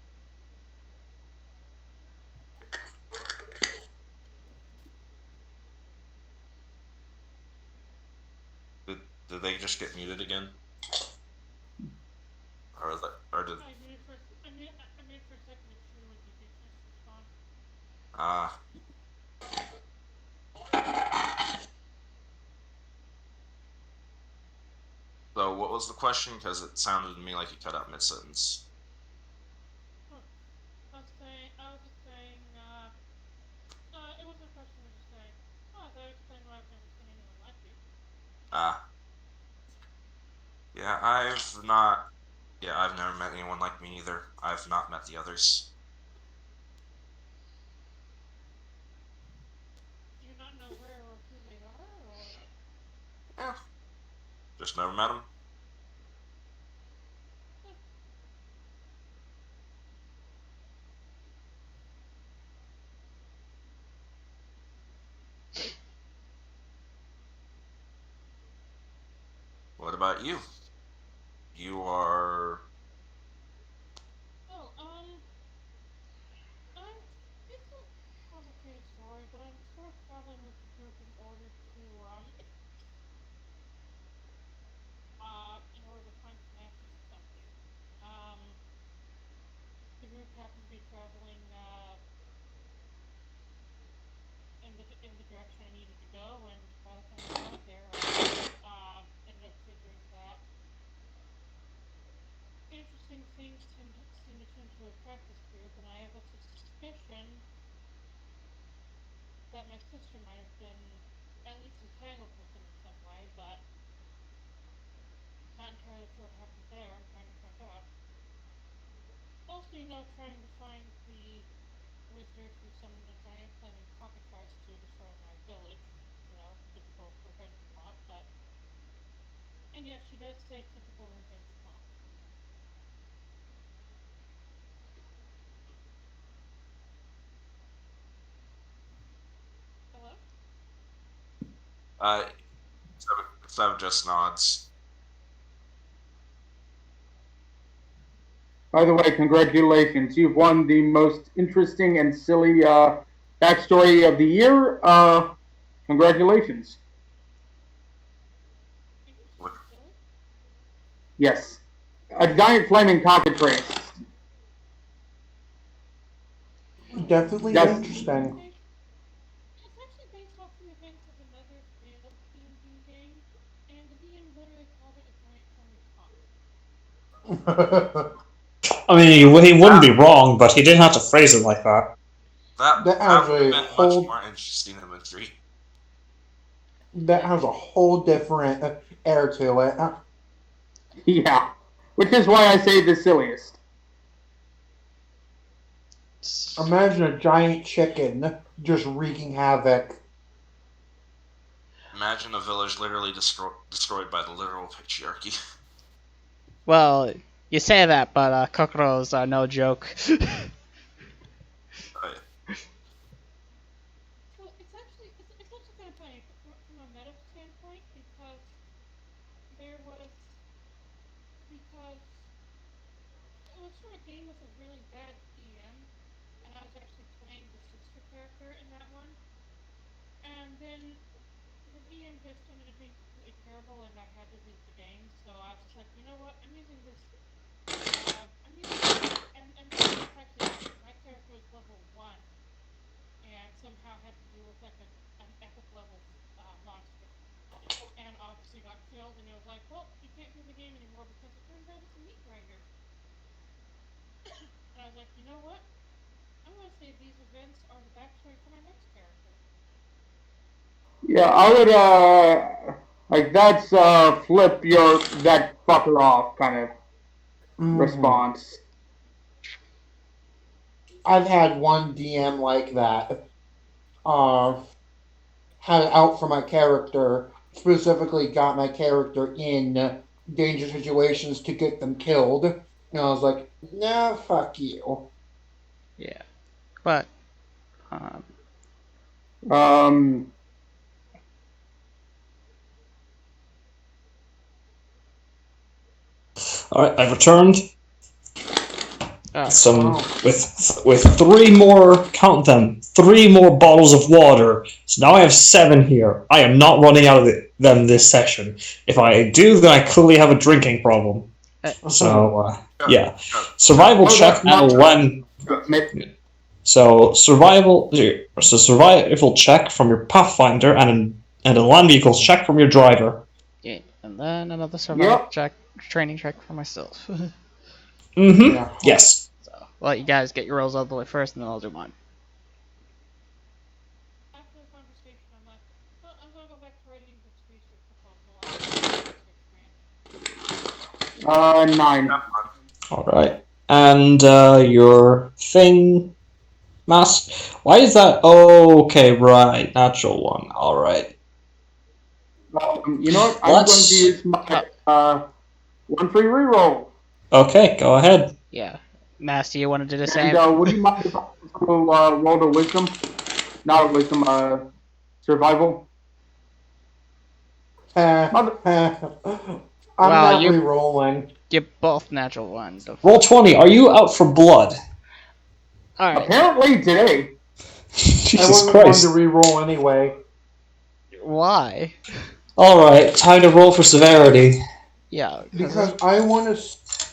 Did, did they just get muted again? Or did I muted for, I muted for a second to make sure like you get a chance to respond. ah so what was the question? Because it sounded to me like you cut out mid sentence. Oh, I was just saying, it wasn't a question, I was just saying, oh, that explains why I've never seen anyone like you. Ah, yeah, I've never met anyone like me either. I've not met the others. Do you not know where or who they are, or? Yeah, just never met them. Huh. What about you? You are Oh, I'm, it's a complicated story, but I'm sort of traveling with the group in order to find some answers to something. Um, the group happened to be traveling, in the direction I needed to go, and by the time we got there, I ended up figuring that interesting things seem to tend to attract this group, and I have a suspicion that my sister might have been at least entangled with them in some way, but not entirely sure what happened there. I'm trying to find out. Also, trying to find the wizard who summoned a giant flaming cockatrice to destroy my village. Typical revenge plot, but. And yes, she does say typical revenge plot. Hello? uh Seven just nods. By the way, congratulations. You've won the most interesting and silly backstory of the year. Congratulations. Interesting What and silly? Yes. A giant flaming cockatrice. Definitely Yes. interesting. It's actually based off the events of another failed D&D game, and the DM literally called it a giant flaming cock. I mean, he wouldn't be wrong, but he didn't have to phrase it like that. that That that has would have a been much whole. more interesting imagery. That has a whole different air to it. Yeah. Which is why I say the silliest. Imagine a giant chicken just wreaking havoc. Imagine a village literally destroyed by the literal patriarchy. Well, you say that, but cockroaches are no joke. Right. So it's also kind of funny from a meta standpoint there was because it was from a game with a really bad DM, and I was actually playing the sister character in that one, and then the DM just ended up being completely terrible, and I had to leave the game. So I was just like, you know what? I'm using this. And this was the fact that my character was level one, and somehow had to deal with like an epic level monster, and obviously got killed. And it was like, well, you can't do the game anymore because it turns out it's a meat grinder. And I was like, you know what? I'm going to say these events are the backstory for my next character. Yeah, I would like that's flip your that fucker off kind of Hmm. response. I've had one DM like that. Uh, had it out for my character. Specifically, got my character in danger situations to get them killed. And I was like, nah, fuck you. Yeah, but um, Um, All right, I've returned. all right. Some Wow. with three more, count them, three more bottles of water. So now I have seven here. I am not running out of them this session. If I do, then I clearly have a drinking problem. So Good. yeah, Good. survival oh, check that's and a not land. So survival check from your pathfinder and a land vehicles check from your driver. Yeah, and then another survival Yep. check, training check for myself. Mm-hmm. Yeah. Yes. So I'll let you guys get your rolls out of the way first, and then I'll do mine. After the conversation, I'm like, well, I'm going to go back to writing this research proposal. I need some research, man. 9. All right. And your thing mask. Why is that? Oh, okay, right. Natural one. All right. You know what? I'm going to Let's. use my 1 free reroll. Okay, go ahead. Yeah, Master, you want to do the And same? would you mind if I also rolled a wisdom? Not a wisdom, survival. Mother. I'm Well, not you re-rolling. both natural one. Roll 20. Are you out for blood? All right. Apparently today. I Jesus wasn't going to Christ. re-roll anyway. Why? All right, time to roll for severity. Yeah, Because I want to.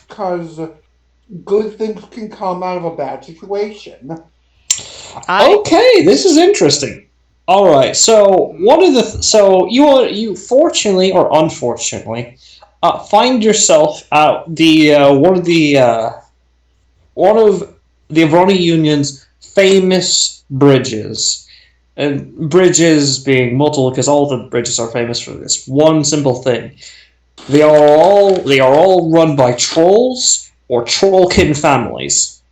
Because good things can come out of a bad situation. I. Okay, this is interesting. All right, so one of the so you fortunately or unfortunately find yourself at the one of the Avroni Union's famous bridges. And bridges being multiple because all the bridges are famous for this one simple thing. They are all run by trolls or trollkin families.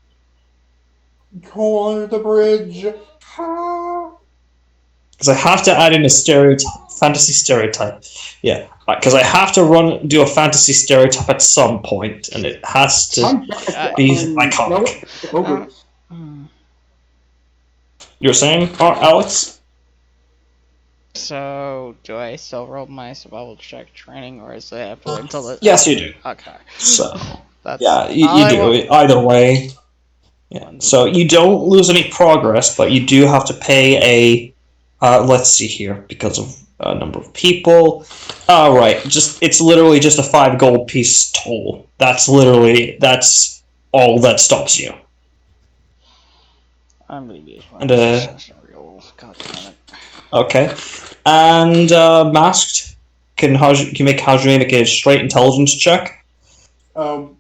Go under the bridge. Ha! Because I have to add in a fantasy stereotype. Yeah, because I have to do a fantasy stereotype at some point, and it has to be iconic. Ogres. Hmm. You're saying, Alex? So, do I still roll my survival check training, or is it have to wait until the? Yes, you do. Okay. So, That's yeah, all you I want. do. Either way. Yeah. One So you don't lose any progress, but you do have to pay a. Let's see here, because of a number of people. All right, it's literally just a 5 gold piece toll. That's all that stops you. I'm gonna use my And roll. God damn it. okay, and masked can you make Hajime make a straight intelligence check? Um,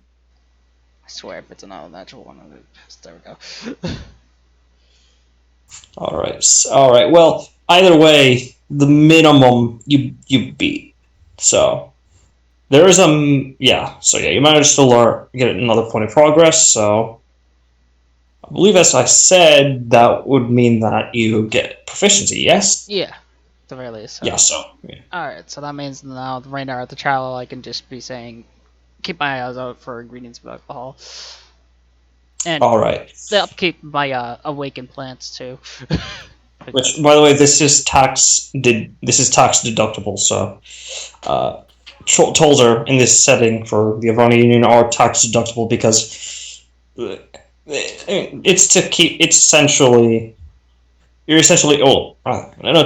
I swear, if it's an unnatural one, I'm gonna piss. There we go. All right. Well, either way, the minimum you beat. So there is so yeah, you managed to get another point of progress. So I believe, as I said, that would mean that you get proficiency. Yes. Yeah, at the very least. So. Yeah. So yeah. Alright, so that means now right now at the channel I can just be saying, keep my eyes out for ingredients of alcohol. And All right. the upkeep my awakened plants too. Which, by the way, this is tax deductible. So, tolls are in this setting for the Avrani Union are tax deductible because it's to keep. It's essentially you're essentially no,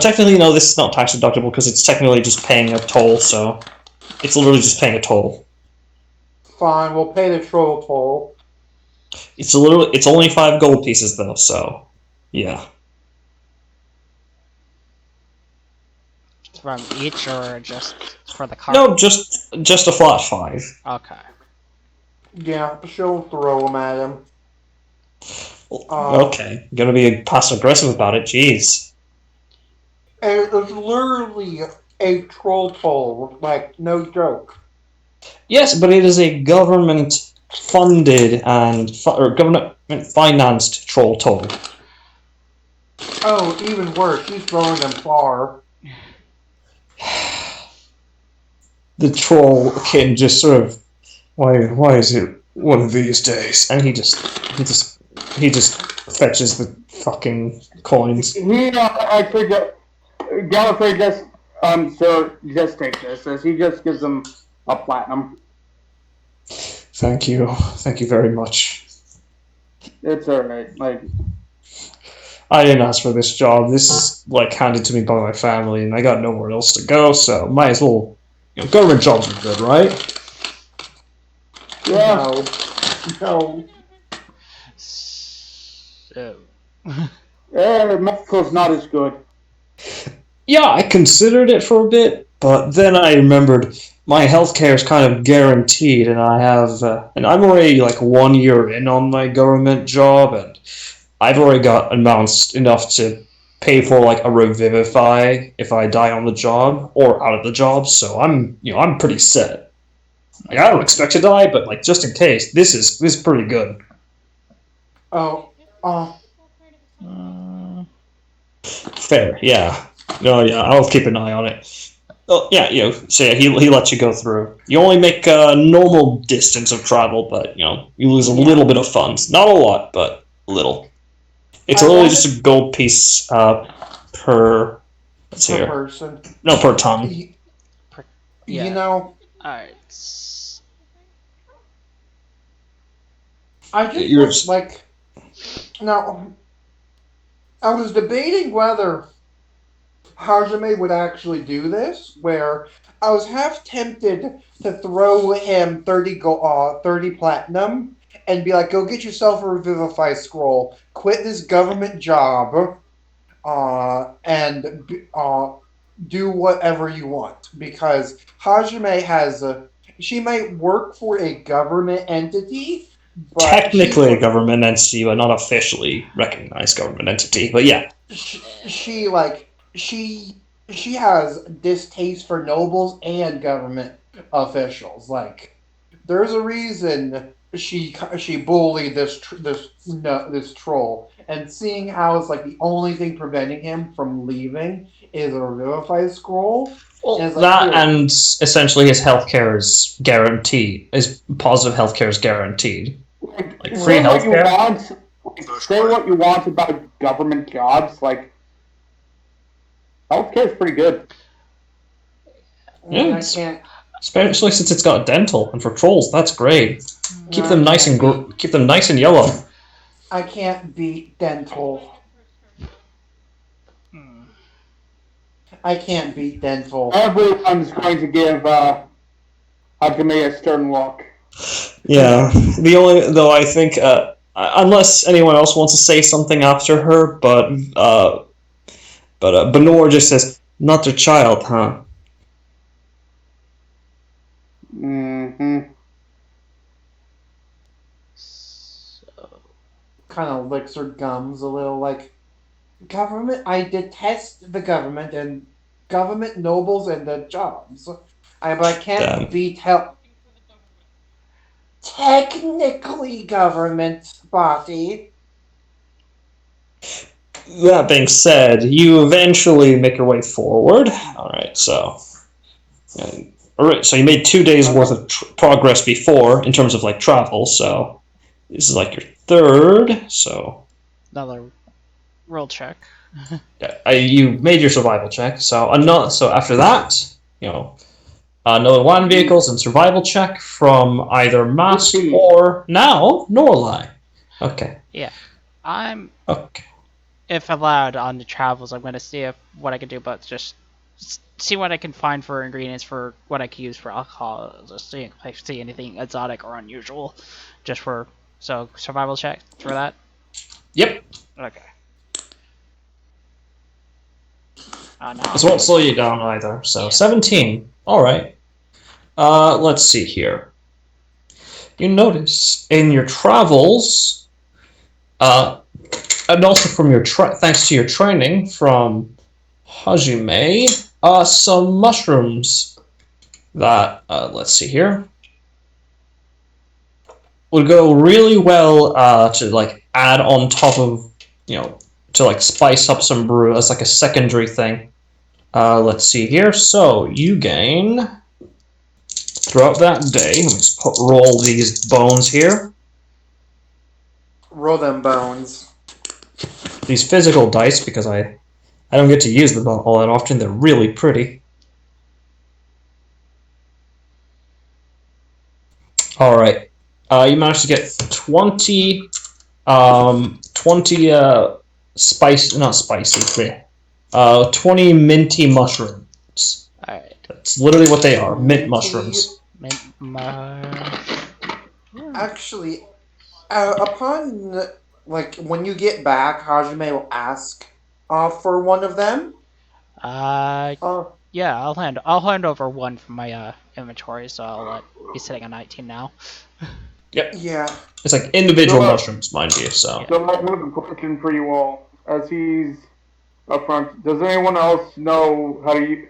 technically no, this is not tax deductible because it's technically just paying a toll. So, it's literally just paying a toll. Fine, we'll pay the troll toll. It's only 5 gold pieces though. So, yeah. From each or just for the car? No, just a flat 5. Okay. Yeah, she'll throw them at him. Okay, gonna be passive aggressive about it. Jeez. And it's literally a troll toll, like, no joke. Yes, but it is a government-funded or government-financed troll toll. Oh, even worse, she's throwing them far. The troll can just sort of, why is it one of these days? And he just fetches the fucking coins. Gallifrey just, sir, just take this. As he just gives them a platinum. Thank you very much. It's alright. Like, I didn't ask for this job. This is like handed to me by my family, and I got nowhere else to go. So might as well. Government jobs are good, right? yeah. No. So. Medical's not as good. Yeah, I considered it for a bit, but then I remembered my healthcare is kind of guaranteed, and and I'm already like 1 year in on my government job, and I've already got amounts enough to pay for like a revivify if I die on the job or out of the job. So I'm pretty set. Like, I don't expect to die, but like just in case, this is pretty good. Oh, Fair, yeah. No, yeah, I'll keep an eye on it. Oh, yeah, so yeah, he lets you go through. You only make a normal distance of travel, but you lose a little bit of funds. Not a lot, but a little. It's literally just a gold piece per. Let's per hear. person. No, per ton. Yeah. You know, Alright. I just like. Now, I was debating whether Hajime would actually do this, where I was half tempted to throw him 30 platinum and be like, go get yourself a Revivify scroll, quit this government job, and do whatever you want. Because Hajime she might work for a government entity, but Technically a government entity, but not officially recognized government entity. But yeah. She has distaste for nobles and government officials. Like, there's a reason she bullied this troll, and seeing how it's like the only thing preventing him from leaving is a revivify scroll. Well, and that and essentially his healthcare is guaranteed. His positive healthcare is guaranteed. Like free healthcare. Say what you want about government jobs, like healthcare is pretty good. Yeah, especially since it's got dental, and for trolls, that's great. Keep them nice and yellow. I can't beat dental. I can't beat dental. Everyone's going to give Hajime a stern look. Yeah, the only though I think unless anyone else wants to say something after her, but Benor just says, "Not their child, huh?" Mm-hmm. So. Kind of licks her gums a little, like, government. I detest the government, and government nobles and their jobs. But I can't Damn. be tell. Working for the government. Technically, government body. That being said, you eventually make your way forward. All right, so. All right, so you made 2 days worth of progress before in terms of like travel. So this is like your third. So Another roll check. yeah, you made your survival check. So so after that, you know, no land vehicles and survival check from either Mask or now Norlai. Okay. Yeah, I'm Okay. if allowed on the travels. I'm gonna see if what I can do, but just see what I can find for ingredients for what I can use for alcohol. Just see if I see anything exotic or unusual, just for survival check for that. Yep. Okay. No, This won't slow you down either. So Yeah. 17. All right. Let's see here. You notice in your travels, and also from your thanks to your training from Hajime, some mushrooms that let's see here would go really well to like add on top of to like spice up some brew as like a secondary thing. Let's see here. So you gain throughout that day. Let me just roll these bones here. Roll them bones. These physical dice because I don't get to use them all that often. They're really pretty. All right. You managed to get 20, 20 not spicy, 20 minty mushrooms. All right. That's literally what they are, mint mushrooms. Actually, upon like when you get back, Hajime will ask for one of them. Yeah, I'll hand over one from my inventory, so I'll be sitting on 19 now. Yep. Yeah. It's like individual mushrooms, mind you. So. So I have a question for you all. As he's up front, does anyone else know how to use?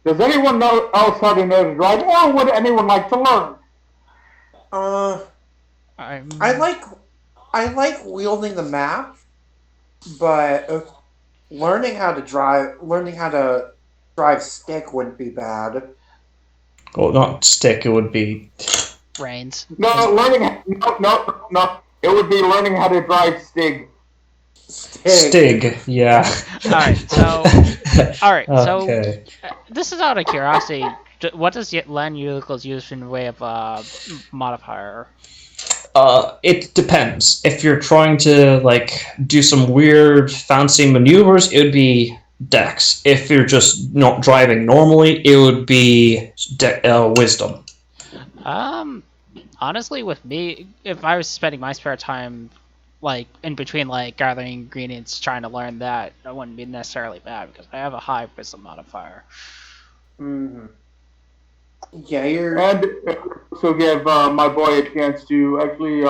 Does anyone else how to know to drive, or would anyone like to learn? I like wielding the map, but learning how to drive stick wouldn't be bad. Well, not stick. It would be reins. No, no. It would be learning how to drive Stig. Stig, yeah. All right. Okay. So this is out of curiosity. What does land vehicles use in the way of modifier? It depends. If you're trying to like do some weird fancy maneuvers, it would be Dex. If you're just not driving normally, it would be Wisdom. Honestly, with me, if I was spending my spare time like in between like gathering ingredients trying to learn that wouldn't be necessarily bad because I have a high wisdom modifier. Mm-hmm. Yeah, you're... And also give my boy a chance to actually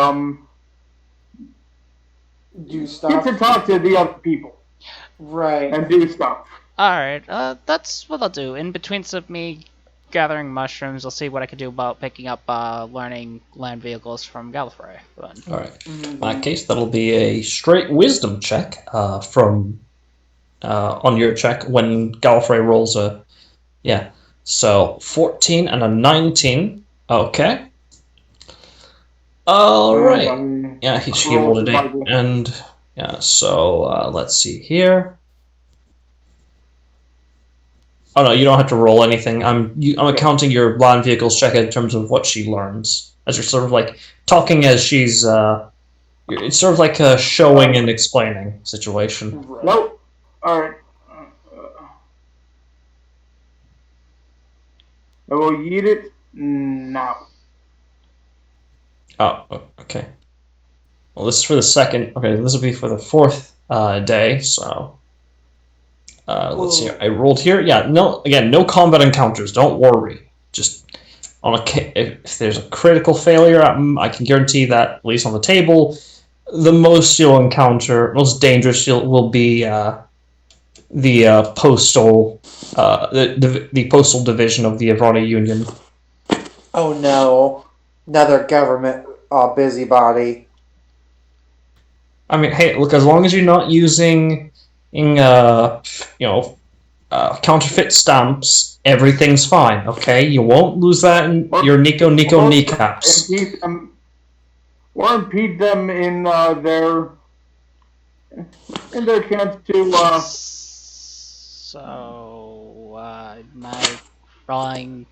do stuff. Get to talk to the other people. Right. And do stuff. Alright, that's what I'll do. In between me gathering mushrooms, I'll see what I can do about picking up learning land vehicles from Gallifrey. Alright. In that case, that'll be a straight wisdom check from on your check when Gallifrey rolls a... Yeah. So, 14 and a 19. Okay. Alright. Yeah, she rolled a 8. And, yeah, so, let's see here. Oh no, you don't have to roll anything. I'm accounting your land vehicles check in terms of what she learns. As you're sort of like talking as she's it's sort of like a showing and explaining situation. Nope. Alright. I will eat it now. Oh, okay. Well, this is for the second. Okay, this will be for the fourth day, so... let's see. I rolled here. Yeah, no combat encounters. Don't worry. Just if there's a critical failure, I can guarantee that at least on the table, the most you'll encounter, most dangerous will be postal the postal division of the Avrani Union. Oh no, another government busybody. I mean, hey, look, as long as you're not using, counterfeit stamps, everything's fine. Okay, you won't lose that in your Nico kneecaps. Or impede them in their chance to. So, am I rolling?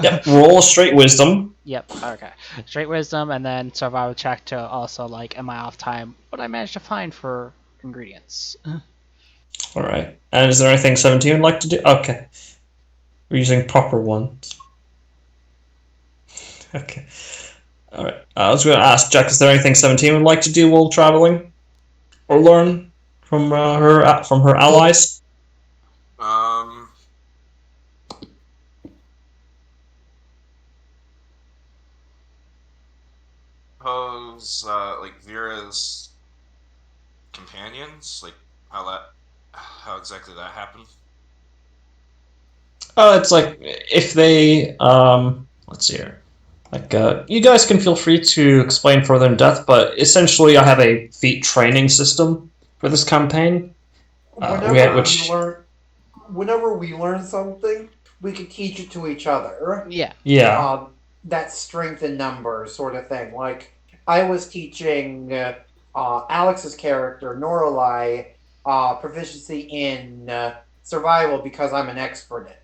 Yep, roll a straight wisdom. Yep. Okay. Straight wisdom, and then survival check to also like, am I off time? What I managed to find for ingredients. All right. And is there anything 17 would like to do? Okay. We're using proper ones. Okay. All right. I was going to ask Jack, is there anything 17 would like to do while traveling, or learn from her allies? Suppose like Vera's companions, like how exactly that happened. It's like if they let's see here. Like you guys can feel free to explain further in depth, but essentially I have a feat training system for this campaign. Whenever we learn something, we can teach it to each other. Yeah. That strength in numbers sort of thing. Like I was teaching Alex's character Norlai proficiency in survival because I'm an expert in it.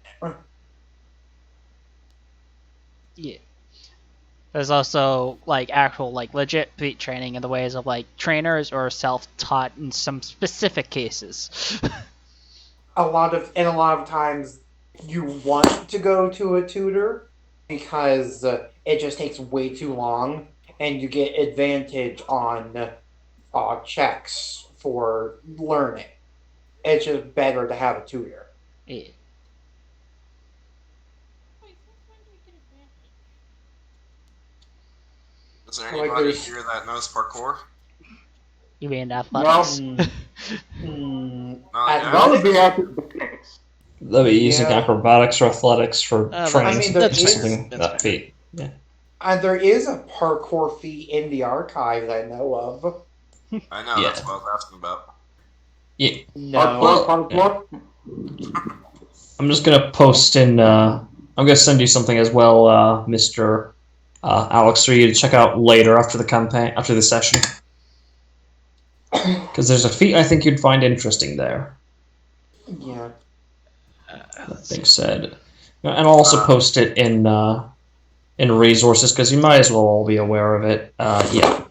Yeah. There's also like actual like legit feat training in the ways of like trainers or self-taught in some specific cases. A lot of times you want to go to a tutor because it just takes way too long and you get advantage on checks for learning. It's just better to have a tutor. Yeah. Wait, since when do we get advantage? Is there Like anybody there's- here that knows parkour? You mean athletics? Not That yet. would be acrobatics. They'll be using Yeah. acrobatics or athletics for but training I mean, there something is- that feat. Yeah. There is a parkour feat in the archives I know of. I know, Yeah. that's what I was asking about. Yeah. No. Parkour. I'm just gonna post in. I'm gonna send you something as well, Mr. Alex, for you to check out later after the campaign, after the session. Because there's a feat I think you'd find interesting there. Yeah. That being said, and I'll also post it in resources because you might as well all be aware of it. Yeah.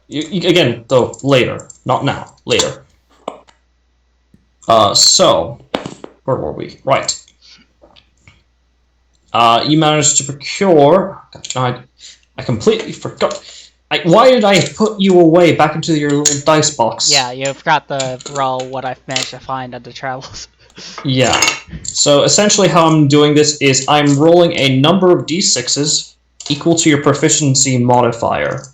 Again, though, later, not now, later. So, where were we? Right. You managed to procure. I completely forgot. Why did I put you away back into your little dice box? Yeah, you forgot to roll what I've managed to find on the travels. Yeah. So essentially how I'm doing this is I'm rolling a number of d6s equal to your proficiency modifier.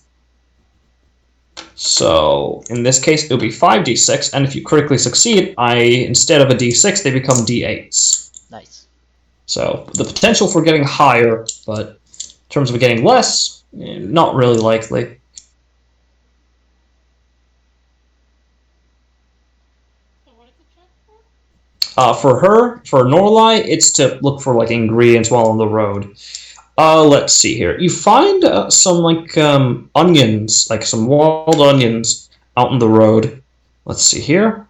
So in this case it'll be 5d6, and if you critically succeed, instead of a d6 they become d8s. Nice. So the potential for getting higher, but in terms of getting less, not really likely. So what is the check for? For Norlai, it's to look for like ingredients while on the road. Let's see here. You find some onions, like some wild onions, out on the road. Let's see here.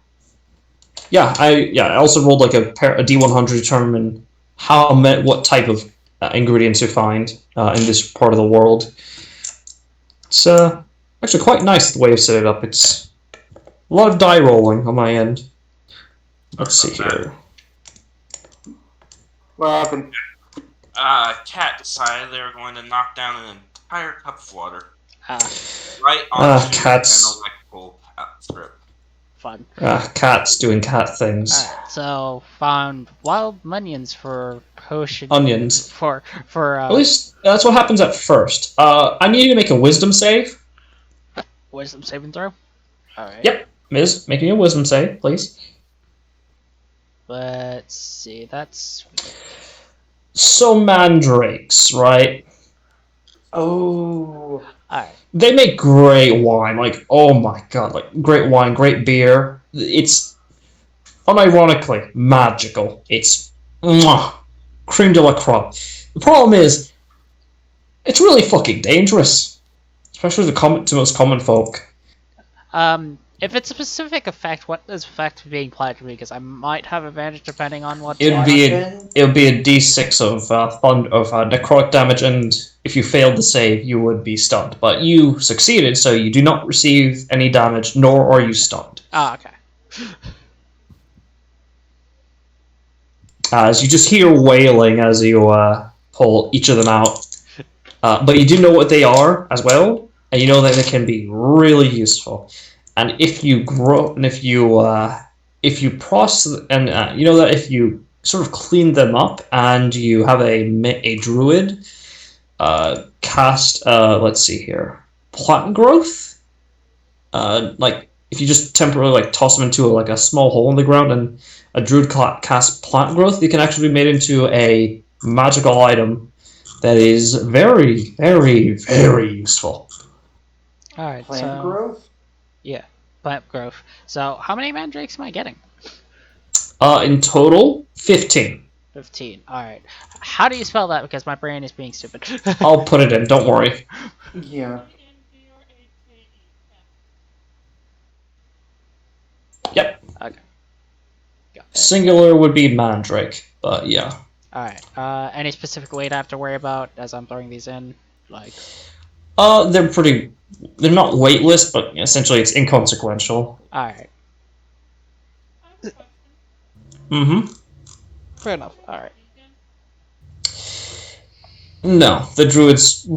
Yeah, I also rolled like a D100 to determine what type of ingredients you find in this part of the world. It's actually quite nice the way you set it up. It's a lot of die rolling on my end. Let's see here. What happened? Cat decided they were going to knock down an entire cup of water Ah, right onto cats. an electrical strip. fun. Cats doing cat things. Alright, so found wild onions for potion. Onions. For At least that's what happens at first. I need you to make a wisdom save. wisdom saving throw. Alright. Yep. Miz, make me a wisdom save, please. Let's see. That's So mandrakes, right? Oh. alright. They make great wine. Like, oh my god, like great wine, great beer. It's unironically magical. It's mwah, cream de la crop. The problem is, it's really fucking dangerous, especially to most common folk. If it's a specific effect, what is effect being applied to me? Because I might have advantage depending on what's It'd on be it. a, it would be a d6 of necrotic damage, and if you failed to save, you would be stunned. But you succeeded, so you do not receive any damage, nor are you stunned. Ah, okay. As you just hear wailing as you pull each of them out. But you do know what they are as well, and you know that they can be really useful. And if you grow, and if you process, and you know that if you sort of clean them up, and you have a druid cast, let's see here, plant growth. Like if you just temporarily like toss them into like a small hole in the ground, and a druid cast plant growth, it can actually be made into a magical item that is very, very, very useful. Alright, Plant so growth? yeah, plant growth. So how many mandrakes am I getting? In total, 15. 15. Alright. How do you spell that? Because my brain is being stupid. I'll put it in, don't worry. Yeah. Yep. Okay. Got it. Singular would be mandrake, but yeah. Alright. Any specific weight I have to worry about as I'm throwing these in? Like. They're not weightless, but essentially it's inconsequential. Alright. Mm-hmm. Fair enough. Alright. No, the druids.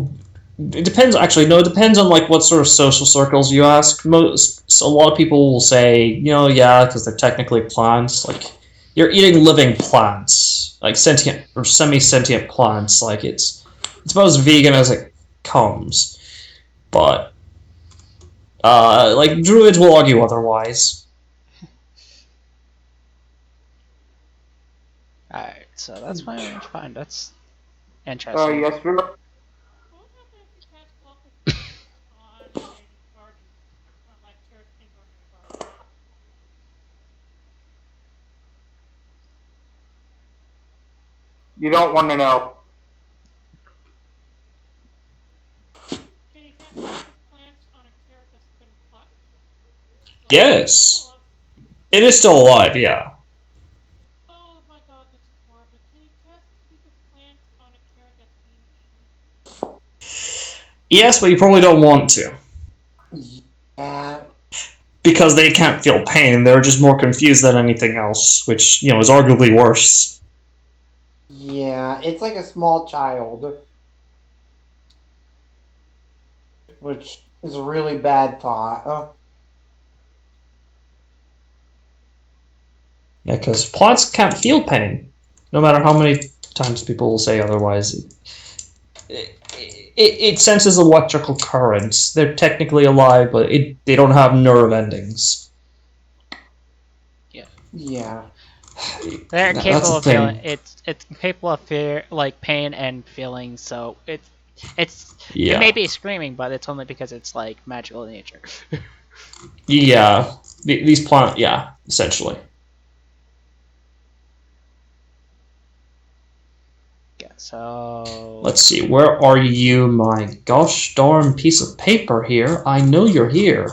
It depends. Actually, no. It depends on like what sort of social circles you ask. A lot of people will say, yeah, because they're technically plants. Like you're eating living plants, like sentient or semi-sentient plants. Like it's about as vegan as it comes. But like druids will argue otherwise. Alright, so that's my range. Fine, that's interesting. Yes, sir. What happens if you cast local on a garden, like church and garden? You don't want to know. Can you cast local plants on a carrot that's been cut? Yes, it is still alive. Yeah. Oh my god, that's horrible. Can you cast stupid plants on a carrot that's being eaten? Yes, but you probably don't want to. Yeah. Because they can't feel pain, they're just more confused than anything else, which, is arguably worse. Yeah, it's like a small child. Which is a really bad thought. Yeah, because plants can't feel pain, no matter how many times people will say otherwise. It senses electrical currents. They're technically alive, but they don't have nerve endings. Yeah. They're That's capable the of feeling thing. it's capable of fear, like pain and feeling. So it Yeah. may be screaming, but it's only because it's like magical in nature. Yeah. These plants, yeah, essentially. Yeah, so Let's see, where are you, my gosh darn piece of paper here? I know you're here.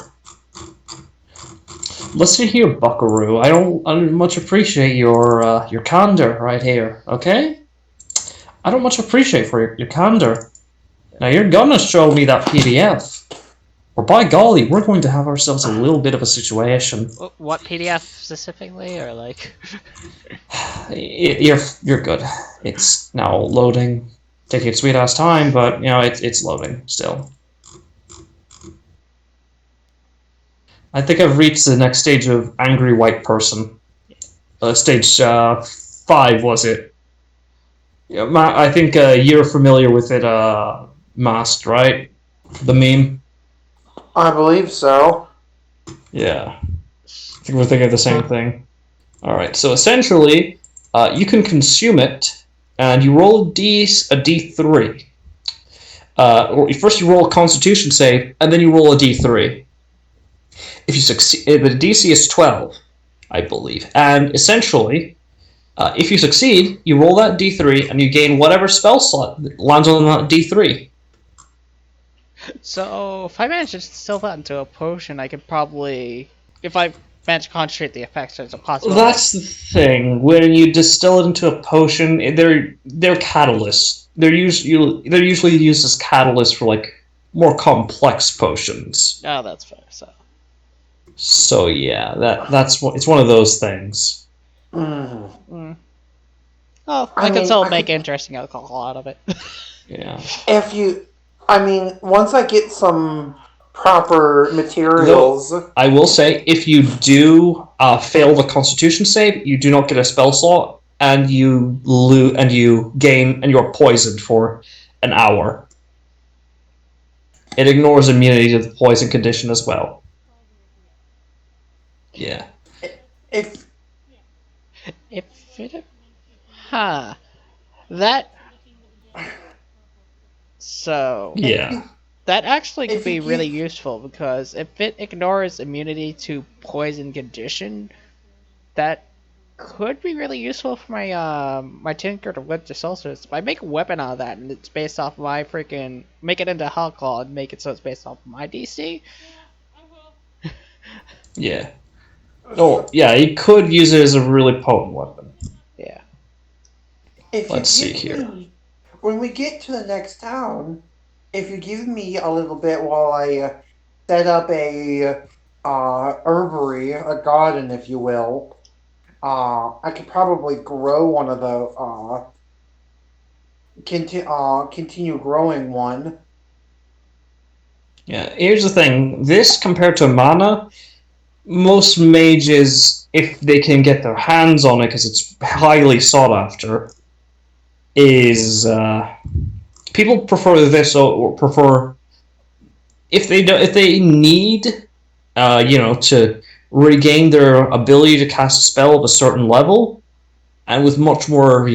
Listen here, Buckaroo. I don't much appreciate your candor right here, okay? I don't much appreciate for your candor. Now you're gonna show me that PDF. Or by golly, we're going to have ourselves a little bit of a situation. what PDF specifically, or like? You're good. It's now loading. Taking its sweet ass time, but it's loading still. I think I've reached the next stage of angry white person. Stage 5 was it? Yeah, I think you're familiar with it, Masked, right? The meme. I believe so. Yeah. think we're thinking of the same thing. All right. So essentially, you can consume it, and you roll a d3. Or first you roll a Constitution save, and then you roll a d3. If you succeed, the DC is 12, I believe, and essentially, if you succeed, you roll that d3, and you gain whatever spell slot lands on that d3. So if I manage to distill that into a potion, I could probably, if I manage to concentrate the effects, there's a possibility. That's the thing. When you distill it into a potion, they're catalysts. They're usually used as catalysts for like more complex potions. Oh, that's fair. So yeah, it's one of those things. Oh, I can mean, still I make could- interesting alcohol out of it. Yeah. If you, I mean, once I get some proper materials, I will say, if you do fail the Constitution save, you do not get a spell slot, and you gain, and you're poisoned for an hour. It ignores immunity to the poison condition as well. Yeah. if If it, huh, that. So Yeah. that actually could If you be really keep- useful because if it ignores immunity to poison condition, that could be really useful for my Tinker to Whip the Solstice. If I make a weapon out of that and it's based off my freaking make it into alcohol and make it so it's based off my DC. I will. Yeah. Oh, yeah, you could use it as a really potent weapon. Yeah. if Let's you see give here. me, when we get to the next town, if you give me a little bit while I set up a herbery, a garden, if you will, I could probably grow one of the continue growing one. Yeah, here's the thing. This, compared to mana, most mages, if they can get their hands on it, because it's highly sought after, is people prefer this or prefer if they need to regain their ability to cast a spell of a certain level, and with much more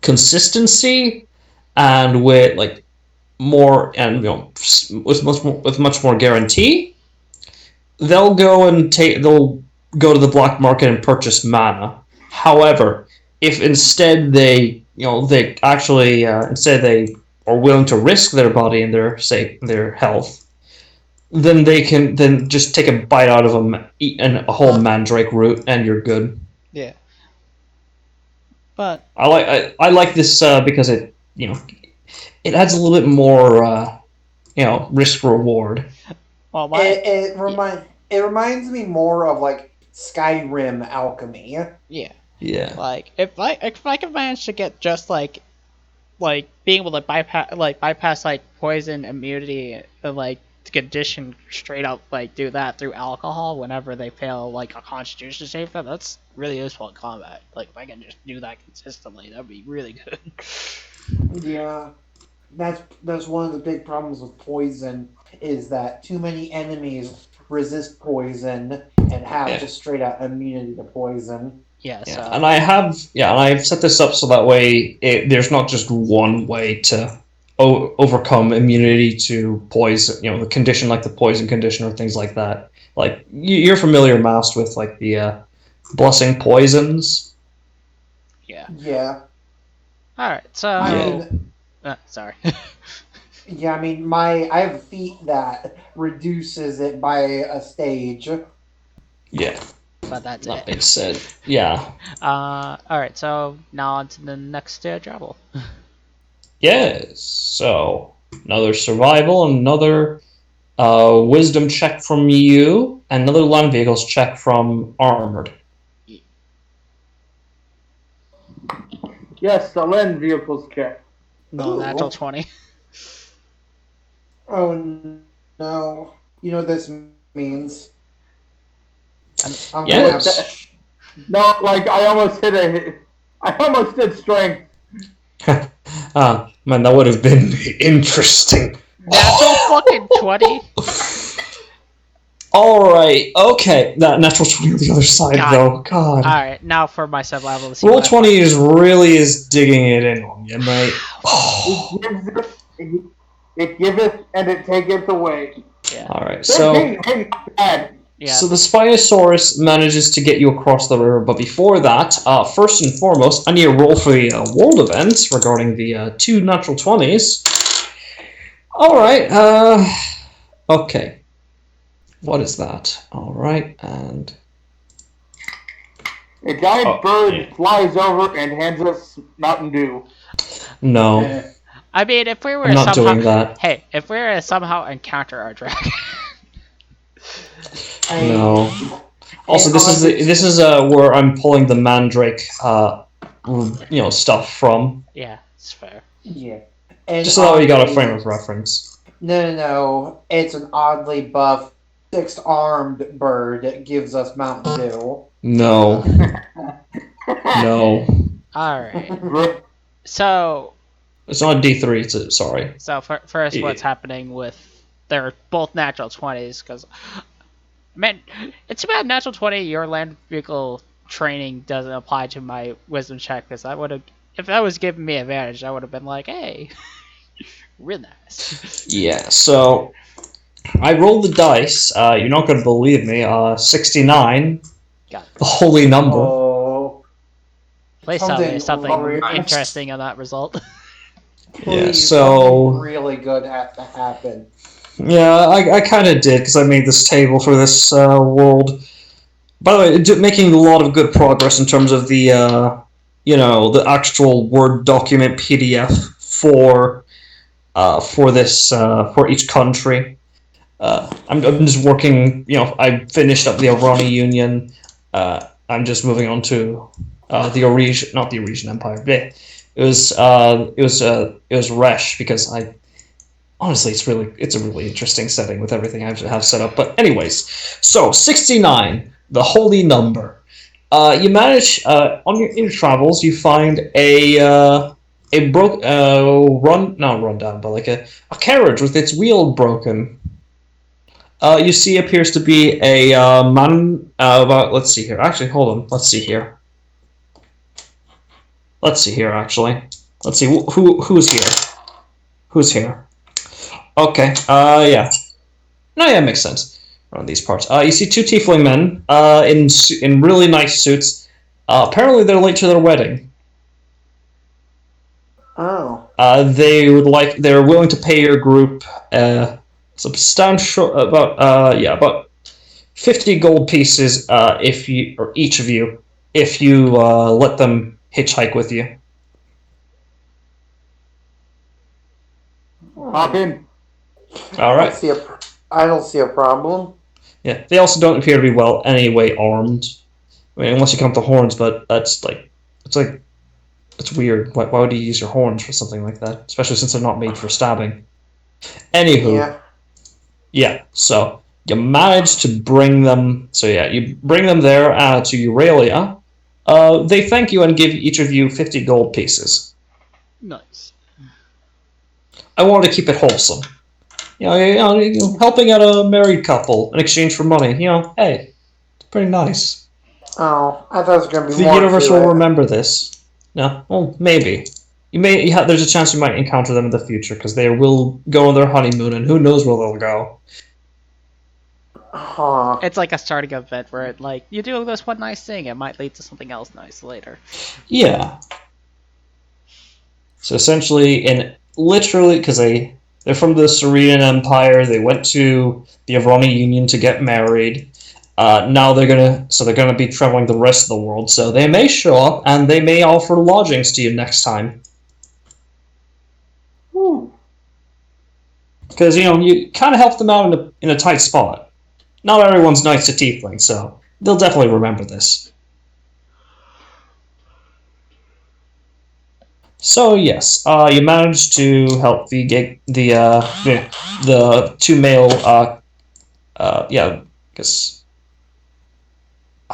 consistency, and with like more and with much more guarantee, they'll go to the black market and purchase mana. However, if instead they actually instead they are willing to risk their body and their health, then they can then just take a bite out of eat a whole mandrake root, and you're good. Yeah. But I like this because it adds a little bit more risk reward. well, It reminds me more of like Skyrim alchemy. yeah. Yeah. Like if I could manage to get just like being able to bypass like poison immunity and like condition straight up like do that through alcohol whenever they fail like a constitution save, that's really useful in combat. Like if I can just do that consistently, that'd be really good. Yeah, that's one of the big problems with poison is that too many enemies resist poison and have Yeah. just straight out immunity to poison. Yes. Yeah, and I've set this up so that way there's not just one way to overcome immunity to poison, the condition like the poison condition or things like that. Like you're familiar, Mast, with like the blessing poisons. Yeah. Yeah, All right. So. I mean, Sorry. yeah, I mean, I have a feat that reduces it by a stage. Yeah. But that's That it. being said, yeah. All right. So now on to the next travel. Yes. So another survival, another wisdom check from you, and another land vehicles check from armored. Yes, the land vehicles check. No, Ooh. natural 20. Oh no! You know what this means? I'm Yes. No, like I almost did strength. Man, that would have been interesting. Natural fucking 20. Alright, okay. That natural 20 on the other side, God. though. God. Alright, now for my sub-level to see Roll what I 20 is digging it in on you, mate. Oh. It giveth and it taketh away. Yeah. Alright, Same so thing, hey, bad. Yeah. so the Spinosaurus manages to get you across the river, but before that, first and foremost, I need to roll for the world events regarding the 2 natural 20s. Alright, okay. What is that? Alright, and... A giant Oh, bird yeah. flies over and hands us Mountain Dew. No, Eh. I mean, if we were I'm not somehow... doing that. Hey, if we were to somehow encounter our dragon... No. Also, this is where I'm pulling the Mandrake, stuff from. Yeah, it's fair. Yeah. And Just so that way you got a oddly- frame of reference. No. It's an oddly buff, six-armed bird that gives us Mountain Dew. No. No. Alright. So, It's not a D3, it's a, sorry. so first, what's Yeah. happening with... They're both natural 20s, because... Man, it's about natural 20, your land vehicle training doesn't apply to my wisdom check, because I would have... If that was giving me advantage, I would have been like, hey... Real nice. Yeah, so... I rolled the dice, you're not gonna believe me, 69. Got it. The holy number. Oh. Please tell me Something something really- interesting on that result. Yeah, Please, so... something really good has to happen. Yeah, I kind of did, because I made this table for this world. By the way, making a lot of good progress in terms of the, the actual Word document PDF for this, for each country. I'm just working, I finished up the Irani Union. I'm just moving on to the Eurasian, not the Eurasian Empire. Bleh. It was Resh, because honestly, it's a really interesting setting with everything I have set up. But anyways, so 69, the holy number. You manage in your travels, you find a carriage with its wheel broken. You see, appears to be a man. Let's see here. Actually, hold on. Let's see here. Actually, let's see who's here. Who's here? Okay, yeah. No, yeah, makes sense around these parts. You see 2 tiefling men in really nice suits. Apparently they're late to their wedding. Oh. They're willing to pay your group substantial, about 50 gold pieces each of you, if you let them hitchhike with you. Hop in. Alright. I don't see a problem. Yeah, they also don't appear to be anyway armed. I mean, unless you count the horns, but it's weird. Why would you use your horns for something like that? Especially since they're not made for stabbing. Anywho. Yeah, so you managed to bring them. So yeah, you bring them there to Euralia. They thank you and give each of you 50 gold pieces. Nice. I wanted to keep it wholesome. Helping out a married couple in exchange for money. Hey, it's pretty nice. Oh, I thought it was going to be The more universe to will it. remember this. No, well, maybe. There's a chance you might encounter them in the future, because they will go on their honeymoon, and who knows where they'll go. Huh. It's like a starting event where, you do this one nice thing, it might lead to something else nice later. Yeah. So essentially, because they're from the Syrian Empire, they went to the Irani Union to get married. Now they're gonna be traveling the rest of the world, so they may show up and they may offer lodgings to you next time. Because you kind of helped them out in a tight spot. Not everyone's nice to tiefling, so they'll definitely remember this. So yes, you managed to help the 2 male. Because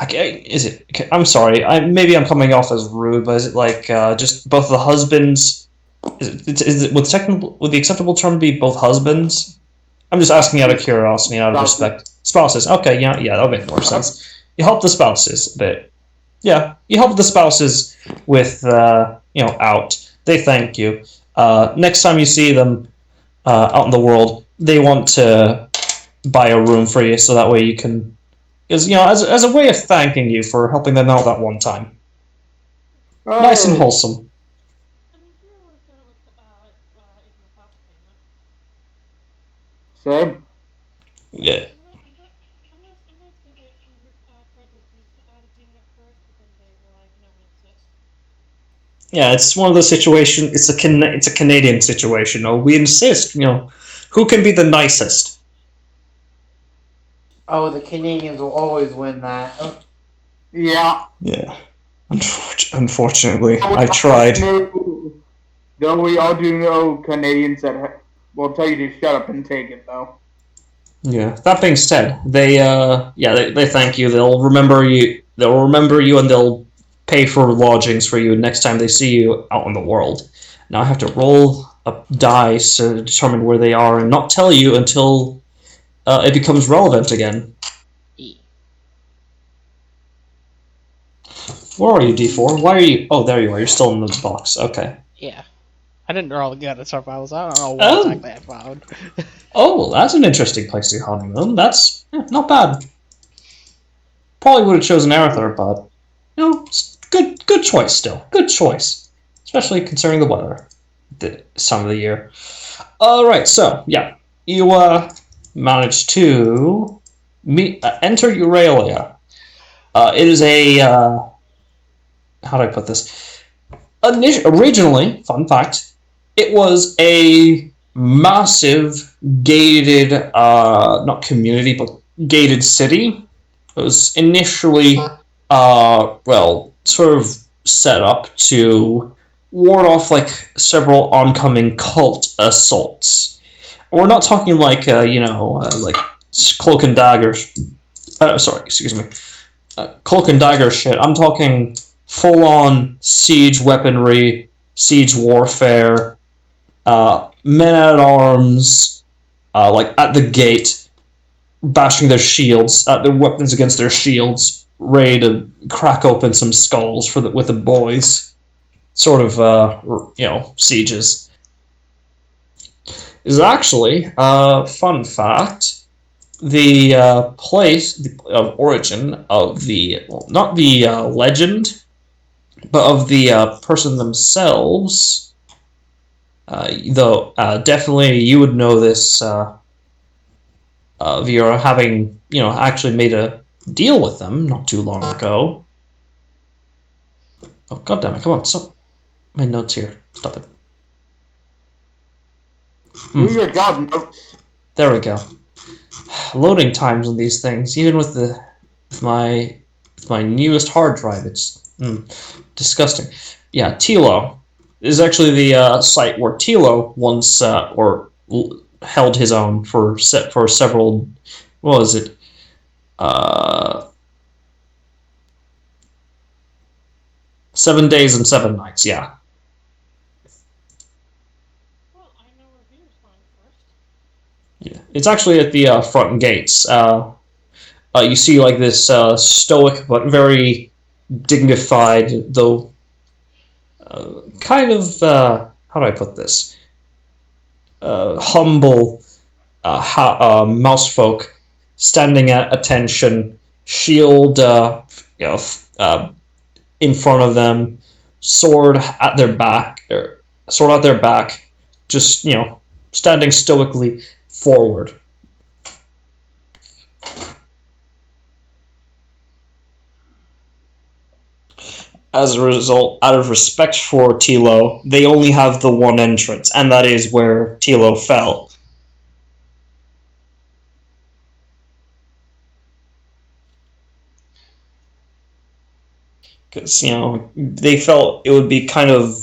is it? I'm sorry. Maybe I'm coming off as rude, but is it just both the husbands? Is it would the acceptable term be both husbands? I'm just asking out of curiosity, out of respect. Spouses. Okay, yeah, that'll make more sense. You help the spouses a bit. Yeah, you help the spouses with, out. They thank you. Next time you see them out in the world, they want to buy a room for you, so that way you can, as a way of thanking you for helping them out that one time. Nice and wholesome. I mean, here I would have done it with, even without the payment. Same. Yeah. Sometimes they tried to refuse the payment at first, but then they were like, no, we insist. Yeah, it's one of those situations. It's a Canadian situation. Oh, we insist. Who can be the nicest? Oh, the Canadians will always win that. Yeah. Yeah. Unfortunately, I tried. Though we all do know Canadians that will tell you to shut up and take it, though. Yeah. That being said, they thank you. They'll remember you. They'll remember you, and they'll pay for lodgings for you next time they see you out in the world. Now I have to roll a dice to determine where they are, and not tell you until it becomes relevant again. Where are you, D4? Why are you? Oh, there you are. You're still in the box. Okay. Yeah. I didn't roll good at survivals. I don't know what exactly I found. Oh, that's an interesting place to go honeymoon. That's not bad. Probably would have chosen Arether, but good choice still. Good choice, especially considering the weather, this time of the year. All right, so yeah, you managed to enter Euralia. It is a how do I put this? Originally, fun fact, it was a massive gated, not community, but gated city. It was initially, sort of set up to ward off like several oncoming cult assaults. We're not talking like, like cloak and daggers. Sorry, excuse me. Cloak and dagger shit. I'm talking full-on siege weaponry, siege warfare, men at arms, like at the gate, bashing their shields, their weapons against their shields, ready to crack open some skulls with the boys. Sort of, sieges. Is actually, fun fact, the place of origin of not the legend, but of the person themselves. Though definitely you would know this via having actually made a deal with them not too long ago. Oh, god damn it! Come on, stop my notes here. Stop it. Do your job, notes. There we go. Loading times on these things, even with my newest hard drive, it's disgusting. Yeah, Tilo is actually the site where Tilo once held his own for several. What was it? 7 days and 7 nights. Yeah. Well, I know where Veer's going first. Yeah, it's actually at the front gates. You see like this stoic but very dignified, though kind of how do I put this? Humble mouse folk standing at attention, shield in front of them, sword at their back, just standing stoically forward. As a result, out of respect for Tilo, they only have the one entrance, and that is where Tilo fell. Because, they felt it would be kind of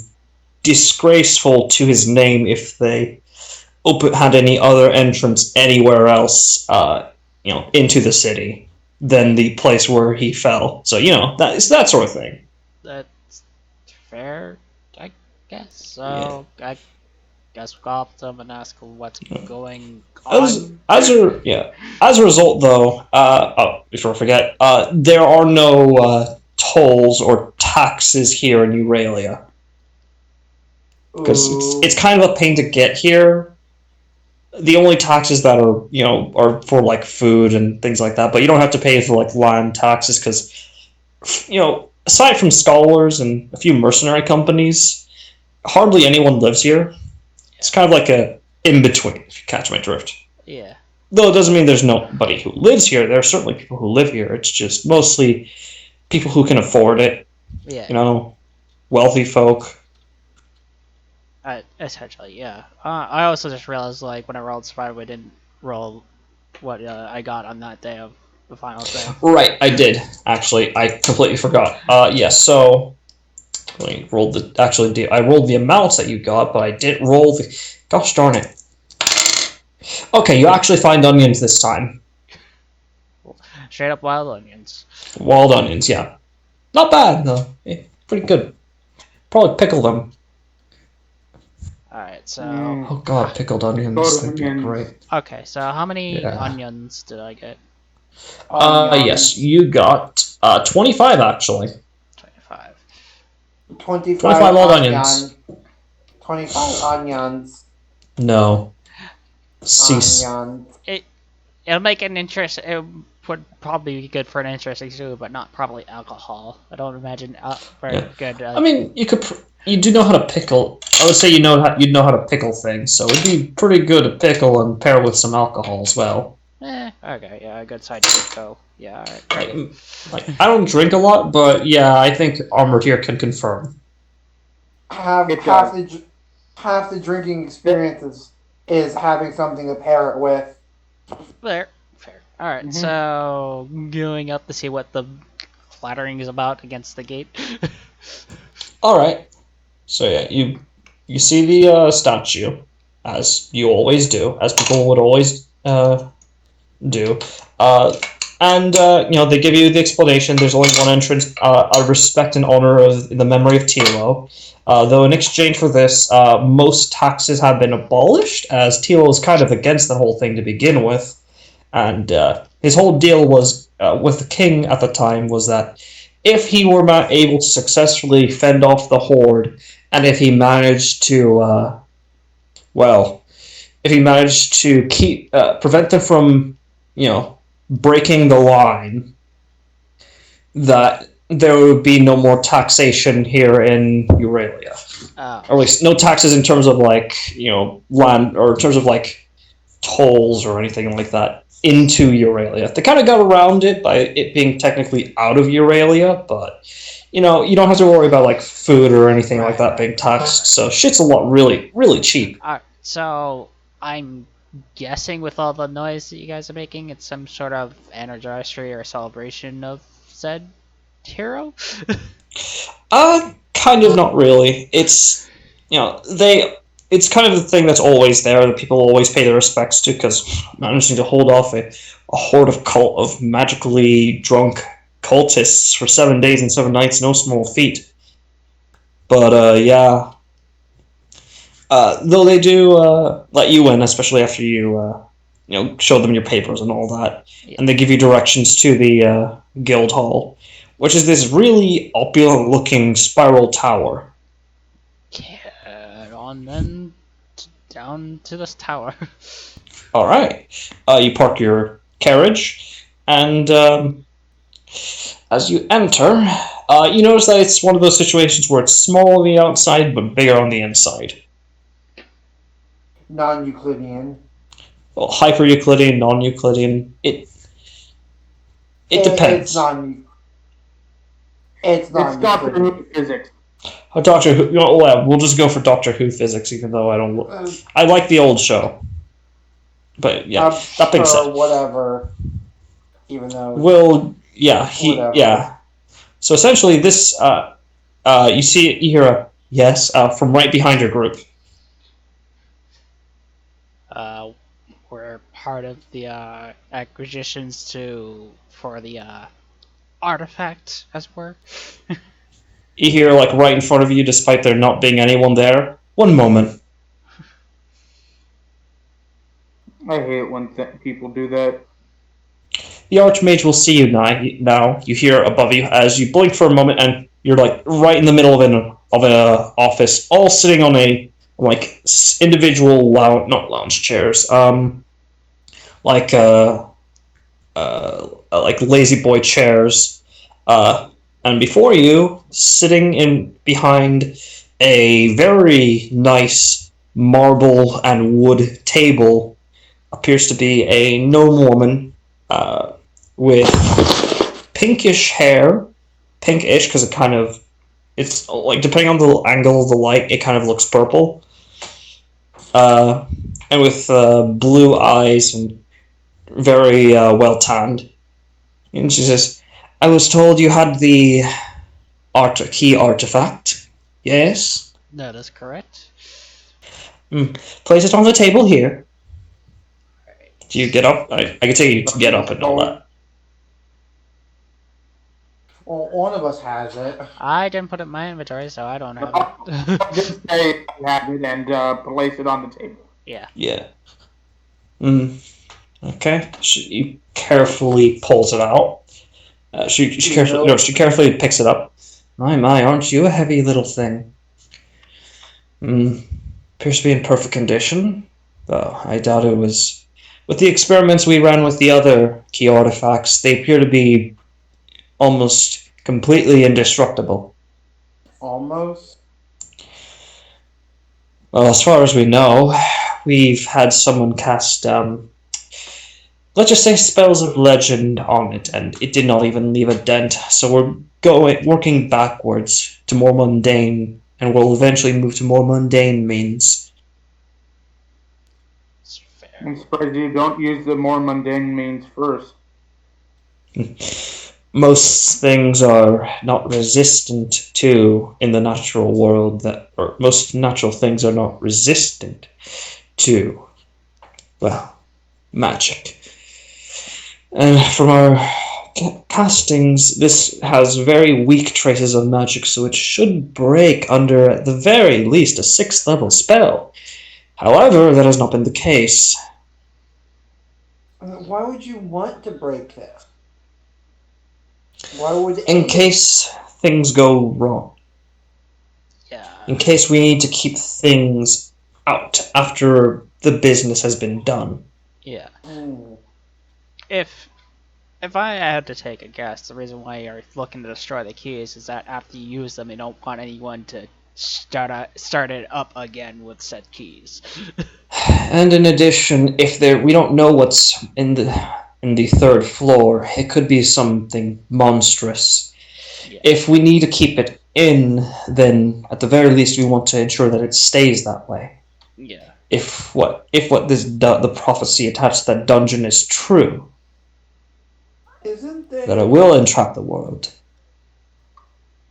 disgraceful to his name if they had any other entrance anywhere else, into the city than the place where he fell. So, it's that sort of thing. That's fair, I guess. So, I guess we'll go up to them and ask what's going As on. as a yeah, as a result, though, before I forget, there are no tolls or taxes here in Euralia because it's kind of a pain to get here. The only taxes that are are for like food and things like that, but you don't have to pay for like land taxes because aside from scholars and a few mercenary companies, hardly anyone lives here. It's kind of like a in between, if you catch my drift. Yeah. Though it doesn't mean there's nobody who lives here. There are certainly people who live here. It's just mostly people who can afford it. Yeah. Wealthy folk. Essentially, yeah. I also just realized, like, when I rolled survival, I didn't roll what I got on that day of the final day. Right, I did actually. I completely forgot. Yes. So I rolled I rolled the amounts that you got, but I didn't roll the. Gosh darn it. Okay, you actually find onions this time. Straight up wild onions. Wild onions, yeah. Not bad though. Pretty good. Probably pickle them. Alright, so. Oh god, pickled onions. That'd be great. Okay, so how many Yeah. onions did I get? Yes, you got 25 actually. 25. 25 wild onions. 25 onions. No. Cease. Onions. It'll make an interest. It would probably be good for an interesting stew, but not probably alcohol. I don't imagine very good. I mean, you do know how to pickle. I would say you'd know how to pickle things, so it'd be pretty good to pickle and pair with some alcohol as well. Okay, yeah, a good side dish though. Yeah, alright. Like I don't drink a lot, but yeah, I think Armored here can confirm. Half the drinking experience is having something to pair it with. Fair. Alright, so going up to see what the clattering is about against the gate. Alright. So yeah, you see the statue, as you always do, as people would always do. And they give you the explanation. There's only one entrance, out of respect and honor of the memory of Tilo. Though in exchange for this, most taxes have been abolished, as Tilo was kind of against the whole thing to begin with. And his whole deal was with the king at the time was that if he were not able to successfully fend off the horde, and if he managed to, keep prevent them from, breaking the line, that there would be no more taxation here in Euralia. Or at least no taxes in terms of like land, or in terms of like tolls or anything like that into Euralia. They kind of got around it by it being technically out of Euralia, but you don't have to worry about like food or anything like that being taxed. So shit's a lot really, really cheap. So I'm guessing with all the noise that you guys are making, it's some sort of anniversary or celebration of said hero. Kind of not really. It's it's kind of the thing that's always there that people always pay their respects to, because managing to hold off a horde of magically drunk cultists for 7 days and 7 nights, no small feat. But yeah. Though they do let you in, especially after you show them your papers and all that, and they give you directions to the guild hall, which is this really opulent-looking spiral tower. Get on then, down to this tower. All right, you park your carriage, and as you enter, you notice that it's one of those situations where it's small on the outside but bigger on the inside. Non-Euclidean. Well, hyper-Euclidean, non-Euclidean, it depends. It's Doctor Who physics. Doctor Who, we'll just go for Doctor Who physics, even though I don't. I like the old show, but yeah, that being said, whatever. Even though. Well, yeah, yeah. So essentially, this you hear a yes from right behind your group. We're part of the acquisitions for the artifact, as it were. You hear, like, right in front of you, despite there not being anyone there. One moment. I hate when people do that. The Archmage will see you now. You hear above you as you blink for a moment, and you're like right in the middle of an office, all sitting on a like individual not lounge chairs, like like lazy boy chairs, and before you, sitting in behind a very nice marble and wood table, appears to be a gnome woman with pinkish hair, pinkish because it's like depending on the angle of the light, it kind of looks purple, uh, and with blue eyes and very well tanned. And she says, "I was told you had the key artifact. Yes. That is correct. Place it on the table here. Right. Do you get up? I can tell you to get up and all that." Well, one of us has it. I didn't put it in my inventory, so I don't have I'll it. just say you have it and place it on the table. Yeah. Yeah. Okay. She carefully pulls it out. She carefully picks it up. My, aren't you a heavy little thing? Appears to be in perfect condition. Though I doubt it was. With the experiments we ran with the other key artifacts, they appear to be almost completely indestructible. Almost. Well, as far as we know, we've had someone cast, let's just say, spells of legend on it, and it did not even leave a dent. So we're working backwards to more mundane, and we'll eventually move to more mundane means. It's fair. I'm surprised you don't use the more mundane means first. Most things are not resistant to in the natural world or most natural things are not resistant to, well, magic. And from our castings, this has very weak traces of magic, so it should break under, at the very least, a 6th level spell. However, that has not been the case. Why would you want to break this? Why would In case things go wrong. Yeah. In case we need to keep things out after the business has been done. Yeah. Mm. If I had to take a guess, the reason why you're looking to destroy the keys is that after you use them, you don't want anyone to start it up again with said keys. And in addition, we don't know what's in the 3rd floor, it could be something monstrous. Yeah. If we need to keep it in, then at the very least we want to ensure that it stays that way. Yeah. If the prophecy attached to that dungeon is true, Isn't there? that it will entrap the world.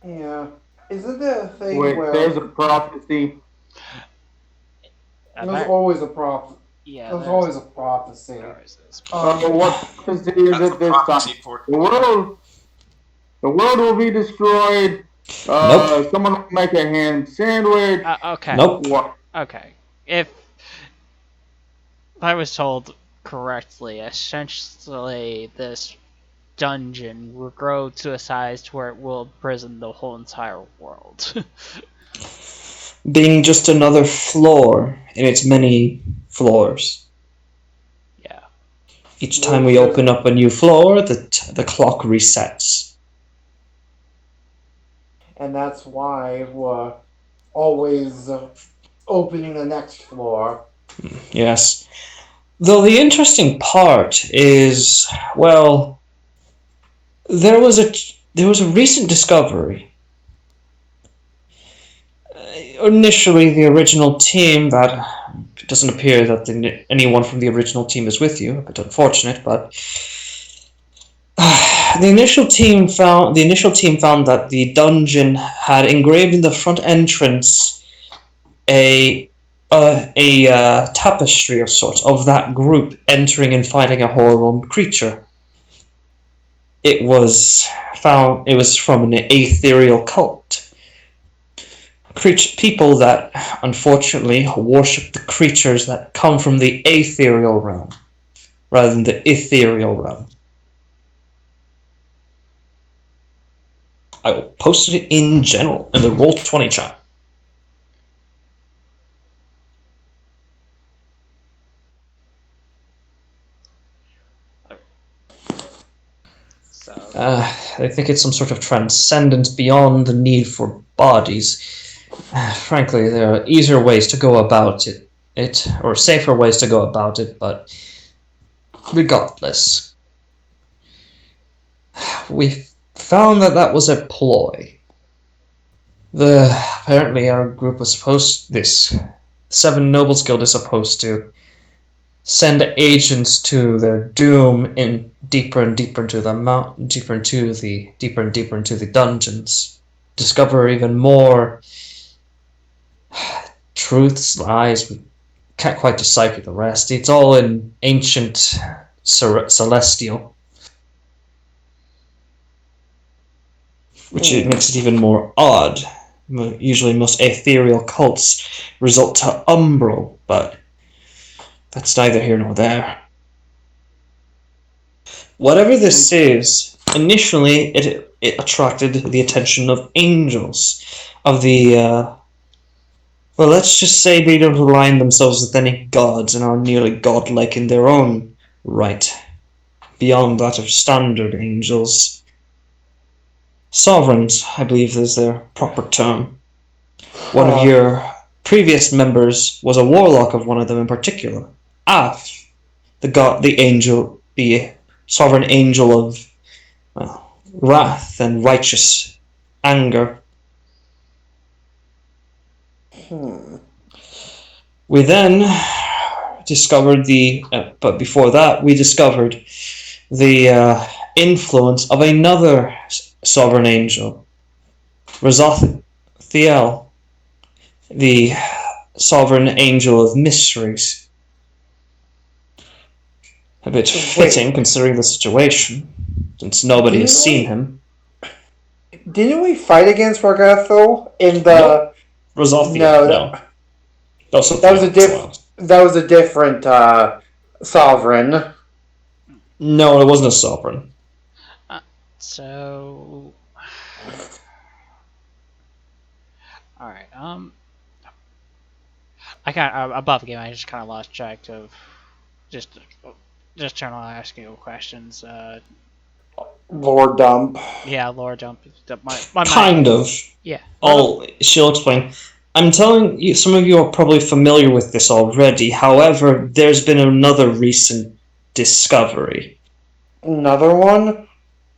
Yeah. Isn't there a thing Wait, where there's a prophecy. there's always a prophecy? Yeah. There's always a prophecy. What prophecy is That's it the this prophecy time? for The world will be destroyed. Nope. Someone will make a ham sandwich. Okay. Nope. What? Okay. If I was told correctly, essentially this dungeon will grow to a size to where it will imprison the whole entire world. Being just another floor in its many floors. Yeah. Each time we open up a new floor, the clock resets. And that's why we're always opening the next floor. Yes. Though the interesting part is, well, there was a recent discovery. Initially, the original team it doesn't appear that anyone from the original team is with you. A bit unfortunate, but the initial team found that the dungeon had engraved in the front entrance a tapestry of sorts of that group entering and fighting a horrible creature. It was from an ethereal cult people that unfortunately worship the creatures that come from the ethereal realm rather than the ethereal realm. I will post it in general in the Roll20 chat. So I think it's some sort of transcendence beyond the need for bodies. Frankly, there are easier ways to go about it, or safer ways to go about it, but regardless, we found that was a ploy. Apparently our group was this Seven Nobles Guild is supposed to send agents to their doom in deeper and deeper into the mountain, deeper and deeper into the dungeons, discover even more truths, lies. We can't quite decipher the rest. It's all in ancient celestial, which makes it even more odd. Usually most ethereal cults result to umbral, but that's neither here nor there. Whatever this is, initially it attracted the attention of angels, of the, well, let's just say they don't align themselves with any gods and are nearly godlike in their own right, beyond that of standard angels. Sovereigns, I believe is their proper term. One of your previous members was a warlock of one of them in particular. Af, the sovereign angel of wrath and righteous anger. We then discovered but before that, we discovered the influence of another sovereign angel, Razathiel, the sovereign angel of mysteries. A bit fitting considering the situation, since nobody has seen him. Didn't we fight against Ragathil in the? Nope. Razathiel, no. That was a different sovereign. No, it wasn't a sovereign. So, all right. I kind above game. I just kind of lost track of just trying to ask you questions. Lore dump. Yeah, lore dump. My kind of. Yeah. She'll explain. I'm telling you, some of you are probably familiar with this already. However, there's been another recent discovery. Another one?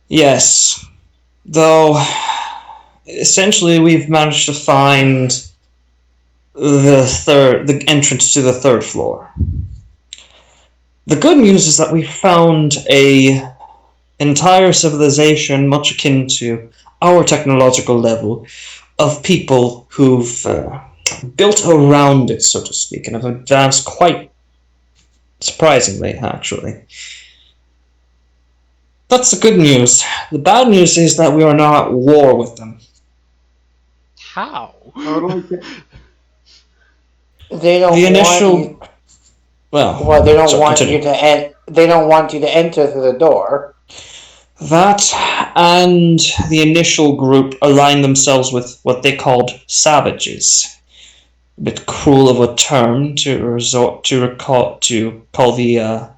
Yes. Though, essentially, we've managed to find the entrance to the third floor. The good news is that we found a entire civilization much akin to our technological level of people who've built around it, so to speak, and have advanced quite surprisingly, actually. That's the good news. The bad news is that we are now at war with them. How? They don't the initial, want you. Well, they don't want you to. They don't want you to enter through the door. That and the initial group aligned themselves with what they called savages. A bit cruel of a term to call the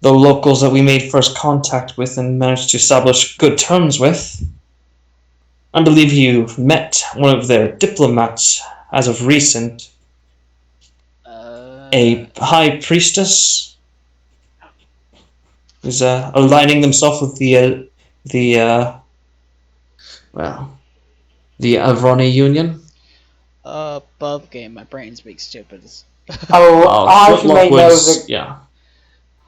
locals that we made first contact with and managed to establish good terms with. I believe you've met one of their diplomats as of recent. A high priestess who's aligning themselves with the Avroni Union. Above game, my brain's being stupid. Ajime knows. Yeah.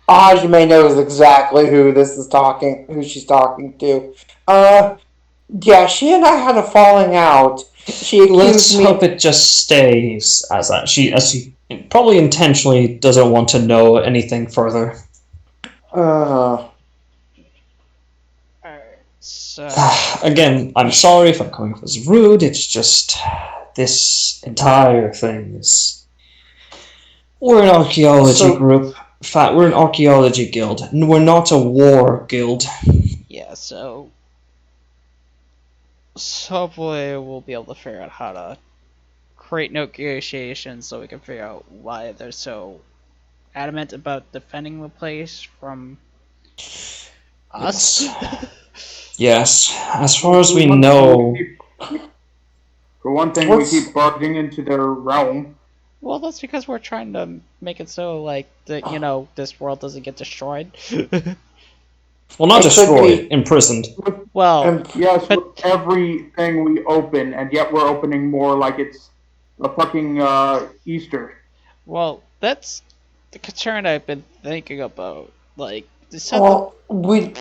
Ajime knows exactly who she's talking to. Yeah, she and I had a falling out. Let's hope it just stays as that. She probably intentionally doesn't want to know anything further. So Again, I'm sorry if I'm coming off as rude. It's just this entire thing is. We're an archaeology So- group. In fact, we're an archaeology guild. We're not a war guild. yeah, so hopefully we'll be able to figure out how to create negotiations so we can figure out why they're so adamant about defending the place from us. Yes, as far as we know, For one thing, we keep barging into their realm. Well, that's because we're trying to make it so, like, that, this world doesn't get destroyed. well, not It could destroyed, be- imprisoned. Well, And Yes, but with everything we open, and yet we're opening more like it's a fucking Easter. well, that's the concern I've been thinking about. Like, they said well, we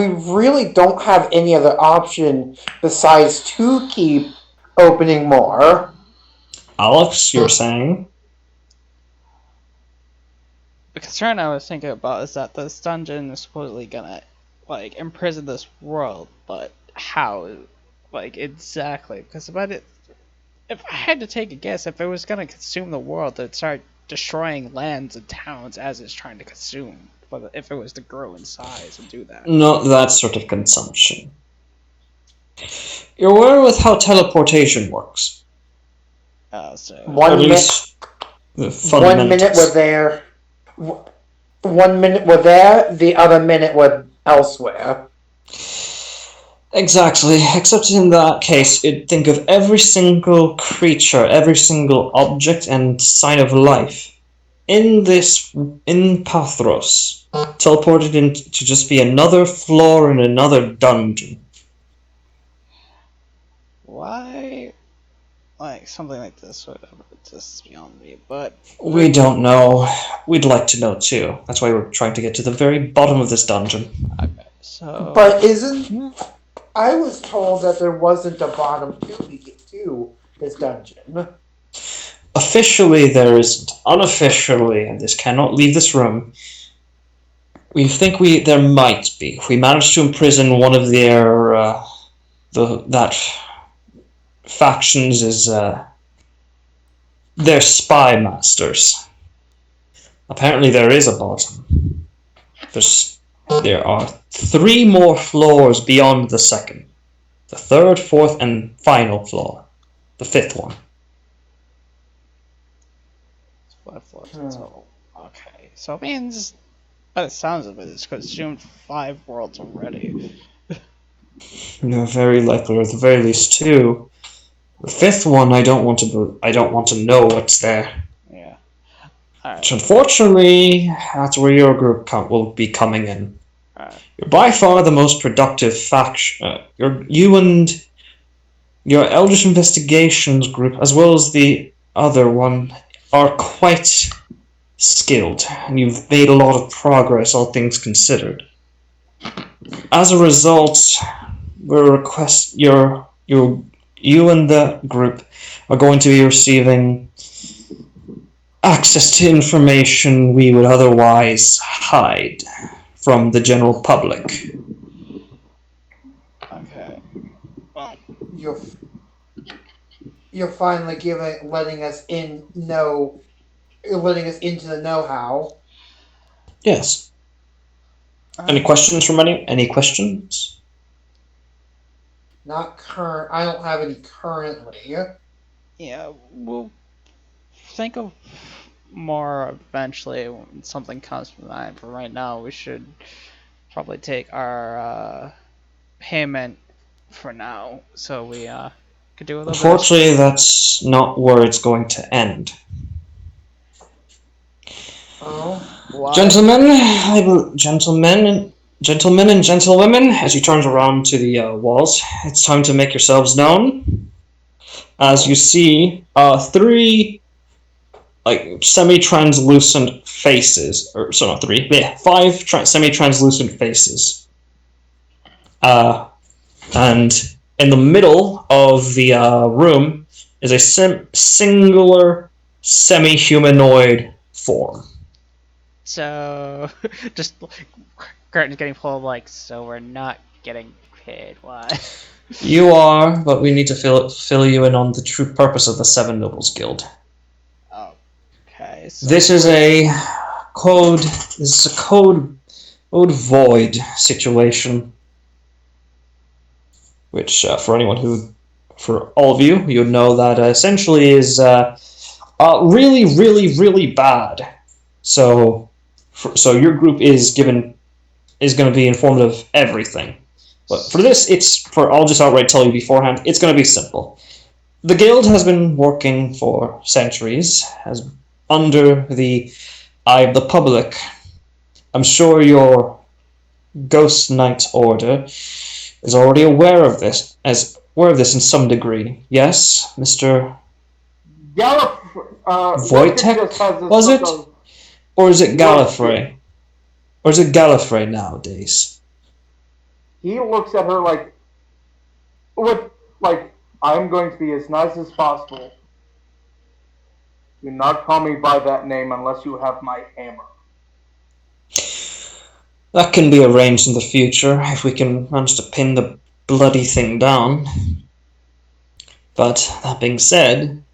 really don't have any other option besides to keep opening more. Alex, you're saying? the concern I was thinking about is that this dungeon is supposedly gonna, like, imprison this world, but how? Like, exactly? Because if I had to take a guess, if it was gonna consume the world, it'd start destroying lands and towns as it's trying to consume. But if it was to grow in size and do that, Not that sort of consumption. You're aware with how teleportation works? so Or at One minute, least the 1 minute we're fundamentals. there. 1 minute we're there. The other minute we're elsewhere. Exactly, except in that case, you'd think of every single creature, every single object and sign of life in Pathros, teleported in to just be another floor in another dungeon. why, like something like this would ever exist beyond me? But We don't know. We'd like to know too. That's why we're trying to get to the very bottom of this dungeon. okay, so But I was told that there wasn't a bottom to this dungeon. Officially, there isn't. Unofficially, and this cannot leave this room. We think there might be. If we manage to imprison one of their that factions is their spy masters. Apparently, there is a bottom. There are 3 more floors beyond the second. The 3rd, 4th, and final floor. The 5th one. So, okay, so it means, by the sounds of it, it's consumed 5 worlds already. No, very likely, or at the very least 2. The 5th one, I don't want to know what's there. Yeah. Which, unfortunately, that's where your group will be coming in. Alright. You're by far the most productive faction. You and your Eldritch Investigations group, as well as the other one, are quite skilled, and you've made a lot of progress, all things considered. As a result, you and the group are going to be receiving access to information we would otherwise hide from the general public. Okay. Well, You're finally letting us into the know-how. Yes. Any questions from any questions? Not current. I don't have any currently. yeah, we'll think of more eventually when something comes to mind. But right now, we should probably take our payment for now, so we could do a little Unfortunately, that's not where it's going to end. Oh, Why? Gentlemen and gentlewomen, as he turns around to the walls, it's time to make yourselves known. As you see, 3 semi-translucent faces, or sorry, not 3, yeah, 5 semi-translucent faces. And in the middle of the room is a singular semi-humanoid form. So, just curtains getting pulled, like, so we're not getting paid. Why? You are, but we need to fill you in on the true purpose of the Seven Nobles Guild. Okay. So This is a code. This is a code void situation, which for all of you, you would know that essentially is really, really, really bad. So your group is going to be informed of everything. But for this, I'll just outright tell you beforehand, it's going to be simple. The guild has been working for centuries, as under the eye of the public. I'm sure your Ghost Knight Order is already aware of this, in some degree. Yes, Mr. Wojtek, was it? Or is it Gallifrey? Or is it Gallifrey nowadays? He looks at her like, I'm going to be as nice as possible. Do not call me by that name unless you have my hammer. That can be arranged in the future if we can manage to pin the bloody thing down. But that being said,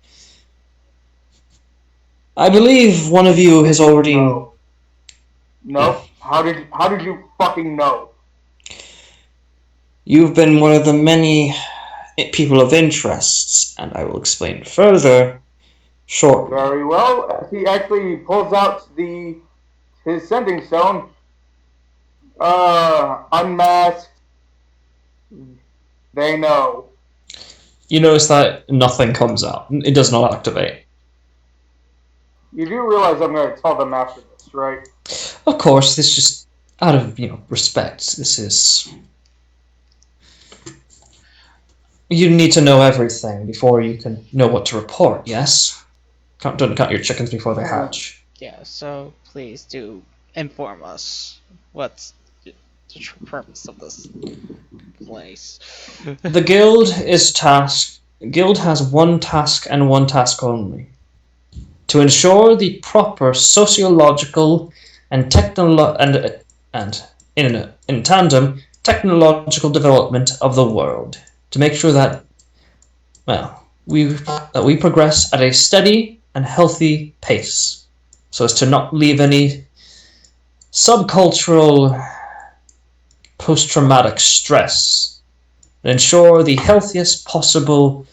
I believe one of you has already. No. How did you fucking know? You've been one of the many people of interests, and I will explain further shortly. Very well. He actually pulls out his sending stone. Unmasked. They know. You notice that nothing comes out. It does not activate. You do realize I'm going to tell them after this, right? Of course, this just out of respect. This is. You need to know everything before you can know what to report. Yes. Don't count your chickens before they hatch. Yeah. So please do inform us what's the true purpose of this place. The guild is tasked. The guild has one task and one task only: to ensure the proper sociological and in tandem technological development of the world. To make sure that we progress at a steady and healthy pace, so as to not leave any subcultural post-traumatic stress, and ensure the healthiest possible,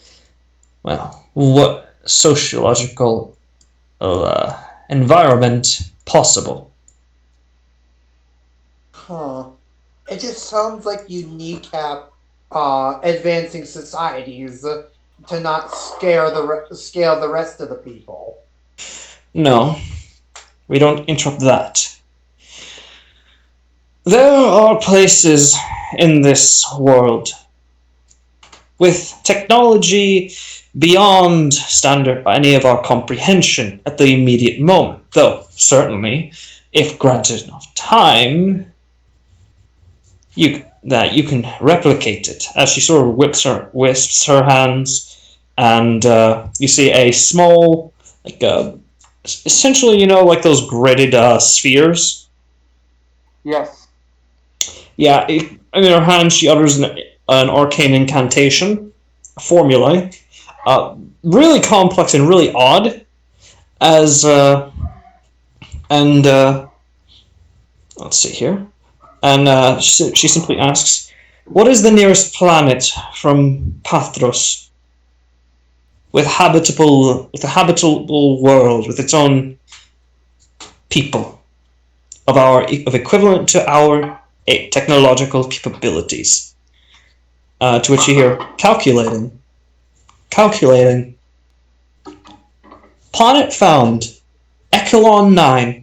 sociological environment possible. Huh. It just sounds like you kneecap advancing societies to not scare the rest of the people. No, we don't interrupt that. There are places in this world with technology beyond standard by any of our comprehension at the immediate moment, though certainly, if granted enough time, you can replicate it. As she sort of wisps her hands, and you see a small, essentially, like those gridded spheres. Yes. Yeah, in her hand, she utters an arcane incantation, a formula, really complex and really odd, let's see here. And she simply asks, what is the nearest planet from Pathros with a habitable world with its own people of equivalent to our technological capabilities? To which you hear calculating. Planet found Echelon 9.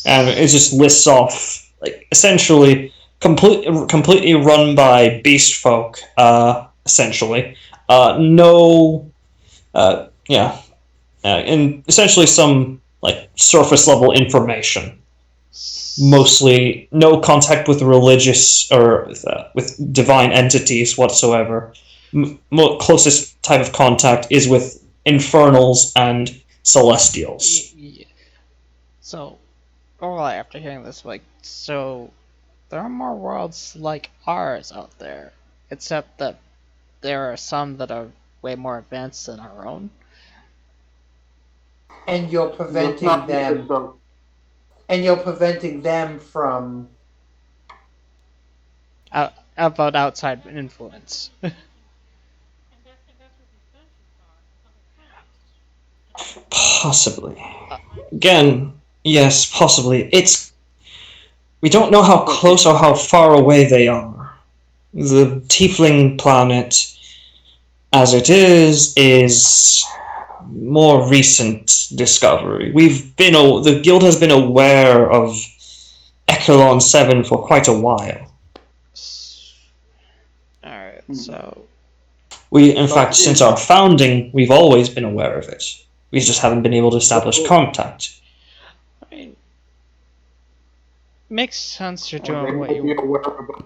And it just lists off, essentially, completely run by beast folk, essentially. And essentially some, surface level information. Mostly no contact with religious or with divine entities whatsoever. Closest type of contact is with infernals and celestials. So, overall, after hearing this, so There are more worlds like ours out there, except that there are some that are way more advanced than our own. And you're That's preventing not the them. system. And you're preventing them from. About outside influence. And that's where the adventures are, other planets. Possibly. Again, yes, possibly. We don't know how close or how far away they are. The Tiefling planet, as it is more recent discovery. The guild has been aware of Echelon 7 for quite a while. Alright, so In fact, since our founding, we've always been aware of it. We just haven't been able to establish contact. I mean, makes sense you're They doing what might be you. aware of us.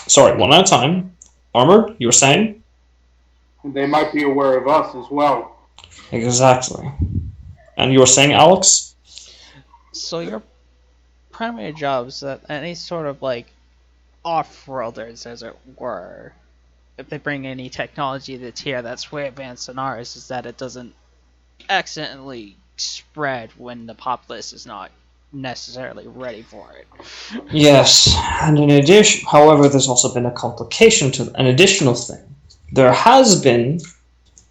Sorry, one at a time. Armor, you were saying? They might be aware of us as well. Exactly. And you were saying, Alex? So your primary job is that any sort of like off-worlders, as it were, if they bring any technology that's here that's way advanced than ours, is that it doesn't accidentally spread when the populace is not necessarily ready for it. Yes, and in addition, however, there's also been a complication to an additional thing. There has been,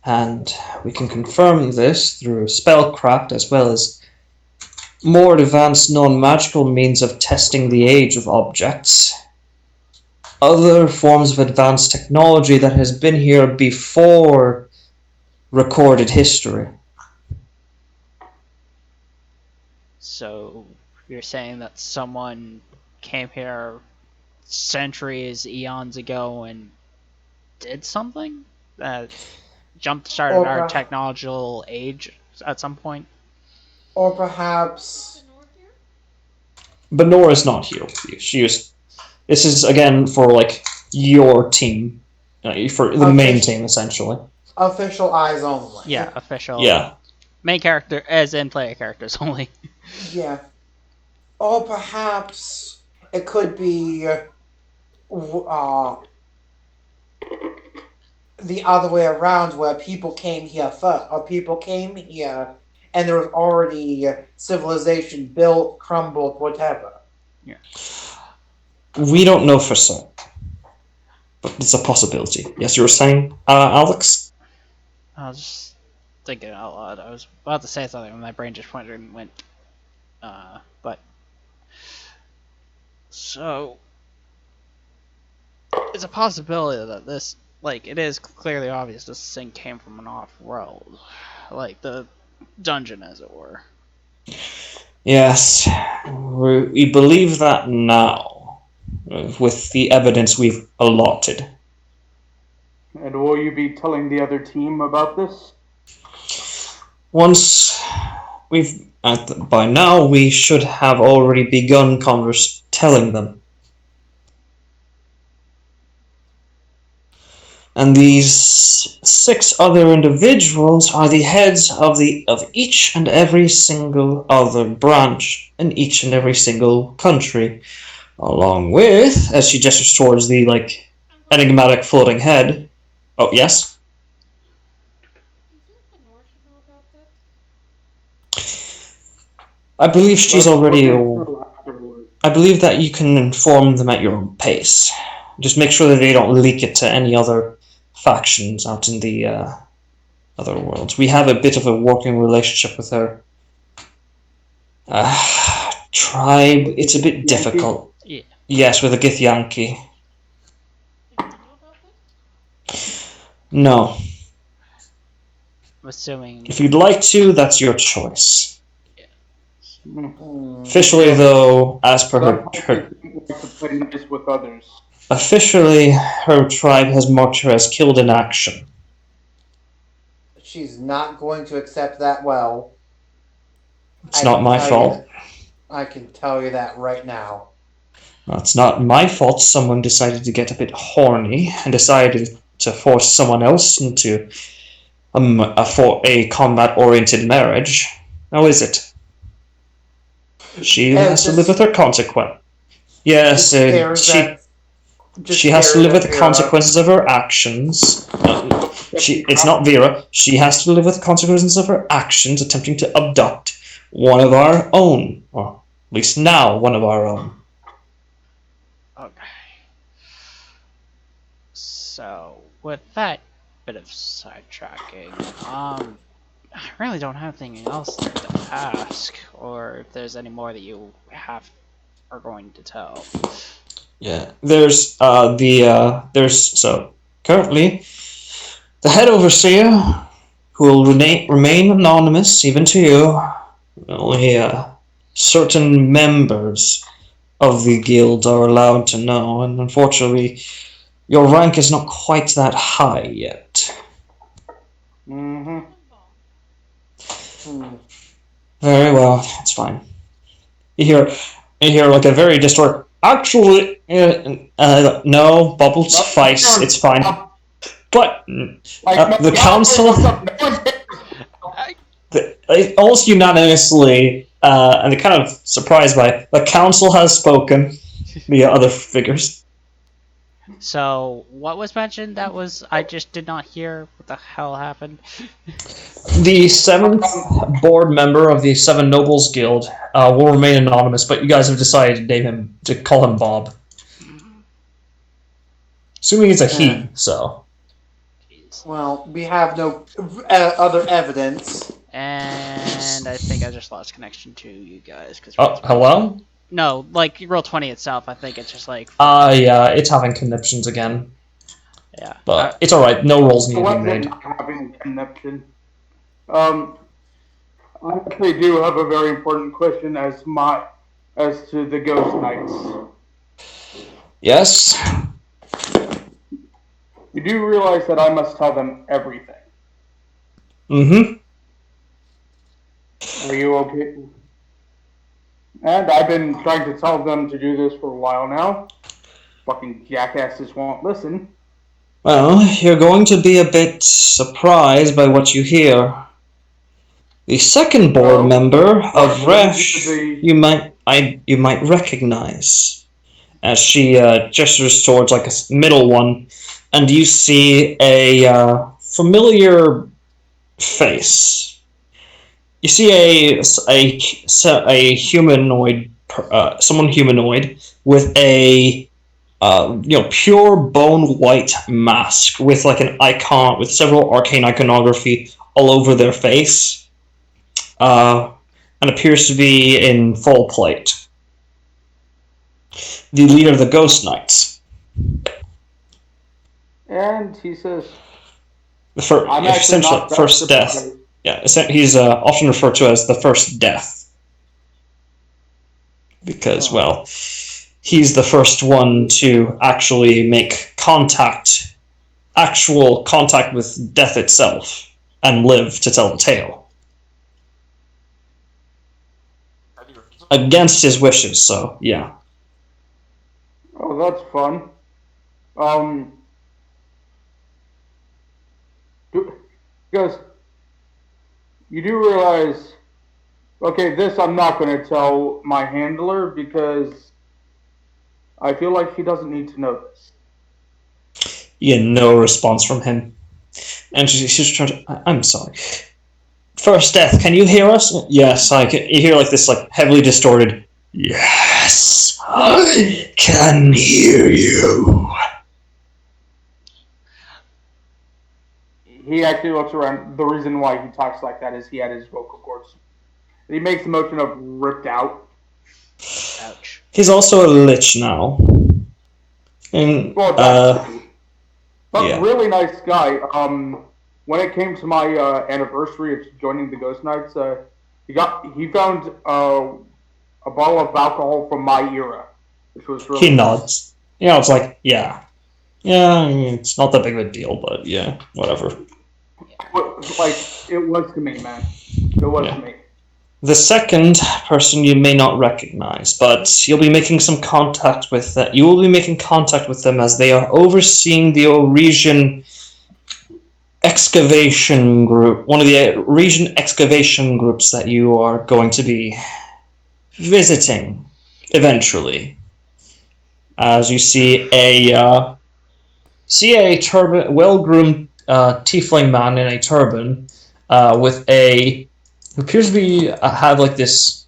and we can confirm this through spellcraft as well as more advanced non-magical means of testing the age of objects. Other forms of advanced technology that has been here before recorded history. So you're saying that someone came here centuries, eons ago and did something that jump started our Or, technological age at some point? or Is perhaps. Benor here? But Nora's not here with you. This is again for like your team, for the main team essentially. Official eyes only. Yeah, official. Yeah. Main character, as in player characters only. Yeah. Or perhaps it could be the other way around, where people came here first, or people came here and there was already civilization built, crumbled, whatever. Yeah. We don't know for certain, but it's a possibility. Yes, you were saying, Alex? I was just thinking out loud. I was about to say something, and my brain just went and went. But so it's a possibility that this, like, it is clearly obvious this thing came from an off-world, like the dungeon, as it were. Yes, we believe that now, with the evidence we've allotted. And will you be telling the other team about this? Once by now, we should have already begun telling them. And these 6 other individuals are the heads of each and every single other branch in each and every single country, along with, as she gestures towards the enigmatic floating head. Oh yes. Do you think Benor should know about this? I believe she's already. Afterwards. I believe that you can inform them at your own pace. Just make sure that they don't leak it to any other factions out in the other worlds. We have a bit of a working relationship with her tribe. It's a bit difficult. Yeah. Yes, with a Githyanki. Do you know about this? No. I'm assuming. If you'd like to, that's your choice. Hmm. Officially, though, as per her To play nice with others. officially, her tribe has marked her as killed in action. She's not going to accept that well. It's not my fault. I can tell you that right now. Well, it's not my fault someone decided to get a bit horny and decided to force someone else into a combat-oriented marriage. Now is it? She And has to live with her consequence. Yes, she has to live with the consequences of her actions. It's not Vera. She has to live with the consequences of her actions attempting to abduct one of our own. Or at least now, one of our own. Okay. So, with that bit of sidetracking, I really don't have anything else to ask, or if there's any more that you are going to tell. Yeah, there's currently the head overseer, who will remain anonymous even to you. Only certain members of the guild are allowed to know, and unfortunately, your rank is not quite that high yet. Mm-hmm. Very well, it's fine. You hear like a very distorted. Actually, no, Bubbles, Feist, it's fine. But the council, almost unanimously, and they're kind of surprised by it, the council has spoken via other figures. So, what was mentioned? I just did not hear what the hell happened. The 7th board member of the Seven Nobles Guild will remain anonymous, but you guys have decided to call him Bob. Assuming it's a he, so. Well, we have no other evidence. And I think I just lost connection to you guys. Hello? No, like Roll20 itself, I think it's just like... yeah, it's having conniptions again. Yeah. But it's alright, no rolls need to be made. Having conniption. I actually do have a very important question as to the Ghost Knights. Yes? You do realize that I must tell them everything. Mm-hmm. Are you okay? And I've been trying to tell them to do this for a while now. Fucking jackasses won't listen. Well, you're going to be a bit surprised by what you hear. The second board member of Resh, you might recognize, as she gestures towards like a middle one, and you see a familiar face. You see a humanoid, someone humanoid with a pure bone white mask with like an icon with several arcane iconography all over their face, and appears to be in full plate. The leader of the Ghost Knights. And he says, essentially, first death. Yeah, he's often referred to as the first death. Because, well, he's the first one to actually make actual contact with death itself, and live to tell the tale. Against his wishes, so, yeah. Oh, that's fun. Because you do realize, okay, this I'm not going to tell my handler because I feel like he doesn't need to know this. You get no response from him. And she's trying to, I'm sorry. First Death, can you hear us? Yes, I can. You hear like this like heavily distorted, yes, I can hear you. He actually looks around. The reason why he talks like that is he had his vocal cords. He makes the motion of ripped out. Ouch. He's also a lich now. And, but really nice guy. When it came to my anniversary of joining the Ghost Knights, he found a bottle of alcohol from my era, which was really he nods. Yeah, it's like, yeah, it's not that big of a deal, but yeah, whatever. Like, it was to me, man. It was to me. The second person you may not recognize, but you'll be making some contact with them. You will be making contact with them as they are overseeing the region excavation group, one of the region excavation groups that you are going to be visiting eventually, as you see a turban, well-groomed tiefling man in a turban, with a who appears to be have like this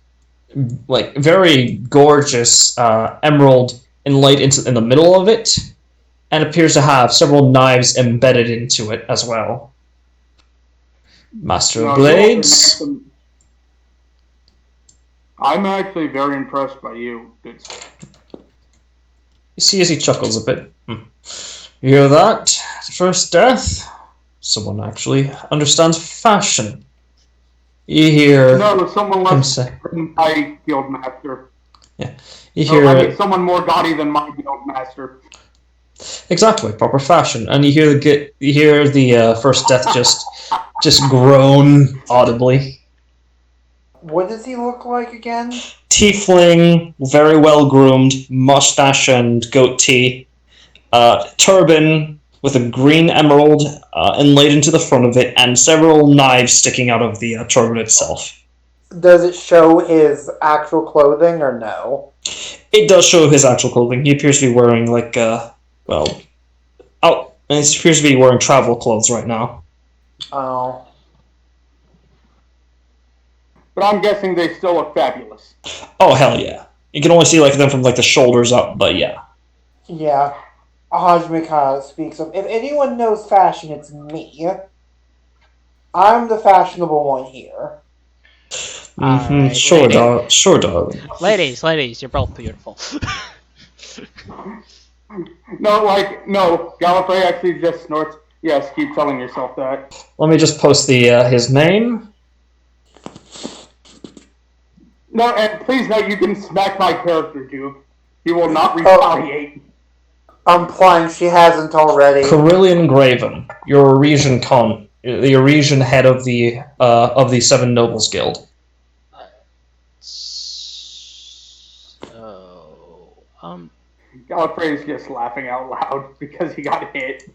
like very gorgeous emerald inlaid in the middle of it, and appears to have several knives embedded into it as well. Master of No, you look Blades. handsome. I'm actually very impressed by you. You see as he chuckles a bit. You hear that? First death? Someone actually understands fashion. You hear No, someone him less say. than my guild master. Yeah. You No, hear I mean someone more gaudy than my guild master. exactly proper fashion, and you hear the first death just groan audibly. What does he look like again? Tiefling, very well groomed, mustache and goatee, turban with a green emerald inlaid into the front of it, and several knives sticking out of the turban itself. Does it show his actual clothing or no? It does show his actual clothing. He appears to be wearing and he appears to be wearing travel clothes right now. Oh. But I'm guessing they still look fabulous. Oh hell yeah! You can only see like them from like the shoulders up, but yeah. Yeah. Hajime speaks of, if anyone knows fashion, it's me. I'm the fashionable one here. Alright, Sure, ladies. darling. Ladies, you're both beautiful. No, Gallifrey actually just snorts. Yes, keep telling yourself that. Let me just post his name. No, and please note you can smack my character, Duke. He will not retaliate. I'm implying she hasn't already. Carillion Graven, your Eurasian the Eurasian head of the Seven Nobles Guild. Gallifrey's just laughing out loud because he got hit.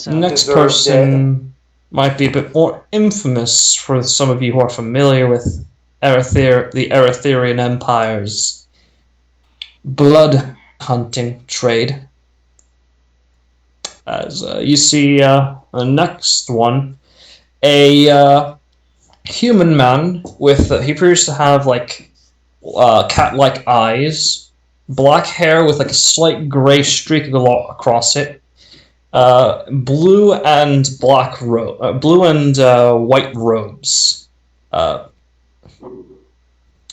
Next person might be a bit more infamous for some of you who are familiar with the Erytherian Empire's blood hunting trade. As you see the next one, a human man with he appears to have like cat-like eyes, black hair with like a slight gray streak across it, blue and white robes.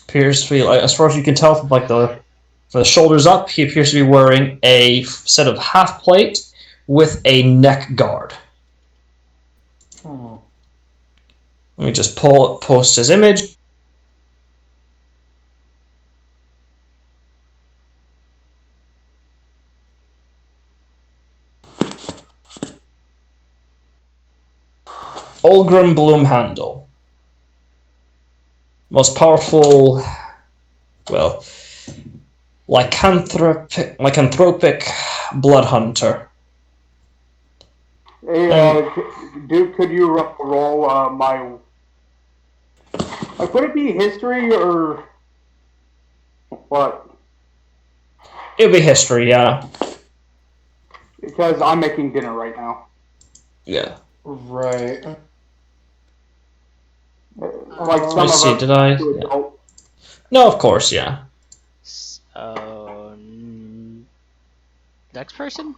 Appears to be like, as far as you can tell from like from the shoulders up, he appears to be wearing a set of half plate with a neck guard. Let me just post his image. Olgrim Bloomhandle. Most powerful, well, lycanthropic blood hunter. Hey, Duke, could you roll my... would it be history or... what? It'll be history, yeah. Because I'm making dinner right now. Yeah. Right. Like some Let's see, did I? Yeah. No, of course, yeah. So, next person?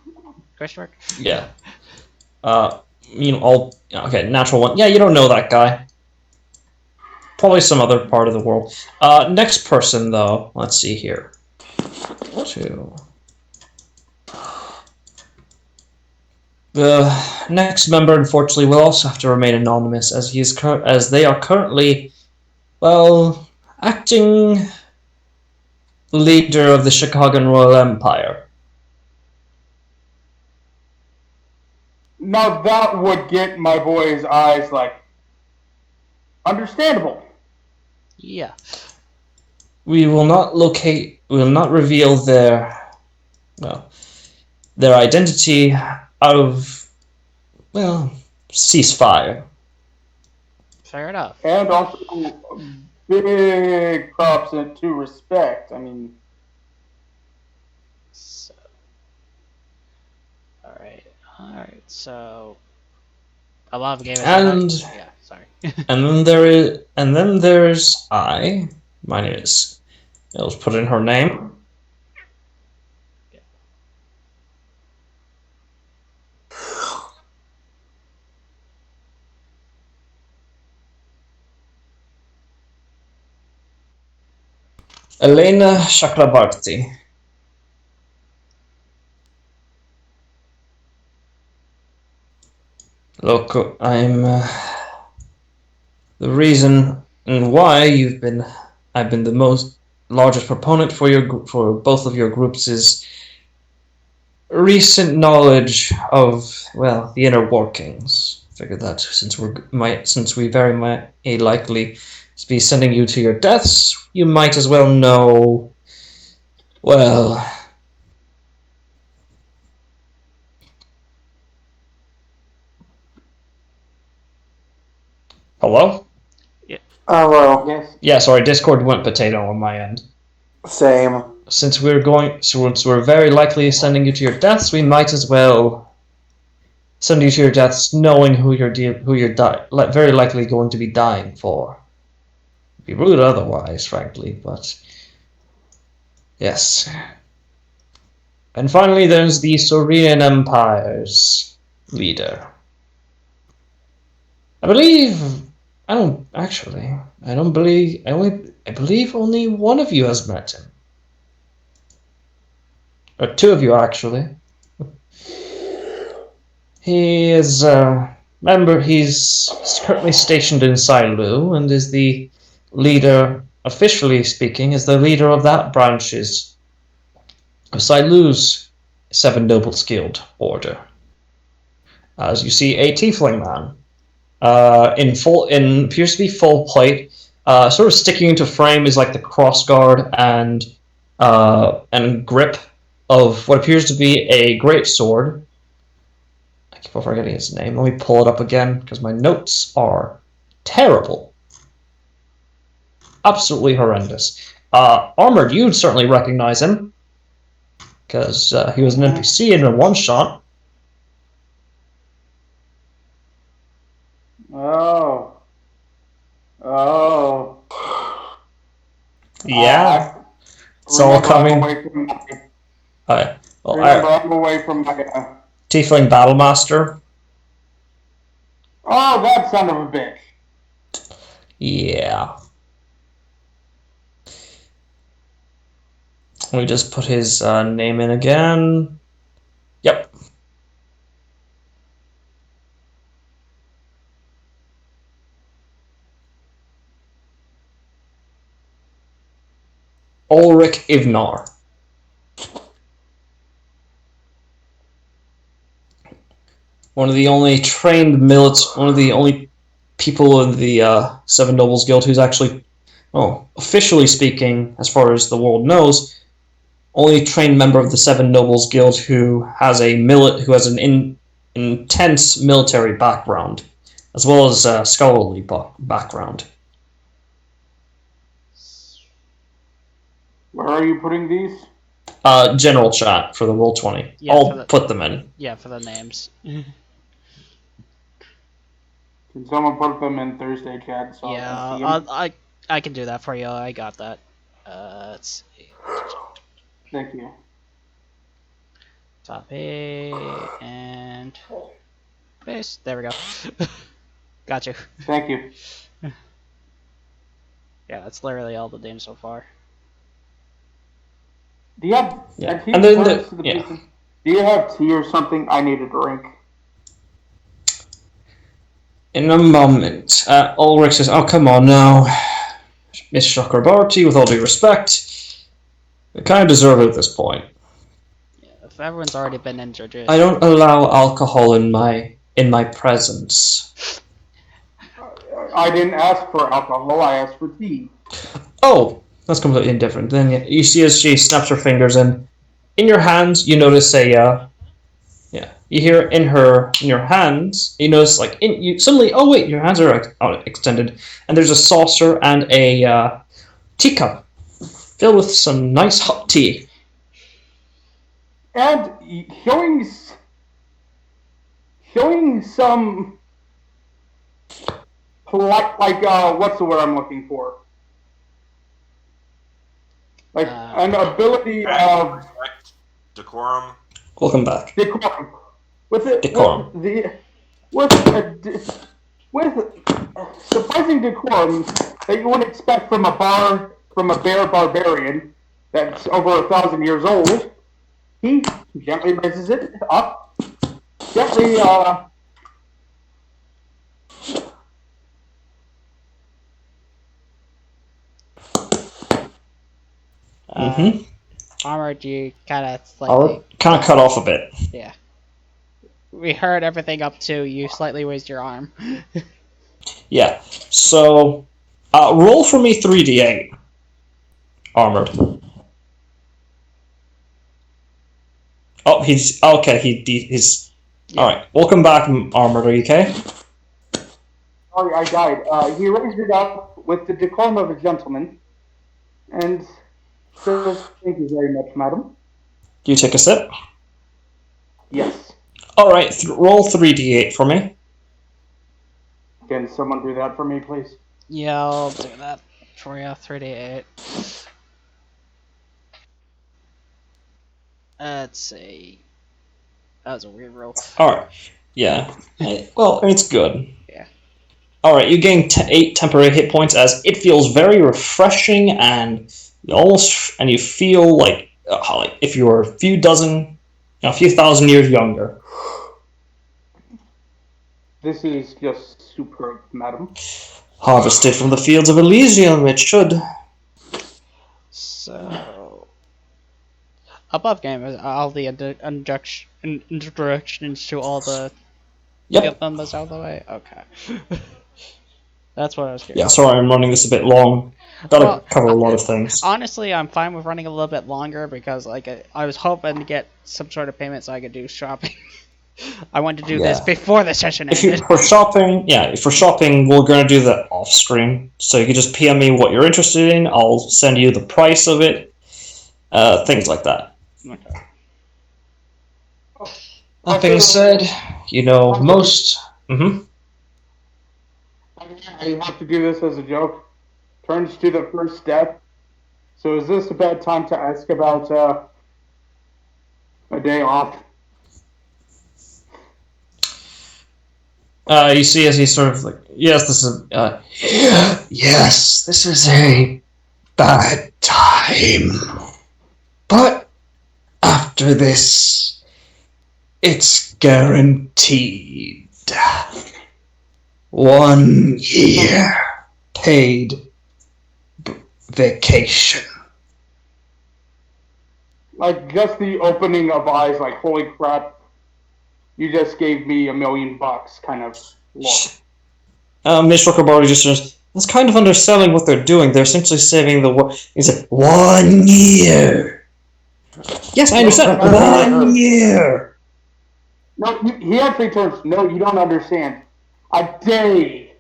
Question mark? Yeah. Okay, natural one. Yeah, you don't know that guy. Probably some other part of the world. Next person, though. Let's see here. The next member, unfortunately, will also have to remain anonymous, as they are currently, well, acting leader of the Chicagoan Royal Empire. Now that would get my boy's eyes like understandable. Yeah. We will not reveal their identity out of ceasefire. Fair enough. And also big props to respect. I mean, So, alright. So, a lot of game is And yeah. Sorry. and then there's I. My name is. Let's put in her name. Elena Chakrabarti. Look, I'm the reason and why I've been the most largest proponent for both of your groups is recent knowledge of, well, the inner workings. Figured that since we very might likely be sending you to your deaths, you might as well know, well. Hello? Oh, well, yes. Yeah, sorry, Discord went potato on my end. same. Since we're very likely sending you to your deaths, we might as well send you to your deaths knowing who you're very likely going to be dying for. It'd be rude otherwise, frankly, but yes. And finally, there's the Saurian Empire's leader. I believe I don't actually. I don't believe I believe only one of you has met him. Or two of you actually. He is he's currently stationed in Sailu and is the leader, officially speaking, is the leader of that branch's of Sailu's Seven Nobles Guild order. As you see, a tiefling man, appears to be full plate, sort of sticking into frame is like the crossguard and grip of what appears to be a great sword. I keep on forgetting his name. Let me pull it up again because my notes are terrible, absolutely horrendous. Armored, you'd certainly recognize him because he was an NPC in a one shot. Oh. Yeah. It's all coming. I'm away from my. Tiefling Battlemaster. Oh, that son of a bitch. Yeah. Let me just put his name in again. Yep. Ulrich Ivnar. One of the only one of the only people in the Seven Nobles Guild who's actually, officially speaking, as far as the world knows, only trained member of the Seven Nobles Guild who has an intense military background, as well as a scholarly background. Where are you putting these? General chat for the Roll20. Yeah, I'll put them in. Yeah, for the names. Can someone put them in Thursday chat so I can see them? I can do that for you. I got that. Let's see. Thank you. Copy and paste. There we go. Got you. Thank you. Yeah, that's literally all the names so far. Do you have? Yeah. And then do you have tea or something? I need a drink. In a moment. Ulrich says, "Oh, come on now, Miss Chakrabarti, with all due respect, I kind of deserve it at this point. Yeah, if everyone's already been introduced. I don't allow alcohol in my presence." I didn't ask for alcohol. I asked for tea. Oh, that's completely different. Then you see as she snaps her fingers, and in your hands you notice you hear in your hands, you notice like you suddenly, oh wait, your hands are extended, and there's a saucer and a teacup filled with some nice hot tea. And showing some polite, like what's the word I'm looking for? Like an ability of Respect, decorum. Welcome back. decorum. With it, Decorum. with surprising decorum that you wouldn't expect from a bear barbarian that's over 1,000 years old. He gently raises it up, gently Armored, you kind of I'll slightly. kind of cut off a bit. Yeah. We heard everything up to you slightly raised your arm. Yeah. So, roll for me 3d8. Armored. Oh, he's okay. He's Yeah. all right. Welcome back, Armored. Are you okay? Sorry, I died. He raised it up with the decorum of a gentleman, and says, "Thank you very much, madam." Do you take a sip? Yes. All right. Roll 3d8 for me. Can someone do that for me, please? Yeah, I'll do that for you. 3d8. Let's see. That was a weird roll. All right. Yeah. Well, it's good. Yeah. All right. You gain 8 temporary hit points as it feels very refreshing, and you feel like if you were a few thousand years younger. This is just superb, madam. Harvested from the fields of Elysium, it should. So, above game is all the introductions to all the field members out of the way. Okay. That's what I was curious. Yeah, sorry, I'm running this a bit long. Gotta cover a lot of things. Honestly, I'm fine with running a little bit longer because, like, I was hoping to get some sort of payment so I could do shopping. I wanted to do this before the session ended. For shopping, we're gonna do that off screen. So you can just PM me what you're interested in. I'll send you the price of it. Things like that. Okay. That being said, most. I have to do this as a joke. Turns to the first step. So is this a bad time to ask about a day off? You see, as he's sort of like, yes, this is. Yes, this is a bad time. But after this, it's guaranteed. 1 year paid vacation. Like, just the opening of eyes, like, holy crap, you just gave me $1 million kind of look. Mitch Rockabarty just says, that's kind of underselling what they're doing. They're essentially saving the world. He said, 1 year. Yes, I understand. 1 year. No, he actually turns, no, you don't understand. A day.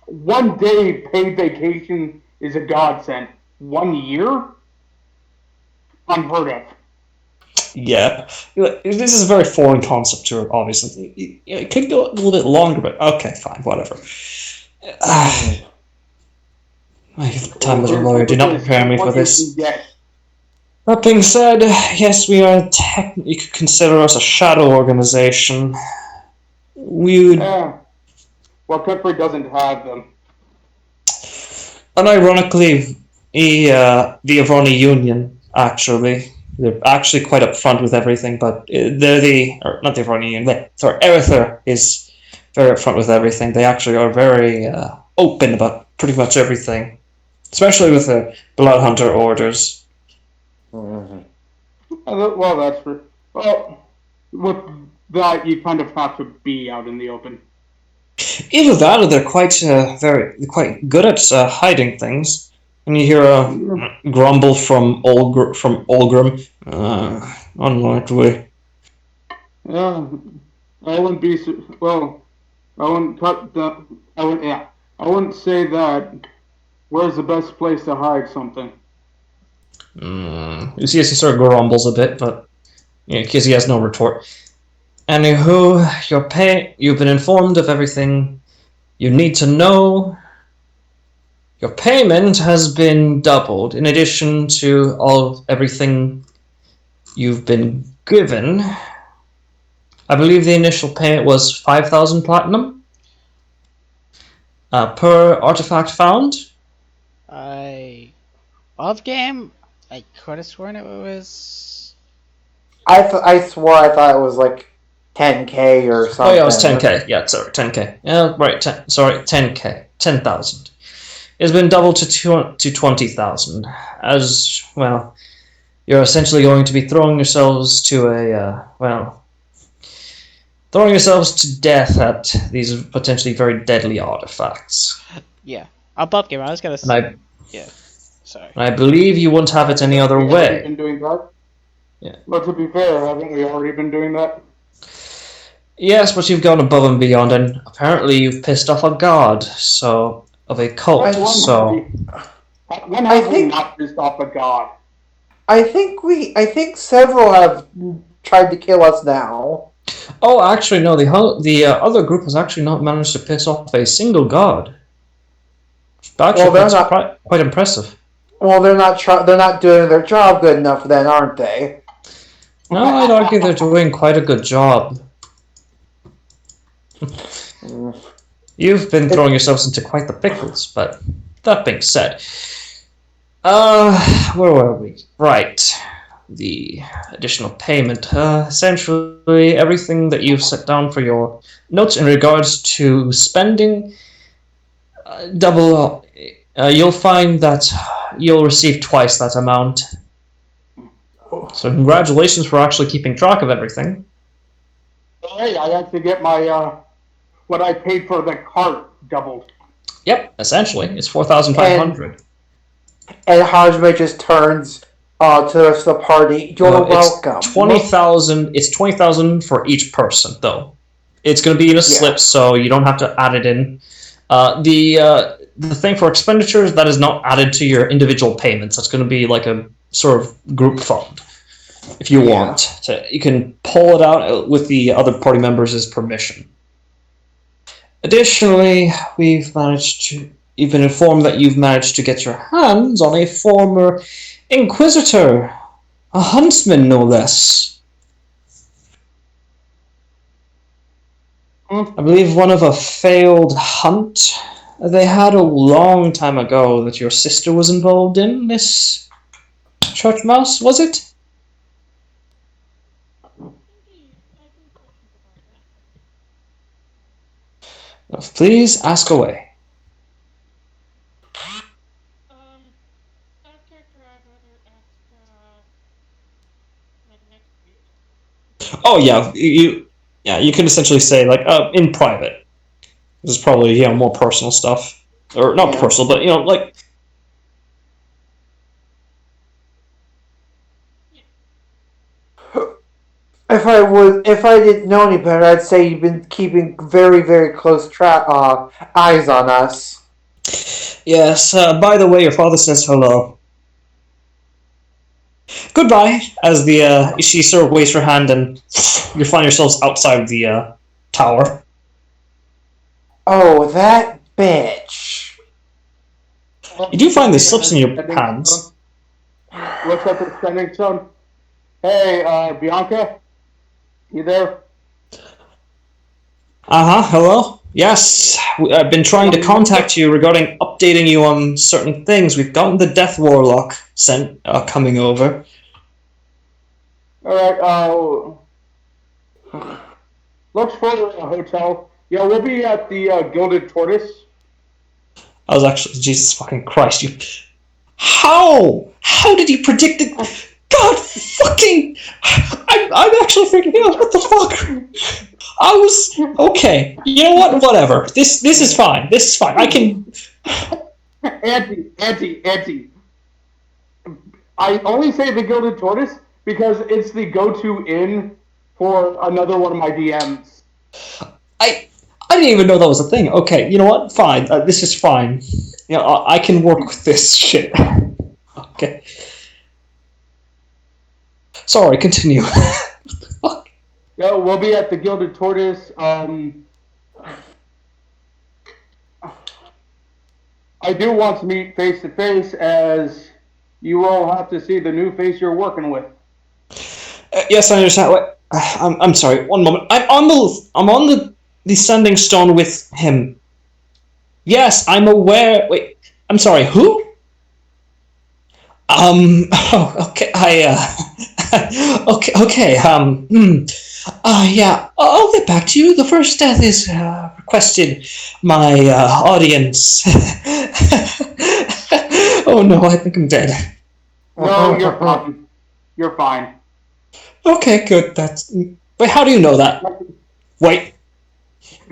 1 day paid vacation is a godsend. 1 year? Unheard of. Yeah. This is a very foreign concept to her, obviously. It could go a little bit longer, but okay, fine, whatever. Time as a lawyer did not prepare me for this. That being said, yes, we are you could consider us a shadow organization. We would... Well, country doesn't have them. Unironically, the Avroni Union, actually. They're actually quite upfront with everything, but they're not the Avroni Union, Erether is very upfront with everything. They actually are very open about pretty much everything. Especially with the Bloodhunter orders. Well, that's true. Well, with that, you kind of have to be out in the open. Either that, or they're quite good at hiding things. And you hear a grumble from Olgrim. Unlikely. I wouldn't be well. I wouldn't cut the. I would yeah. I wouldn't say that. Where's the best place to hide something? You see as he sort of grumbles a bit, but because he has no retort. Anywho, you've been informed of everything you need to know. Your payment has been doubled in addition to everything you've been given. I believe the initial payment was 5,000 platinum per artifact found. Off game, I could have sworn it was. I swore I thought it was like 10K or something. Oh yeah, it was 10k. Yeah, sorry, 10k. Yeah, right. 10k, 10,000. It's been doubled to 20,000. As well, you're essentially going to be throwing yourselves to throwing yourselves to death at these potentially very deadly artifacts. Yeah, above game. I was gonna. Yeah, sorry. I believe you wouldn't have it any other way. Been doing that? Yeah. But to be fair, haven't we already been doing that? Yes, but you've gone above and beyond, and apparently you've pissed off a god, of a cult. When have we think- not pissed off a god? I think several have tried to kill us now. Oh, actually, no. The other group has actually not managed to piss off a single god. Actually, Well, that's quite impressive. Well, they're not doing their job good enough then, aren't they? No, I'd argue they're doing quite a good job. You've been throwing yourselves into quite the pickles, but that being said, where were we? Right, the additional payment. Essentially, everything that you've set down for your notes in regards to spending, double. You'll find that you'll receive twice that amount. So congratulations for actually keeping track of everything. Hey, I had to get my what I paid for the cart doubled. Yep, essentially, it's 4,500. And Hajime just turns to the rest of the party. You're welcome. 20,000. It's 20,000 for each person, though. It's going to be in a slip, so you don't have to add it in. The thing for expenditures, that is not added to your individual payments. That's going to be like a sort of group fund. If you want to, you can pull it out with the other party members' permission. Additionally, you've been informed that you've managed to get your hands on a former Inquisitor, a Huntsman no less. I believe one of a failed hunt they had a long time ago that your sister was involved in, Miss Church Mouse, was it? Indeed, I've been questioned about that. Please ask away. That character I'd rather ask, like next week. Oh yeah, you can essentially say like in private. This is probably more personal stuff, or not personal, but like. If I didn't know any better, I'd say you've been keeping very, very close eyes on us. Yes. By the way, your father says hello. Goodbye. As she sort of waves her hand, and you find yourselves outside the tower. Oh, that bitch! You do find the slips in your hands. Looks at the standing stone. Hey, Bianca, you there? Hello. Yes, I've been trying to contact you regarding updating you on certain things. We've gotten the Death Warlock coming over. All right. Looks for a hotel. Yeah, we'll be at the Gilded Tortoise. I was actually, Jesus fucking Christ, you. How did he predict it? God fucking. I'm actually freaking out. What the fuck? I was okay. You know what? Whatever. This is fine. This is fine. I can. Auntie. I only say the Gilded Tortoise because it's the go-to inn for another one of my DMs. I didn't even know that was a thing. Okay, you know what? Fine. This is fine. You know, I can work with this shit. Okay. Sorry, continue. Yeah, we'll be at the Gilded Tortoise. I do want to meet face to face, as you will have to see the new face you're working with. Yes, I understand. Wait, I'm sorry. One moment. I'm on the descending stone with him. Yes, I'm aware. Wait, I'm sorry. Who? Oh, okay. Okay. Yeah. I'll get back to you. The first death is requested. My audience. Oh no, I think I'm dead. No, you're fine. You're fine. Okay, good. That's. Wait, how do you know that? Wait,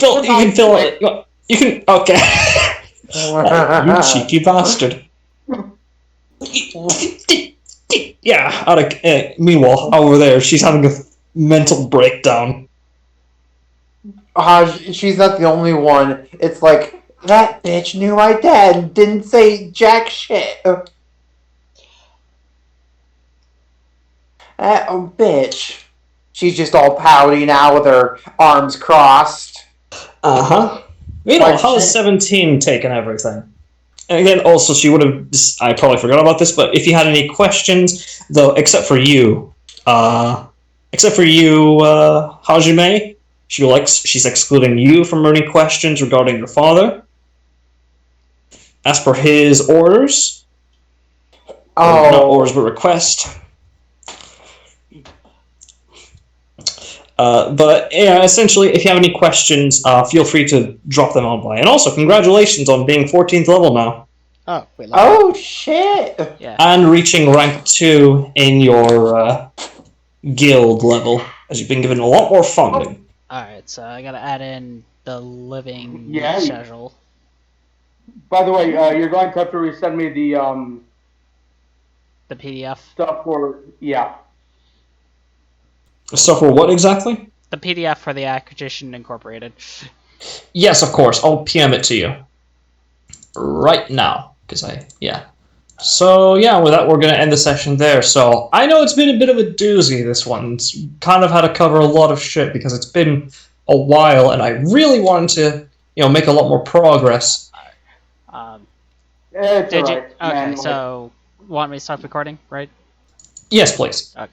Phil, you can fill it. You can. Okay. Oh, you cheeky bastard. Yeah. Meanwhile, over there, she's having a mental breakdown. She's not the only one. It's like, that bitch knew my dad and didn't say jack shit. That bitch. She's just all pouty now with her arms crossed. Uh-huh. Meanwhile, Like how has shit. 17 taken everything? And again, also, she would have. I probably forgot about this, but if you had any questions, though, except for you, Hajime, she's excluding you from any questions regarding your father. As per his orders, or not orders, but request. But yeah, essentially, if you have any questions, feel free to drop them on by. And also, congratulations on being 14th level now. Oh, wait, Oh shit! yeah. And reaching rank 2 in your guild level, as you've been given a lot more funding. Alright, so I gotta add in the living Yeah. schedule. By the way, you're going to have to resend me the The PDF. stuff for So for what exactly? The PDF for the Acquisition Incorporated. Yes, of course. I'll PM it to you. Right now. So yeah, with that we're going to end the session there. So I know it's been a bit of a doozy, this one. It's kind of had to cover a lot of shit because it's been a while and I really wanted to, make a lot more progress. It's Did you? alright, Okay, man. so want me to stop recording, right? Yes, please. Okay.